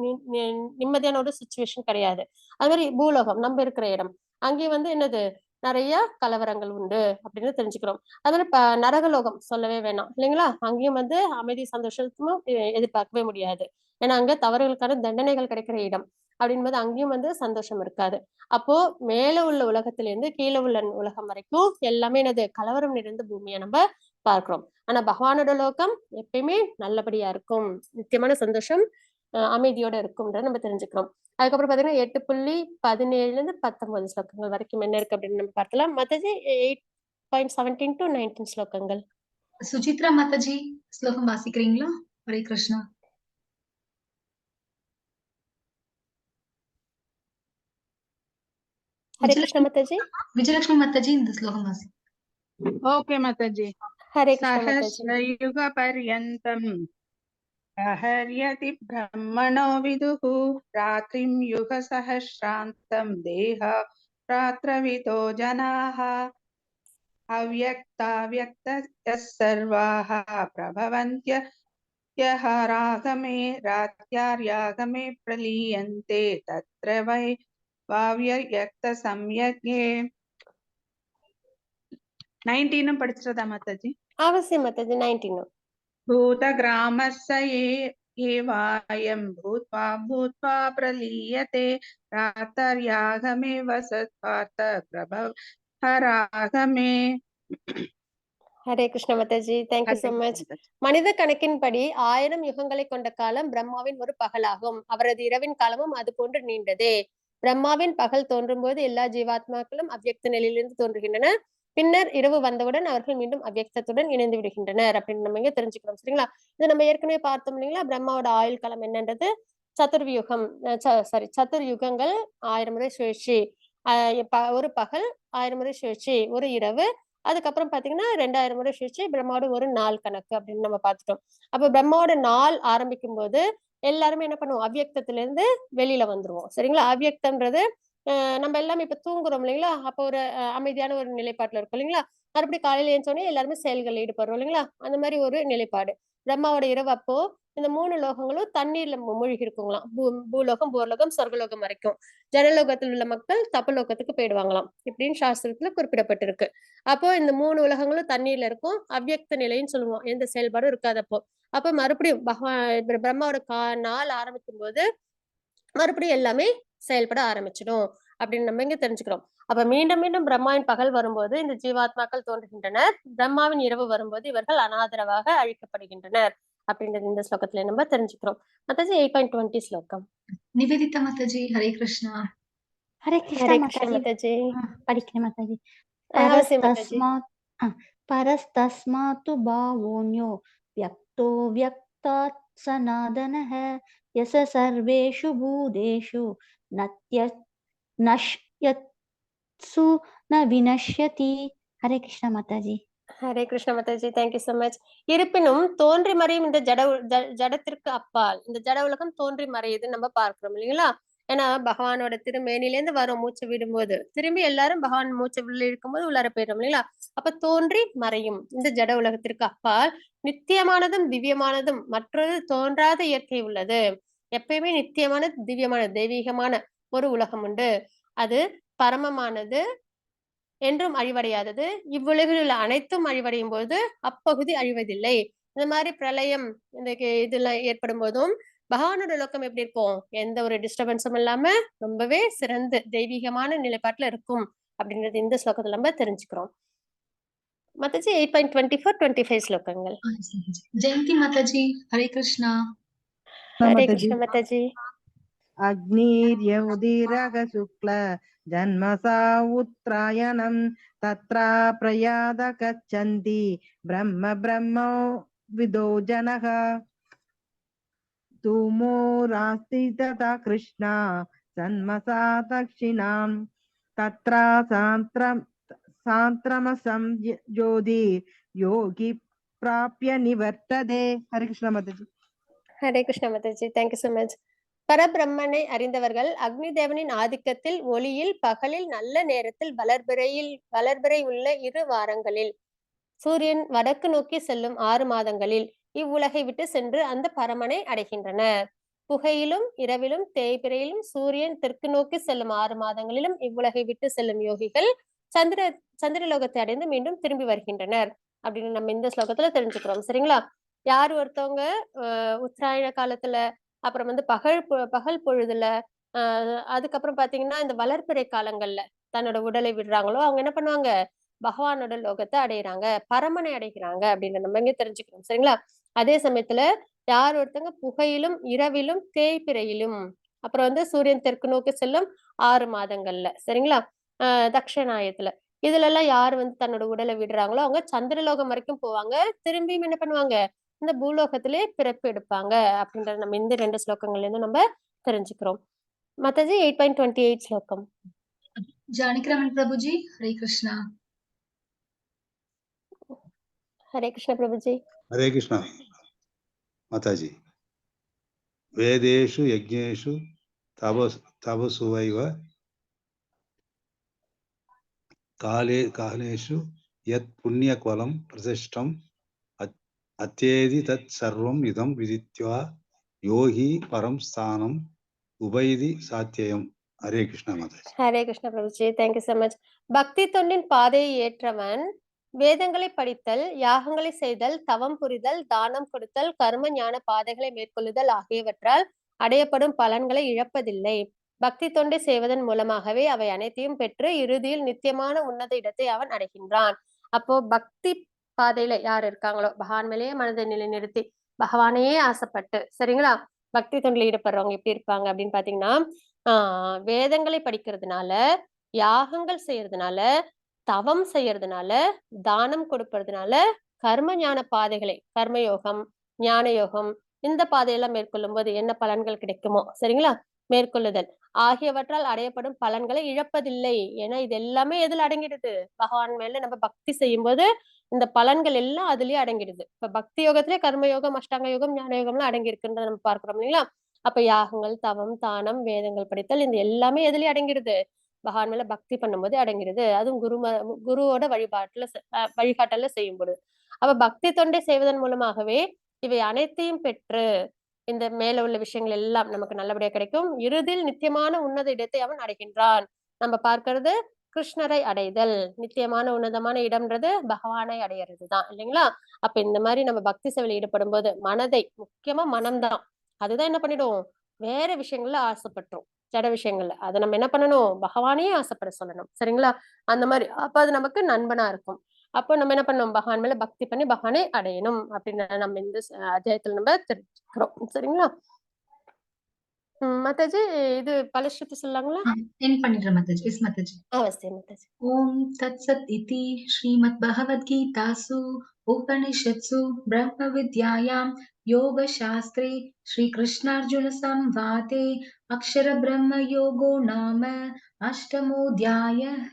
நிம்மதியான ஒரு சுச்சுவேஷன் கிடையாது. அது மாதிரி பூலோகம் நம்ம இருக்கிற இடம் அங்கேயும் வந்து என்னது? நிறைய கலவரங்கள் உண்டு அப்படின்னு தெரிஞ்சுக்கிறோம். அது மாதிரி நரகலோகம் சொல்லவே வேணாம் இல்லைங்களா? அங்கேயும் வந்து அமைதி சந்தோஷமும் எதிர்பார்க்கவே முடியாது. ஏன்னா அங்க தவறுகளுக்கான தண்டனைகள் கிடைக்கிற இடம் அப்படின்போது அங்கேயும் வந்து சந்தோஷம் இருக்காது. அப்போ மேல உள்ள உலகத்திலிருந்து கீழே உள்ள உலகம் வரைக்கும் எல்லாமே என்னது? கலவரம் நிறைந்த பூமியை நம்ம பார்க்கிறோம். ஆனா பகவானோட லோகம் எப்பயுமே நல்லபடியா இருக்கும், நிச்சயமான சந்தோஷம் அமைதியோட இருக்கும்ன்றத நம்ம தெரிஞ்சுக்கிறோம். அதுக்கப்புறம் பாத்தீங்கன்னா 8.17 19 ஸ்லோகங்கள் வரைக்கும் என்ன இருக்கு அப்படின்னு நம்ம பார்க்கலாம். மத்தது 8.17 to 19 ஸ்லோகங்கள். சுஜித்ரா மாதாஜி ஸ்லோகம் வாசிக்கிறீங்களா? ஹரே கிருஷ்ணா. ஹரே கிருஷ்ண மாதாஜி. விஜயலட்சுமி மாதாஜி இந்த ஸ்லோகம் வாசி. ஓகே மாதாஜி. ஹரே கிருஷ்ண மாதாஜி. சஹஸ்ரயுக பர்யந்தம் प्रहर्यति ब्रह्मणो विदुः रात्रिं युगसहस्रान्तं देह रात्रवितो जनाः अव्यक्ताव्यक्तयः सर्वाः प्रभवन्त्यः रागमे रात्यार्यागमे प्रलीयन्ते तत्र वै वाव्यक्तसंयज्ञे 19 படிச்சிரதா மாதாஜி? அவசியம் மாதாஜி. 19 भूतग्रामस्य ये एवायं भूत्वा भूत्वा प्रलीयते रातर्यागमेव सत्पार्थ प्रभवरागमे Hare Krishna Mataji, thank you so much. மனித கணக்கின்படி 1000 யுகங்களை கொண்ட காலம் பிரம்மாவின் ஒரு பகலாகும். அவரது இரவின் காலமும் அது போன்று நீண்டதே. பிரம்மாவின் பகல் தோன்றும் போது எல்லா ஜீவாத்மாக்களும் அவ்யக்த நிலையிலிருந்து தோன்றுகின்றன. பின்னர் இரவு வந்தவுடன் அவர்கள் மீண்டும் அவ்யக்தத்துடன் இணைந்து விடுகின்றனர் அப்படின்னு நம்ம இங்க தெரிஞ்சுக்கிறோம். சரிங்களா? இது நம்ம ஏற்கனவே பார்த்தோம் இல்லைங்களா? பிரம்மாவோட ஆயுள் காலம் என்னன்றது சதுர்யுகம், சதுர் யுகங்கள் 1000 முறை சுழற்சி, ஒரு பகல் 1000 முறை சுழற்சி, ஒரு இரவு, அதுக்கப்புறம் பாத்தீங்கன்னா 2000 முறை சுழற்சி, பிரம்மாவோட ஒரு நாள் கணக்கு அப்படின்னு நம்ம பார்த்துட்டோம். அப்ப பிரம்மாவோட நாள் ஆரம்பிக்கும் போது எல்லாருமே என்ன பண்ணுவோம், அவ்யக்தத்துல இருந்து வெளியில வந்துருவோம். சரிங்களா? அவ்யக்தம்ன்றது நம்ம எல்லாமே இப்ப தூங்குறோம் இல்லைங்களா? அப்போ ஒரு அமைதியான ஒரு நிலைப்பாட்டுல இருக்கும் இல்லைங்களா? மறுபடியும் காலையில எழுந்தோடனே எல்லாருமே செயல்கள் ஈடுபடுறோம் இல்லைங்களா? அந்த மாதிரி ஒரு நிலைப்பாடு. பிரம்மாவோட இரவு அப்போ இந்த 3 லோகங்களும் தண்ணீர்ல மூழ்கி இருக்குங்களாம். பூலோகம், பூர்லோகம், சொர்க்கலோகம் வரைக்கும். ஜனலோகத்தில் உள்ள மக்கள் தப்பலோகத்துக்கு போயிடுவாங்களாம் இப்படின்னு சாஸ்திரத்துல குறிப்பிடப்பட்டிருக்கு. அப்போ இந்த 3 உலகங்களும் தண்ணீர்ல இருக்கும். அவ்யக்த நிலைன்னு சொல்லுவோம், எந்த செயல்பாடும் இருக்காதப்போ. அப்ப மறுபடியும் பிரம்மாவோட நாள் ஆரம்பிக்கும் போது மறுபடியும் எல்லாமே செயல்பட ஆரம்பிச்சிடும் அப்படின்னு நம்ம இங்க தெரிஞ்சுக்கிறோம். அப்ப மீண்டும் மீண்டும் பிரம்மாவின் பகல் வரும்போது இந்த ஜீவாத்மாக்கள் தோன்றுகின்றனர். பிரம்மாவின் இரவு வரும்போது இவர்கள் அனாதரவாக அழிக்கப்படுகின்றனர் அப்படின்றது இந்த ஸ்லோகத்துல நம்ம தெரிஞ்சுக்கிறோம். மாதாஜி 8.20 ஸ்லோகம். நிவேதிதா மாதாஜி, ஹரே கிருஷ்ணா. ஹரே கிருஷ்ணா ஹரே கிருஷ்ண மாதாஜி. மாதாஜி. படிக்கிறேன் மாதாஜி. அவசியம் மாதாஜி. परस्तस्मातु भावोऽन्यो व्यक्तो व्यक्तात् सनातनः यस सर्वेषु भूतेषु नश्यत्सु न विनश्यति. हरे कृष्ण माताजी. Hare Krishna Mataji, thank you so much. இருப்பினும் தோன்றி மறையும் இந்த ஜடத்திற்கு அப்பால் இந்த ஜட உலகம் தோன்றி மறையுதுன்னு நம்ம பார்க்கிறோம் இல்லைங்களா? ஏன்னா பகவானோட திருமேனிலேருந்து வரும் மூச்சு விடும்போது திரும்பி எல்லாரும் பகவான் மூச்சு இருக்கும்போது உள்ளார போயிடும் இல்லைங்களா? அப்ப தோன்றி மறையும் இந்த ஜட உலகத்திற்கு அப்பால் நித்தியமானதும் திவ்யமானதும் மற்றொரு தோன்றாத இயற்கை உள்ளது. எப்பயுமே நித்தியமான திவ்யமான தெய்வீகமான ஒரு உலகம் உண்டு. அது பரமமானது, என்றும் அழிவடையாதது. இவ்வுலகில் உள்ள அனைத்தும் அழிவடையும் போது அப்பகுதி அழிவதில்லை. இந்த மாதிரி பிரளயம் இந்த இதெல்லாம் ஏற்படும் போதும் பகவானோட லோகம் எப்படி இருக்கும், எந்த ஒரு டிஸ்டர்பன்ஸும் இல்லாம ரொம்பவே சிறந்த தெய்வீகமான நிலைப்பாட்டுல இருக்கும் அப்படின்றது இந்த ஸ்லோகத்துல நம்ம தெரிஞ்சுக்கிறோம். மாதாஜி 8.24-25 ஸ்லோகங்கள். ஜெயந்தி மாதாஜி, ஹரே கிருஷ்ணா. ஹரே கிருஷ்ண மாதாஜி. அக்னிர்ய உதிரக சுக்ல ஜன்மசா உத்ராயணம் தத்ரா பிரயாத கச்சந்தி பிரம்ம பிரம்மோ விதோ ஜனக தூமோ ராஸ்தி ததா கிருஷ்ணா சன்மசா தக்ஷிணாம் தத்ரா சாந்திரமசம் ஜோதி யோகி பிராப்ய நிவர்த்ததே. Hare Krishna Mataji. Hare Krishna Mataji, thank you so much. பரபிரம்மனை அறிந்தவர்கள் அக்னி தேவனின் ஆதிக்கத்தில் ஒளியில் பகலில் நல்ல நேரத்தில் வளர்பிறை உள்ள 2 வாரங்களில் சூரியன் வடக்கு நோக்கி செல்லும் 6 மாதங்களில் இவ்வுலகை விட்டு சென்று அந்த பரமனை அடைகின்றனர். புகையிலும் இரவிலும் தேய்பிரையிலும் சூரியன் தெற்கு நோக்கி செல்லும் 6 மாதங்களிலும் இவ்வுலகை விட்டு செல்லும் யோகிகள் சந்திரலோகத்தை அடைந்து மீண்டும் திரும்பி வருகின்றனர் அப்படின்னு நம்ம இந்த ஸ்லோகத்துல தெரிஞ்சுக்கிறோம். சரிங்களா? யார் ஒருத்தவங்க உத்தராயண காலத்துல, அப்புறம் வந்து பகல் பொழுதுல, அதுக்கப்புறம் பாத்தீங்கன்னா இந்த வளர்பிறை காலங்கள்ல தன்னோட உடலை விடுறாங்களோ அவங்க என்ன பண்ணுவாங்க, பகவானோட லோகத்தை அடையிறாங்க, பரமனை அடைகிறாங்க அப்படின்னு நம்ம இங்க தெரிஞ்சுக்கிறோம். சரிங்களா? அதே சமயத்துல யார் ஒருத்தவங்க புகையிலும் இரவிலும் தேய்பிரையிலும், அப்புறம் வந்து சூரியன் தெற்கு நோக்கி செல்லும் 6 மாதங்கள்ல, சரிங்களா, தக்ஷணாயத்துல, இதுல எல்லாம் யார் வந்து தன்னோட உடலை விடுறாங்களோ அவங்க சந்திரலோகம் வரைக்கும் போவாங்க, திரும்பியும் என்ன பண்ணுவாங்க, இந்த பூலோகத்திலே பிறப்பு எடுப்பாங்க அப்படின்றத நம்ம இந்த 2 ஸ்லோகங்கள்ல இருந்து நம்ம தெரிஞ்சுக்கிறோம். மாதாஜி 8.28 ஸ்லோகம். ஜானகிராமன் பிரபுஜி, ஹரே கிருஷ்ணா. ஹரே கிருஷ்ண பிரபுஜி. हरे कृष्णा माताजी. वेदेषु यज्ञेषु तपसुवैव कालेषु यत् पुण्यफलं प्रतिष्ठम् अत्येति तत् सर्वम् इदं विदित्वा योगी परं स्थानम् उभयति सात्ययम्. हरे कृष्णा माताजी. ஹரே கிருஷ்ண பிரபுஜி, தேங்க்யூ so much. பக்தி தொண்டின் பாதையை ஏற்றவன் வேதங்களை படித்தல், யாகங்களை செய்தல், தவம் புரிதல், தானம் கொடுத்தல், கர்ம ஞான பாதைகளை மேற்கொள்ளுதல் ஆகியவற்றால் அடையப்படும் பலன்களை இழப்பதில்லை. பக்தி தொண்டை செய்வதன் மூலமாகவே அவை அனைத்தையும் பெற்று இறுதியில் நித்தியமான உன்னத இடத்தை அவன் அடைகின்றான். அப்போ பக்தி பாதையில யார் இருக்காங்களோ, பகவான் மேலேயே மனதை நிலைநிறுத்தி பகவானையே ஆசைப்பட்டு, சரிங்களா, பக்தி தொண்டில் ஈடுபடுறவங்க எப்படி இருப்பாங்க அப்படின்னு பாத்தீங்கன்னா, வேதங்களை படிக்கிறதுனால, யாகங்கள் செய்யறதுனால, தவம் செய்யறதுனால, தானம் கொடுப்பதுனால, கர்ம ஞான பாதைகளை, கர்மயோகம், ஞான யோகம், இந்த பாதையெல்லாம் மேற்கொள்ளும் போது என்ன பலன்கள் கிடைக்குமோ, சரிங்களா, மேற்கொள்ளுதல் ஆகியவற்றால் அடையப்படும் பலன்களை இழப்பதில்லை. ஏன்னா இது எல்லாமே எதுல அடங்கிடுது? பகவான் மேல நம்ம பக்தி செய்யும் போது இந்த பலன்கள் எல்லாம் அதுலயே அடங்கிடுது. இப்ப பக்தி யோகத்திலே கர்ம யோகம், அஷ்டாங்க யோகம், ஞான யோகம்லாம் அடங்கி இருக்குன்றத நம்ம பார்க்கிறோம் இல்லைங்களா? அப்ப யாகங்கள், தவம், தானம், வேதங்கள் படித்தல், இந்த எல்லாமே எதுலயே அடங்கிடுது? பகவான் மேல பக்தி பண்ணும்போது அடங்கிடுது. அதுவும் குருவோட வழிகாட்டல்ல செய்யும் பொழுது. அப்ப பக்தி தொண்டை செய்வதன் மூலமாகவே இவை அனைத்தையும் பெற்று இந்த மேல உள்ள விஷயங்கள் எல்லாம் நமக்கு நல்லபடியா கிடைக்கும். இறுதியில் நித்தியமான உன்னத இடத்தை அவன் அடைகின்றான். நம்ம பார்க்கிறது கிருஷ்ணரை அடைதல். நித்தியமான உன்னதமான இடம்ன்றது பகவானை அடையிறதுதான் இல்லைங்களா? அப்ப இந்த மாதிரி நம்ம பக்தி சேவையில் ஈடுபடும் போது மனதை, முக்கியமா மனம்தான், அதுதான் என்ன பண்ணிடும், வேற விஷயங்கள்ல ஆசைப்பட்டுரும், ஜட விஷயங்கள்ல. அதை நம்ம என்ன பண்ணணும், பகவானையே ஆசைப்பட சொல்லணும், சரிங்களா? அந்த மாதிரி அப்ப அது நமக்கு நண்பனா இருக்கும். அப்போ நம்ம என்ன பண்ணணும், பகவான் மேல பக்தி பண்ணி பகவானை அடையணும் அப்படின்னு நம்ம இந்த அத்தியாயத்துல நம்ம தெரிஞ்சுக்கிறோம், சரிங்களா? மாதாஜி இது பலஸ்ருதி சொல்லாங்களா? என் பண்ணிடுறேன் மாதாஜி. எஸ் மாதாஜி. அவசியம் மாதாஜி. ஓம் தத் சத் இதி ஸ்ரீமத் பகவத்கீதாசு உபனிஷத்சு பிரம்ம வித்யாயாம் யோக சாஸ்திரே ஸ்ரீ கிருஷ்ணார்ஜுன சம்வாதே அக்ஷர பிரம்ம யோகோ நாம அஷ்டமோத்யாயः.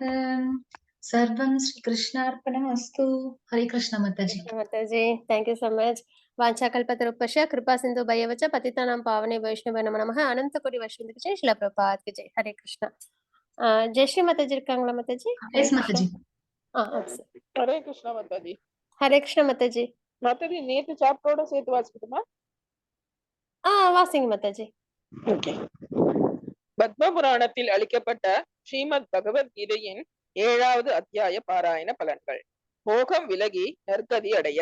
சர்வம் ஸ்ரீ கிருஷ்ணார்ப்பணமஸ்து. Hare Krishna Mataji. Mataji, thank you so much. वाञ्छाकल्पतरुभ्यश्च कृपासिन्धुभ्येव च पतितानां पावने वैष्णवे नमो नमः. अनंत कोटि वैष्णव जय श्रील प्रभुपाद की जय. हरे कृष्णा. ஜெயஸ்ரீ மாதாஜி இருக்காங்களா மாதாஜி? எஸ் மாதாஜி. ஹரே கிருஷ்ணா மாதாஜி. ஹரே கிருஷ்ணா மாதாஜி. மாதாஜி நேத்து சாப்டரோட சேர்த்து வாசிக்கட்டுமா? வாசிங்க மாதாஜி. ஓகே. பத்ம புராணத்தில் அளிக்கப்பட்ட ஸ்ரீமத் பகவத்கீதையின் 7வது அத்தியாய பாராயண பலன்கள். மோகம் விலகி நற்கதி அடைய.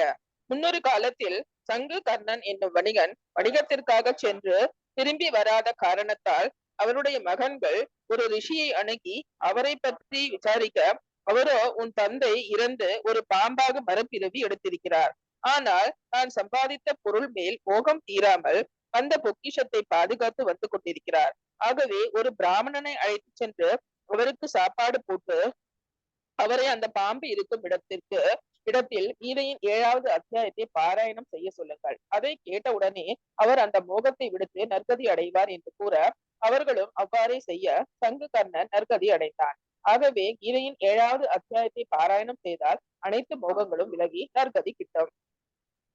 முன்னொரு காலத்தில் சங்கு கர்ணன் என்னும் வணிகன் வணிகத்திற்காக சென்று திரும்பி வராத காரணத்தால் அவருடைய மகன்கள் ஒரு ரிஷியை அணுகி அவரை பற்றி விசாரிக்க, அவரோ உன் தந்தை இறந்து ஒரு பாம்பாக மறுபிறவி எடுத்திருக்கிறார். ஆனால் நான் சம்பாதித்த பொருள் மேல் மோகம் தீராமல் அந்த பொக்கிஷத்தை பாதுகாத்து வந்து கொண்டிருக்கிறார். ஆகவே ஒரு பிராமணனை அழைத்து சென்று அவருக்கு சாப்பாடு போட்டு அவரை அந்த பாம்பு இருக்கும் இடத்தில் கீதையின் 7வது அத்தியாயத்தை பாராயணம் செய்ய சொல்லுங்கள். அதை கேட்டவுடனே அவர் அந்த மோகத்தை விடுத்து நற்கதி அடைவார் என்று கூற, அவர்களும் அவ்வாறே செய்ய சங்கு கர்ணன் நற்கதி அடைந்தான். ஆகவே கீதையின் 7வது அத்தியாயத்தை பாராயணம் செய்தால் அனைத்து மோகங்களும் விலகி நற்கதி கிட்டும்.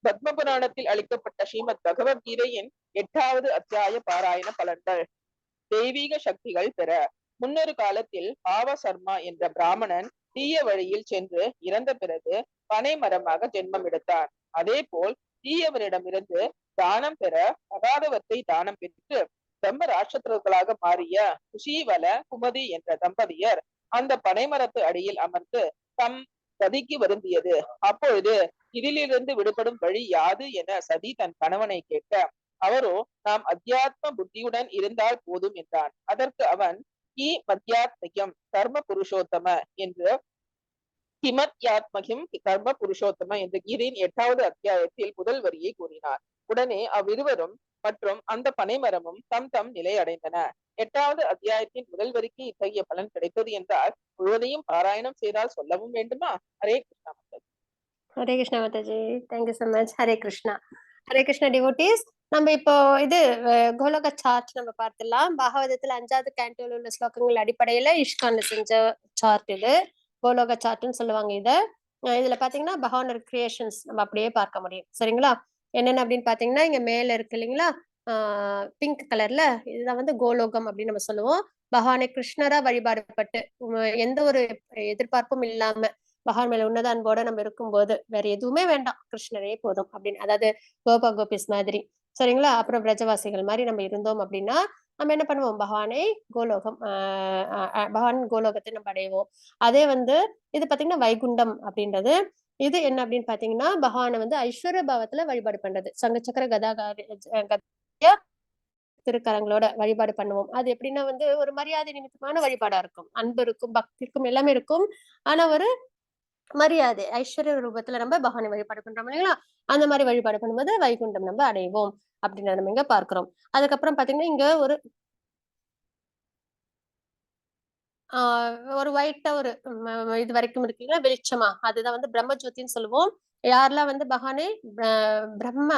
பத்ம புராணத்தில் அளிக்கப்பட்ட ஸ்ரீமத் பகவத்கீதையின் 8வது அத்தியாய பாராயண பலன்கள். தெய்வீக சக்திகள் பெற. முன்னொரு காலத்தில் பாவ சர்மா என்ற பிராமணன் தீய வழியில் சென்று இறந்த பிறகு பனை மரமாக ஜென்மம் எடுத்தான். அதே போல் தீயவனிடமிருந்து தானம் பெற அகாதவத்தை தானம் பெற்று பிரம்ம ராட்சதர்களாக மாறிய குஷீவல குமதி என்ற தம்பதியர் அந்த பனைமரத்து அடியில் அமர்ந்து தம் சதிக்கு வருந்தியது. அப்பொழுது இதிலிருந்து விடுபடும் வழி யாது என சதி தன் கணவனை கேட்க, அவரோ நாம் அத்தியாத்ம புத்தியுடன் இருந்தால் போதும் என்றான். அதற்கு அவன் கி மத்தியாத்மகம் கர்ம புருஷோத்தம என்று கிமத்யாத்மகம் கர்ம புருஷோத்தம என்று கீதையின் 8வது அத்தியாயத்தில் முதல் வரியை கூறினார். உடனே அவ்விருவரும் மற்றும் அந்த பனைமரமும் தம் நிலை அடைந்தன. 8வது அத்தியாயத்தின் முதல் வரிக்கு இத்தகைய பலன் கிடைத்தது என்றால் முழுவதையும் பாராயணம் செய்தால் சொல்லவும் வேண்டுமா? Hare Krishna Mataji. Hare Krishna Mataji, thank you so much. Hare Krishna. Hare Krishna devotees, நம்ம இப்போ இது கோலோக சார்ட் நம்ம பார்த்துடலாம். பாகவதத்துல 5வது கேண்டோல உள்ள ஸ்லோகங்கள் அடிப்படையில இஷ்கான்ல செஞ்ச சார்ட் இது. கோலோக சார்ட்னு சொல்லுவாங்க இத. இதுல பாத்தீங்கன்னா பகவானோட கிரியேஷன்ஸ் நம்ம அப்படியே பார்க்க முடியும், சரிங்களா? என்னென்ன அப்படின்னு பாத்தீங்கன்னா, இங்க மேல இருக்கு இல்லைங்களா, பிங்க் கலர்ல, இதுதான் வந்து கோலோகம் அப்படின்னு நம்ம சொல்லுவோம். பகவானை கிருஷ்ணரா வழிபாடுபட்டு எந்த ஒரு எதிர்பார்ப்பும் இல்லாம பகவான் மேல உன்னத அன்போட நம்ம இருக்கும்போது வேற எதுவுமே வேண்டாம், கிருஷ்ணரே போதும் அப்படின்னு, அதாவது கோபா கோபிஸ் மாதிரி, சரிங்களா? அப்புறம் பிரஜவாசிகள் மாதிரி நம்ம இருந்தோம் அப்படின்னா நம்ம என்ன பண்ணுவோம், பகவானை கோலோகம் பகவான் கோலோகத்தை நம்ம அடைவோம். அதே வந்து இது பாத்தீங்கன்னா வைகுண்டம் அப்படின்றது இது என்ன அப்படின்னு பாத்தீங்கன்னா பகவானை வந்து ஐஸ்வர்ய பாவத்துல வழிபாடு பண்றது. சங்க சக்கர கதா திருக்கரங்களோட வழிபாடு பண்ணுவோம். அது எப்படின்னா வந்து ஒரு மரியாதை நிமித்தமான வழிபாடா இருக்கும். அன்பு இருக்கும், பக்தி இருக்கும், எல்லாமே இருக்கும். ஆனா ஒரு மரியாதை ஐஸ்வர்ய ரூபத்துல நம்ம பகவானை வழிபாடு பண்றோம் இல்லைங்களா? அந்த மாதிரி வழிபாடு பண்ணும்போது வைகுண்டம் நம்ம அடைவோம் அப்படின்னு நம்ம இங்க பார்க்கிறோம். அதுக்கப்புறம் பாத்தீங்கன்னா இங்க ஒரு ஒயிட்டா ஒரு இது வரைக்கும் இருக்கீங்களா வெளிச்சமா, அதுதான் வந்து பிரம்ம ஜோதின்னு சொல்லுவோம். யாரெல்லாம் வந்து பகவானை பிரம்ம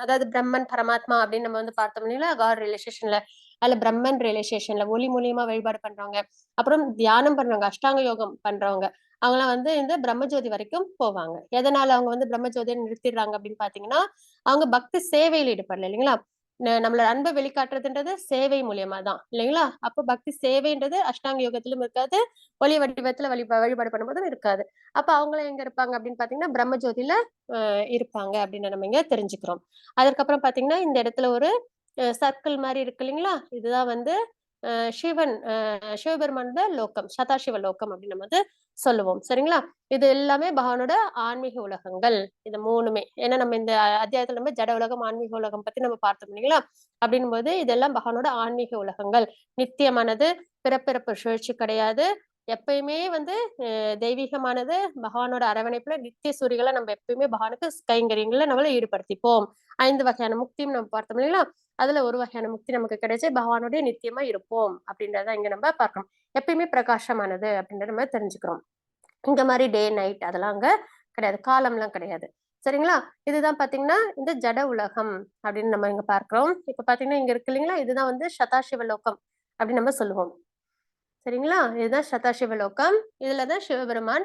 அதாவது பிரம்மன் பரமாத்மா அப்படின்னு நம்ம வந்து பார்த்தோம் இல்லைங்களா, காட் ரிலேஷன்ல அதுல பிரம்மன் ரிலேஷன்ல ஒளி மூலியமா வழிபாடு பண்றவங்க, அப்புறம் தியானம் பண்றவங்க, அஷ்டாங்க யோகம் பண்றவங்க, அவங்களாம் வந்து இந்த பிரம்மஜோதி வரைக்கும் போவாங்க. எதனால அவங்க வந்து பிரம்மஜோதியை நிறுத்திடுறாங்க அப்படின்னு பாத்தீங்கன்னா, அவங்க பக்தி சேவையில் ஈடுபடல இல்லைங்களா. நம்மளோட அன்பை வெளிக்காட்டுறதுன்றது சேவை மூலியமா தான் இல்லைங்களா. அப்ப பக்தி சேவைன்றது அஷ்டாங்க யோகத்திலும் இருக்காது, ஒளி வடிவத்துல வழிபாடு பண்ணும்போதும் இருக்காது. அப்ப அவங்களும் எங்க இருப்பாங்க அப்படின்னு பாத்தீங்கன்னா பிரம்மஜோதியில இருப்பாங்க அப்படின்னு நம்ம இங்க தெரிஞ்சுக்கிறோம். அதுக்கப்புறம் பாத்தீங்கன்னா இந்த இடத்துல ஒரு சர்க்கிள் மாதிரி இருக்கு இல்லைங்களா, இதுதான் வந்து சிவன் சிவபெருமானோட லோகம், சதாசிவ லோகம் அப்படின்னு நம்ம வந்து சொல்லுவோம். சரிங்களா. இது எல்லாமே பகவானோட ஆன்மீக உலகங்கள். இது மூணுமே ஏன்னா நம்ம இந்த அத்தியாயத்துல நம்ம ஜட உலகம் ஆன்மீக உலகம் பத்தி நம்ம பார்த்தோம் இல்லைங்களா. அப்படின்னும் போது இதெல்லாம் பகவானோட ஆன்மீக உலகங்கள். நித்தியமானது, பிறப்பிறப்பு சுழற்சி கிடையாது, எப்பயுமே வந்து தெய்வீகமானது, பகவானோட அரவணைப்புல நித்திய சூரிகளை நம்ம எப்பயுமே பகவானுக்கு கைங்கரியங்களை நம்மள ஈடுபடுத்திப்போம். 5 வகையான முக்தியும் நம்ம பார்த்தோம் இல்லைங்களா. அதுல ஒரு வகையான முக்தி நமக்கு கிடைச்சு பகவானோட நித்தியமா இருப்போம் அப்படின்றத இங்க நம்ம பார்க்கணும். எப்பயுமே பிரகாசமானது அப்படின்றத நம்ம தெரிஞ்சுக்கிறோம். இந்த மாதிரி டே நைட் அதெல்லாம் அங்க கிடையாது, காலம்லாம் கிடையாது. சரிங்களா. இதுதான் பாத்தீங்கன்னா இந்த ஜட உலகம் அப்படின்னு நம்ம இங்க பார்க்கிறோம். இப்ப பாத்தீங்கன்னா இங்க இருக்கு இல்லைங்களா, இதுதான் வந்து சதாசிவ லோகம் அப்படின்னு நம்ம சொல்லுவோம். சரிங்களா. இதுதான் சதாசிவ லோகம். இதுலதான் சிவபெருமான்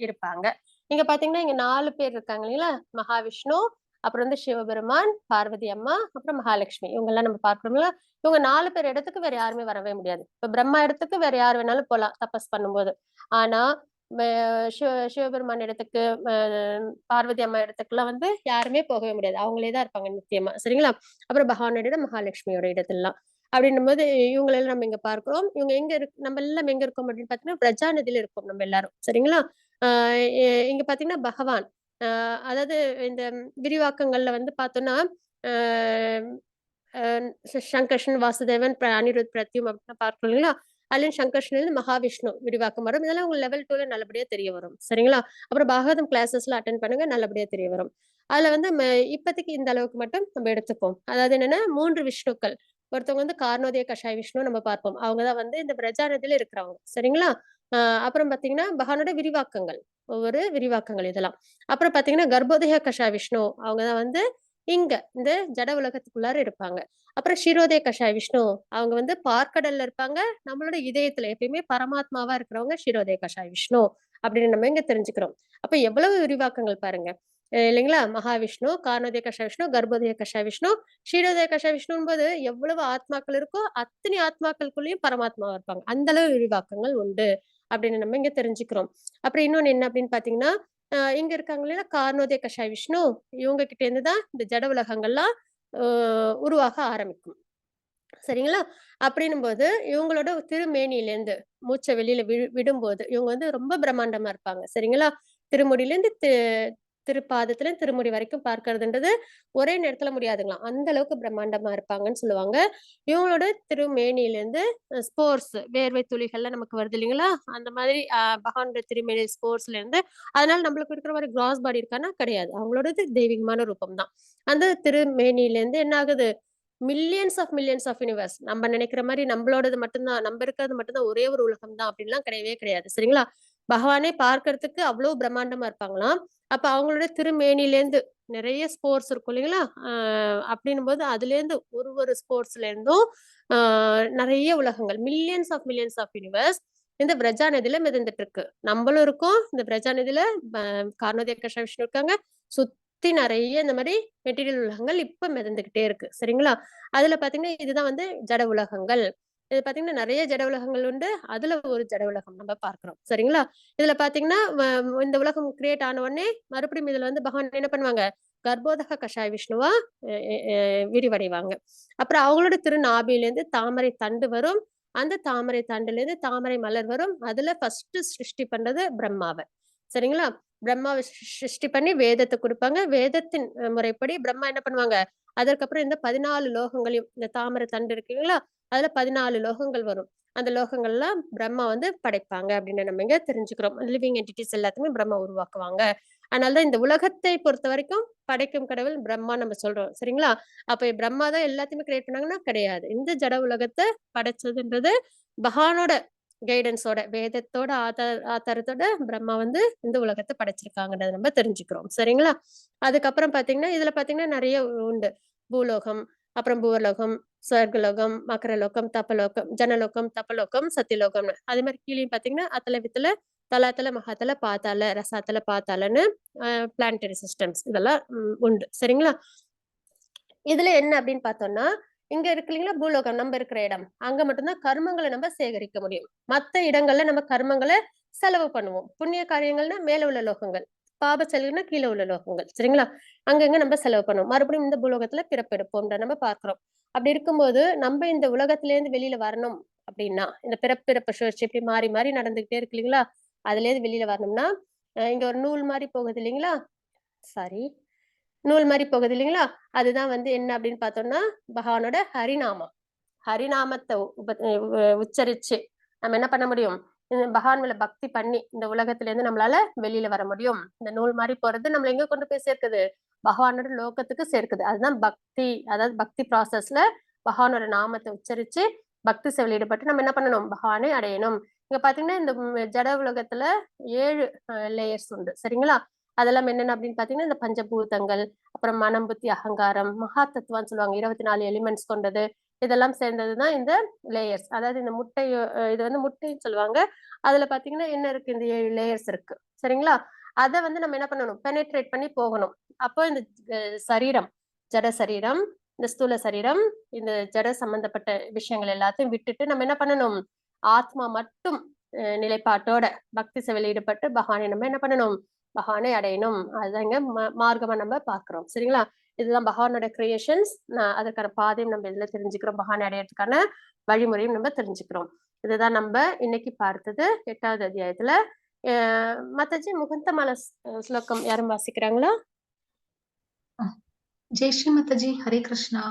இருப்பாங்க. இங்க பாத்தீங்கன்னா இங்க 4 பேர் இருக்காங்க இல்லைங்களா, மகாவிஷ்ணு, அப்புறம் வந்து சிவபெருமான், பார்வதி அம்மா, அப்புறம் மகாலட்சுமி, இவங்க எல்லாம் நம்ம பார்க்கணும்ல. இவங்க 4 பேர் இடத்துக்கு வேற யாருமே வரவே முடியாது. இப்ப பிரம்மா இடத்துக்கு வேற யார் வேணாலும் போலாம் தபஸ் பண்ணும்போது. ஆனா சிவபெருமான் இடத்துக்கு பார்வதி அம்மா இடத்துக்கு எல்லாம் வந்து யாருமே போகவே முடியாது, அவங்களேதான் இருப்பாங்க நித்தியமா. சரிங்களா. அப்புறம் பகவானோட மகாலட்சுமியோட இடத்துலாம் அப்படின்னும் போது இவங்களெல்லாம் நம்ம இங்க பார்க்கிறோம். இவங்க எங்க இருக்கு, நம்ம எல்லாம் எங்க இருக்கோம் அப்படின்னு பாத்தீங்கன்னா பிரஜா நதியில இருக்கோம் நம்ம எல்லாரும். சரிங்களா. இங்க பாத்தீங்கன்னா பகவான் அதாவது இந்த விரிவாக்கங்கள்ல வந்து பார்த்தோம்னா சங்கர்ஷன், வாசுதேவன், அனிருத், பிரத்யும் அப்படின்னு பார்க்கணும் இல்லைங்களா. அதுலயும் சங்கர்ஷன் மகாவிஷ்ணு விரிவாக்கம் வரும். இதெல்லாம் உங்க லெவல் 2ல நல்லபடியா தெரிய வரும். சரிங்களா. அப்புறம் பாகவதம் கிளாஸஸ்ல அட்டென்ட் பண்ணுங்க, நல்லபடியா தெரிய வரும். அதுல வந்து இப்போதைக்கு இந்த அளவுக்கு மட்டும் நம்ம எடுத்துப்போம். அதாவது என்னன்னா 3 விஷ்ணுக்கள். ஒருத்தவங்க வந்து கார்ணோதய கஷாய விஷ்ணு நம்ம பார்ப்போம், அவங்கதான் வந்து இந்த பிரஜா நதியில இருக்கிறவங்க. சரிங்களா. அப்புறம் பாத்தீங்கன்னா பகவானோட விரிவாக்கங்கள், ஒவ்வொரு விரிவாக்கங்கள் இதெல்லாம். அப்புறம் பாத்தீங்கன்னா கர்ப்போதய கஷாய விஷ்ணு, அவங்கதான் வந்து இங்க இந்த ஜட உலகத்துக்குள்ளார இருப்பாங்க. அப்புறம் ஷிரோதய கஷாய விஷ்ணு, அவங்க வந்து பார்க்கடல்ல இருப்பாங்க. நம்மளோட இதயத்துல எப்பயுமே பரமாத்மாவா இருக்கிறவங்க ஷிரோதய கஷாய விஷ்ணு அப்படின்னு நம்ம இங்க தெரிஞ்சுக்கிறோம். அப்ப எவ்வளவு விரிவாக்கங்கள் பாருங்க இல்லைங்களா. மகாவிஷ்ணு, கார்ணோதய கஷாய விஷ்ணு, கர்ப்போதய கஷாய விஷ்ணு, ஷிரோதய கஷாய விஷ்ணுன் போது எவ்வளவு ஆத்மாக்கள் இருக்கோ அத்தனை ஆத்மாக்களுக்குள்ளேயும் பரமாத்மாவா இருப்பாங்க. அந்த அளவு விரிவாக்கங்கள் உண்டு அப்படின்னு நம்ம இங்க தெரிஞ்சுக்கிறோம். அப்புறம் இன்னொன்னு என்ன அப்படின்னு பாத்தீங்கன்னா இங்க இருக்காங்க இல்லையா கார்ணோதய கஷாய விஷ்ணு, இவங்க கிட்ட இருந்துதான் இந்த ஜட உலகங்கள்லாம் உருவாக ஆரம்பிக்கும். சரிங்களா. அப்படின்னும் போது இவங்களோட திருமேனியிலேருந்து மூச்சை வெளியில விடும்போது இவங்க வந்து ரொம்ப பிரம்மாண்டமா இருப்பாங்க. சரிங்களா. திருமுடியிலேருந்து திருப்பாதத்துல திருமுடி வரைக்கும் பார்க்கறதுன்றது ஒரே நேரத்துல முடியாதுங்களாம், அந்த அளவுக்கு பிரம்மாண்டமா இருப்பாங்கன்னு சொல்லுவாங்க. இவங்களோட திருமேனியிலேருந்து ஸ்போர்ஸ், வேர்வை துளிகள்லாம் நமக்கு வருது இல்லைங்களா, அந்த மாதிரி பகவானோட திருமேனி ஸ்போர்ஸ்ல இருந்து. அதனால நம்மளுக்கு இருக்கிற மாதிரி கிராஸ் பாடி இருக்கான்னா கிடையாது, அவங்களோடது தெய்வீகமான ரூபம் தான். அந்த திருமேனியிலேருந்து என்ன ஆகுது, மில்லியன்ஸ் ஆஃப் யூனிவர்ஸ். நம்ம நினைக்கிற மாதிரி நம்மளோடது மட்டும்தான், நம்ம இருக்கிறது மட்டும்தான் ஒரே ஒரு உலகம் தான் அப்படின்லாம் கிடையவே கிடையாது. சரிங்களா. பகவானே பார்க்கறதுக்கு அவ்வளவு பிரம்மாண்டமா இருப்பாங்களாம். அப்ப அவங்களோட திருமேனிலேருந்து நிறைய ஸ்போர்ட்ஸ் இருக்கும் இல்லைங்களா. அப்படின்னும் போது அதுல இருந்து ஒரு ஸ்போர்ட்ஸ்ல இருந்தும் நிறைய உலகங்கள், மில்லியன்ஸ் ஆஃப் யூனிவர்ஸ் இந்த பிரஜா நதியில மிதந்துட்டு இருக்கு. நம்மளும் இருக்கோம் இந்த பிரஜா நதியில. கார்ணோதய கஷாய விஷ்ணு இருக்காங்க, சுத்தி நிறைய இந்த மாதிரி மெட்டீரியல் உலகங்கள் இப்ப மிதந்துகிட்டே இருக்கு. சரிங்களா. அதுல பாத்தீங்கன்னா இதுதான் வந்து ஜட உலகங்கள். இது பாத்தீங்கன்னா நிறைய ஜட உலகங்கள் உண்டு, அதுல ஒரு ஜட உலகம் நம்ம பார்க்கிறோம். சரிங்களா. இதுல பாத்தீங்கன்னா இந்த உலகம் கிரியேட் ஆன உடனே மறுபடியும் இதுல வந்து பகவான் என்ன பண்ணுவாங்க, கர்ப்போதக கஷாய விஷ்ணுவா விரிவடைவாங்க. அப்புறம் அவங்களோட திருநாபிலேருந்து தாமரை தண்டு வரும். அந்த தாமரை தண்டுல இருந்து தாமரை மலர் வரும். அதுல ஃபர்ஸ்ட் சிருஷ்டி பண்றது பிரம்மாவை. சரிங்களா? பிரம்மாவை சிருஷ்டி பண்ணி வேதத்தை கொடுப்பாங்க. வேதத்தின் முறைப்படி பிரம்மா என்ன பண்ணுவாங்க, அதற்கப்புறம் இந்த 14 லோகங்களையும், இந்த தாமரை தண்டு இருக்குங்களா, அதுல 14 லோகங்கள் வரும். அந்த லோகங்கள்லாம் பிரம்மா வந்து படைப்பாங்க அப்படின்னு நம்ம இங்க தெரிஞ்சுக்கிறோம். லிவிங் என்டிட்டிஸ் எல்லாத்தையுமே பிரம்மா உருவாக்குவாங்க. அதனாலதான் இந்த உலகத்தை பொறுத்த வரைக்கும் படைக்கும் கடவுள் பிரம்மா நம்ம சொல்றோம். சரிங்களா? அப்ப பிரம்மா தான் எல்லாத்தையுமே கிரியேட் பண்ணாங்கன்னா கிடையாது. இந்த ஜட உலகத்தை படைச்சதுன்றது பகவானோட கைடன்ஸோட, வேதத்தோட ஆதாரத்தோட பிரம்மா வந்து இந்த உலகத்தை படைச்சிருக்காங்கன்றத நம்ம தெரிஞ்சுக்கிறோம். சரிங்களா? அதுக்கப்புறம் பாத்தீங்கன்னா இதுல பாத்தீங்கன்னா நிறைய உண்டு. பூலோகம், அப்புறம் பூவலோகம், சொர்க்கலோகம், மகரலோகம், தப்பலோகம், ஜனலோகம், தப்பலோகம், சத்தியலோகம்னு. அதே மாதிரி கீழே பாத்தீங்கன்னா அத்தல வித்தல, தலாத்தல, மகாத்தல, பாத்தால, ரசாத்தல, பாத்தாலன்னு பிளானட்டரி சிஸ்டம்ஸ் இதெல்லாம் உண்டு. சரிங்களா? இதுல என்ன அப்படின்னு பார்த்தோம்னா, இங்க இருக்கு இல்லைங்களா பூலோகம், நம்ம இருக்கிற இடம், அங்க மட்டும்தான் கர்மங்களை நம்ம சேகரிக்க முடியும். மத்த இடங்கள்ல நம்ம கர்மங்களை செலவு பண்ணுவோம். புண்ணிய காரியங்கள்னா மேல உள்ள லோகங்கள், பாப செயல்கள்னா கீழே உள்ள லோகங்கள். சரிங்களா? அங்கங்க நம்ம செலவு பண்ணுவோம். மறுபடியும் இந்த பூலோகத்துல பிறப்பெடுப்போம்ன்ற நம்ம பார்க்கிறோம். அப்படி இருக்கும்போது நம்ம இந்த உலகத்துல இருந்து வெளியில வரணும் அப்படின்னா, இந்த பிறப்பிறப்பு சுழற்சி இப்படி மாறி மாறி நடந்துகிட்டே இருக்கு இல்லைங்களா, அதுல இருந்து வெளியில வரணும்னா இங்க ஒரு நூல் மாதிரி போகுது இல்லைங்களா, சாரி, நூல் மாதிரி போகுது இல்லைங்களா, அதுதான் வந்து என்ன அப்படின்னு பார்த்தோம்னா பகவானோட ஹரிநாமம். ஹரிநாமத்தை உச்சரிச்சு நம்ம என்ன பண்ண முடியும், பகவான் மேல பக்தி பண்ணி இந்த உலகத்துல இருந்து நம்மளால வெளியில வர முடியும். இந்த நூல் மாதிரி போறது நம்மள எங்க கொண்டு போய் சேர்க்குது, பகவானோட லோகத்துக்கு சேர்க்குது. அதுதான் பக்தி. அதாவது பக்தி ப்ராசஸ்ல பகவானோட நாமத்தை உச்சரிச்சு பக்தி சேவையில் ஈடுபட்டு நம்ம என்ன பண்ணணும், பகவானை அடையணும். இங்க பாத்தீங்கன்னா இந்த ஜட உலகத்துல 7 லேயர்ஸ் உண்டு. சரிங்களா? அதெல்லாம் என்னென்ன அப்படின்னு பாத்தீங்கன்னா இந்த பஞ்சபூதங்கள், அப்புறம் மனம், புத்தி, அகங்காரம், மகா தத்துவான்னு சொல்லுவாங்க, 24 எலிமெண்ட்ஸ் கொண்டது. இதெல்லாம் சேர்ந்ததுதான் இந்த லேயர்ஸ். அதாவது இந்த முட்டை, இது வந்து முட்டைன்னு சொல்லுவாங்க. அதுல பாத்தீங்கன்னா என்ன இருக்கு, இந்த 7 லேயர்ஸ் இருக்கு. சரிங்களா? அதை வந்து நம்ம என்ன பண்ணணும், பெனட்ரேட் பண்ணி போகணும். அப்போ இந்த சரீரம், ஜட சரீரம், இந்த ஸ்தூல சரீரம், இந்த ஜட சம்பந்தப்பட்ட விஷயங்கள் எல்லாத்தையும் விட்டுட்டு நம்ம என்ன பண்ணணும், ஆத்மா மட்டும் நிலைப்பாட்டோட பக்தி சேவையில் ஈடுபட்டு பகவானை நம்ம என்ன பண்ணணும், பகவானை அடையணும். அதுதான் இங்க மார்க்கமா நம்ம பாக்குறோம். சரிங்களா? இதுதான் பகவானோட கிரியேஷன்ஸ். அதற்கான பாதையும் நம்ம இதுல தெரிஞ்சுக்கிறோம், பகவானை அடையறதுக்கான வழிமுறையும் நம்ம தெரிஞ்சுக்கிறோம். இதுதான் நம்ம இன்னைக்கு பார்த்தது 8வது அத்தியாயத்துல. மாதாஜி முகுந்தமால ஸ்லோகம் யாரும் வாசிக்கிறாங்களா? ஜெய் ஸ்ரீ மாதாஜி. ஹரே கிருஷ்ணா.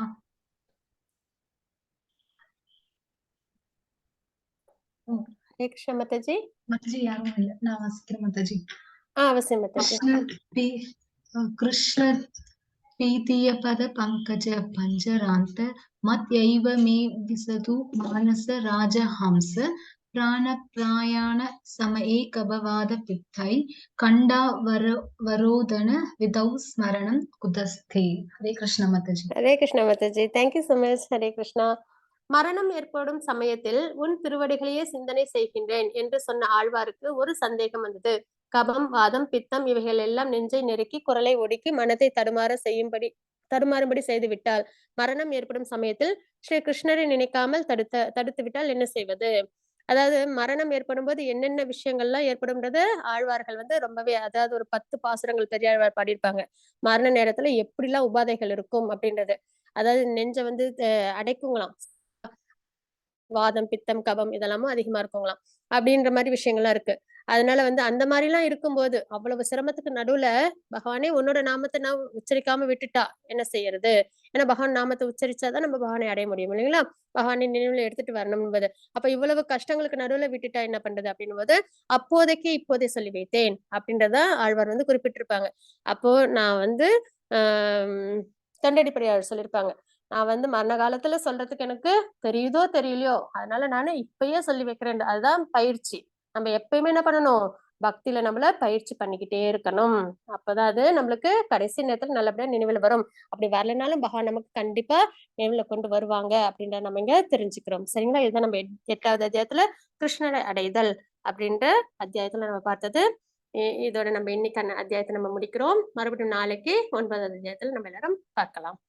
ஹரே கிருஷ்ணா மாதாஜி. மாதாஜி யாரும் இல்ல, நான் வாசிக்கிறேன் மாதாஜி. அவசியம் மாதாஜி. கிருஷ்ண பீதிய பத பங்கஜ பஞ்சராந்த மத்யைவ மே விசது மானச ராஜஹம்ச பிராண பிராயாண சமயே கபவாத பித்தை கண்டா வரோதன விதௌ ஸ்மரணம் குதஸ்தே. Hare Krishna Mataji. Hare Krishna Mataji. Thank you so much. Hare Krishna. மரணம் ஏற்படும் சமயத்தில் உன் திருவடிகளையே சிந்தனை செய்கின்றேன் என்று சொன்ன ஆழ்வாருக்கு ஒரு சந்தேகம் வந்தது. கபம், வாதம், பித்தம் இவைகள் எல்லாம் நெஞ்சை நெருக்கி குரலை ஒடுக்கி மனத்தை தடுமாறும்படி செய்து விட்டால், மரணம் ஏற்படும் சமயத்தில் ஸ்ரீ கிருஷ்ணரை நினைக்காமல் தடுத்து விட்டால் என்ன செய்வது? அதாவது மரணம் ஏற்படும் போது என்னென்ன விஷயங்கள்லாம் ஏற்படும்ன்றது ஆழ்வார்கள் வந்து ரொம்பவே, அதாவது ஒரு 10 பாசுரங்கள் பெரியாழ்வார் பாடியிருப்பாங்க. மரண நேரத்துல எப்படிலாம் உபாதைகள் இருக்கும் அப்படின்றது. அதாவது நெஞ்ச வந்து அடைக்குங்களாம், வாதம், பித்தம், கபம் இதெல்லாமும் அதிகமா இருக்குங்களாம் அப்படின்ற மாதிரி விஷயங்கள்லாம் இருக்கு. அதனால வந்து அந்த மாதிரி எல்லாம் இருக்கும்போது அவ்வளவு சிரமத்துக்கு நடுவுல பகவானே உன்னோட நாமத்தை நான் உச்சரிக்காம விட்டுட்டா என்ன செய்யறது? ஏன்னா பகவான் நாமத்தை உச்சரிச்சாதான் நம்ம பகவானை அடைய முடியும் இல்லைங்களா, பகவானை நினைவுல எடுத்துட்டு வரணும் என்பது. அப்ப இவ்வளவு கஷ்டங்களுக்கு நடுவுல விட்டுட்டா என்ன பண்றது அப்படின்னும் போது அப்போதைக்கு இப்போதே சொல்லி வைத்தேன் அப்படின்றத ஆழ்வார் வந்து குறிப்பிட்டிருப்பாங்க. அப்போ நான் வந்து தொண்டடிப்படையாளர் சொல்லியிருப்பாங்க, நான் வந்து மரண காலத்துல சொல்றதுக்கு எனக்கு தெரியுதோ தெரியலையோ, அதனால நானு இப்பயே சொல்லி வைக்கிறேன். அதுதான் பயிற்சி. நம்ம எப்பயுமே என்ன பண்ணணும், பக்தியில நம்மள பயிற்சி பண்ணிக்கிட்டே இருக்கணும். அப்பதான் அது நம்மளுக்கு கடைசி நேரத்துல நல்லபடியா நினைவுல வரும். அப்படி வரலைனாலும் பகவான் நமக்கு கண்டிப்பா நினைவுல கொண்டு வருவாங்க அப்படின்ற நம்ம இங்க தெரிஞ்சுக்கிறோம். சரிங்களா? இதுதான் நம்ம 8வது அத்தியாயத்துல கிருஷ்ணரை அடைதல் அப்படின்ற அத்தியாயத்துல நம்ம பார்த்தது. இதோட நம்ம இன்னைக்கான அத்தியாயத்தை நம்ம முடிக்கிறோம். மறுபடியும் நாளைக்கு 9வது அத்தியாயத்துல நம்ம எல்லாரும் பார்க்கலாம்.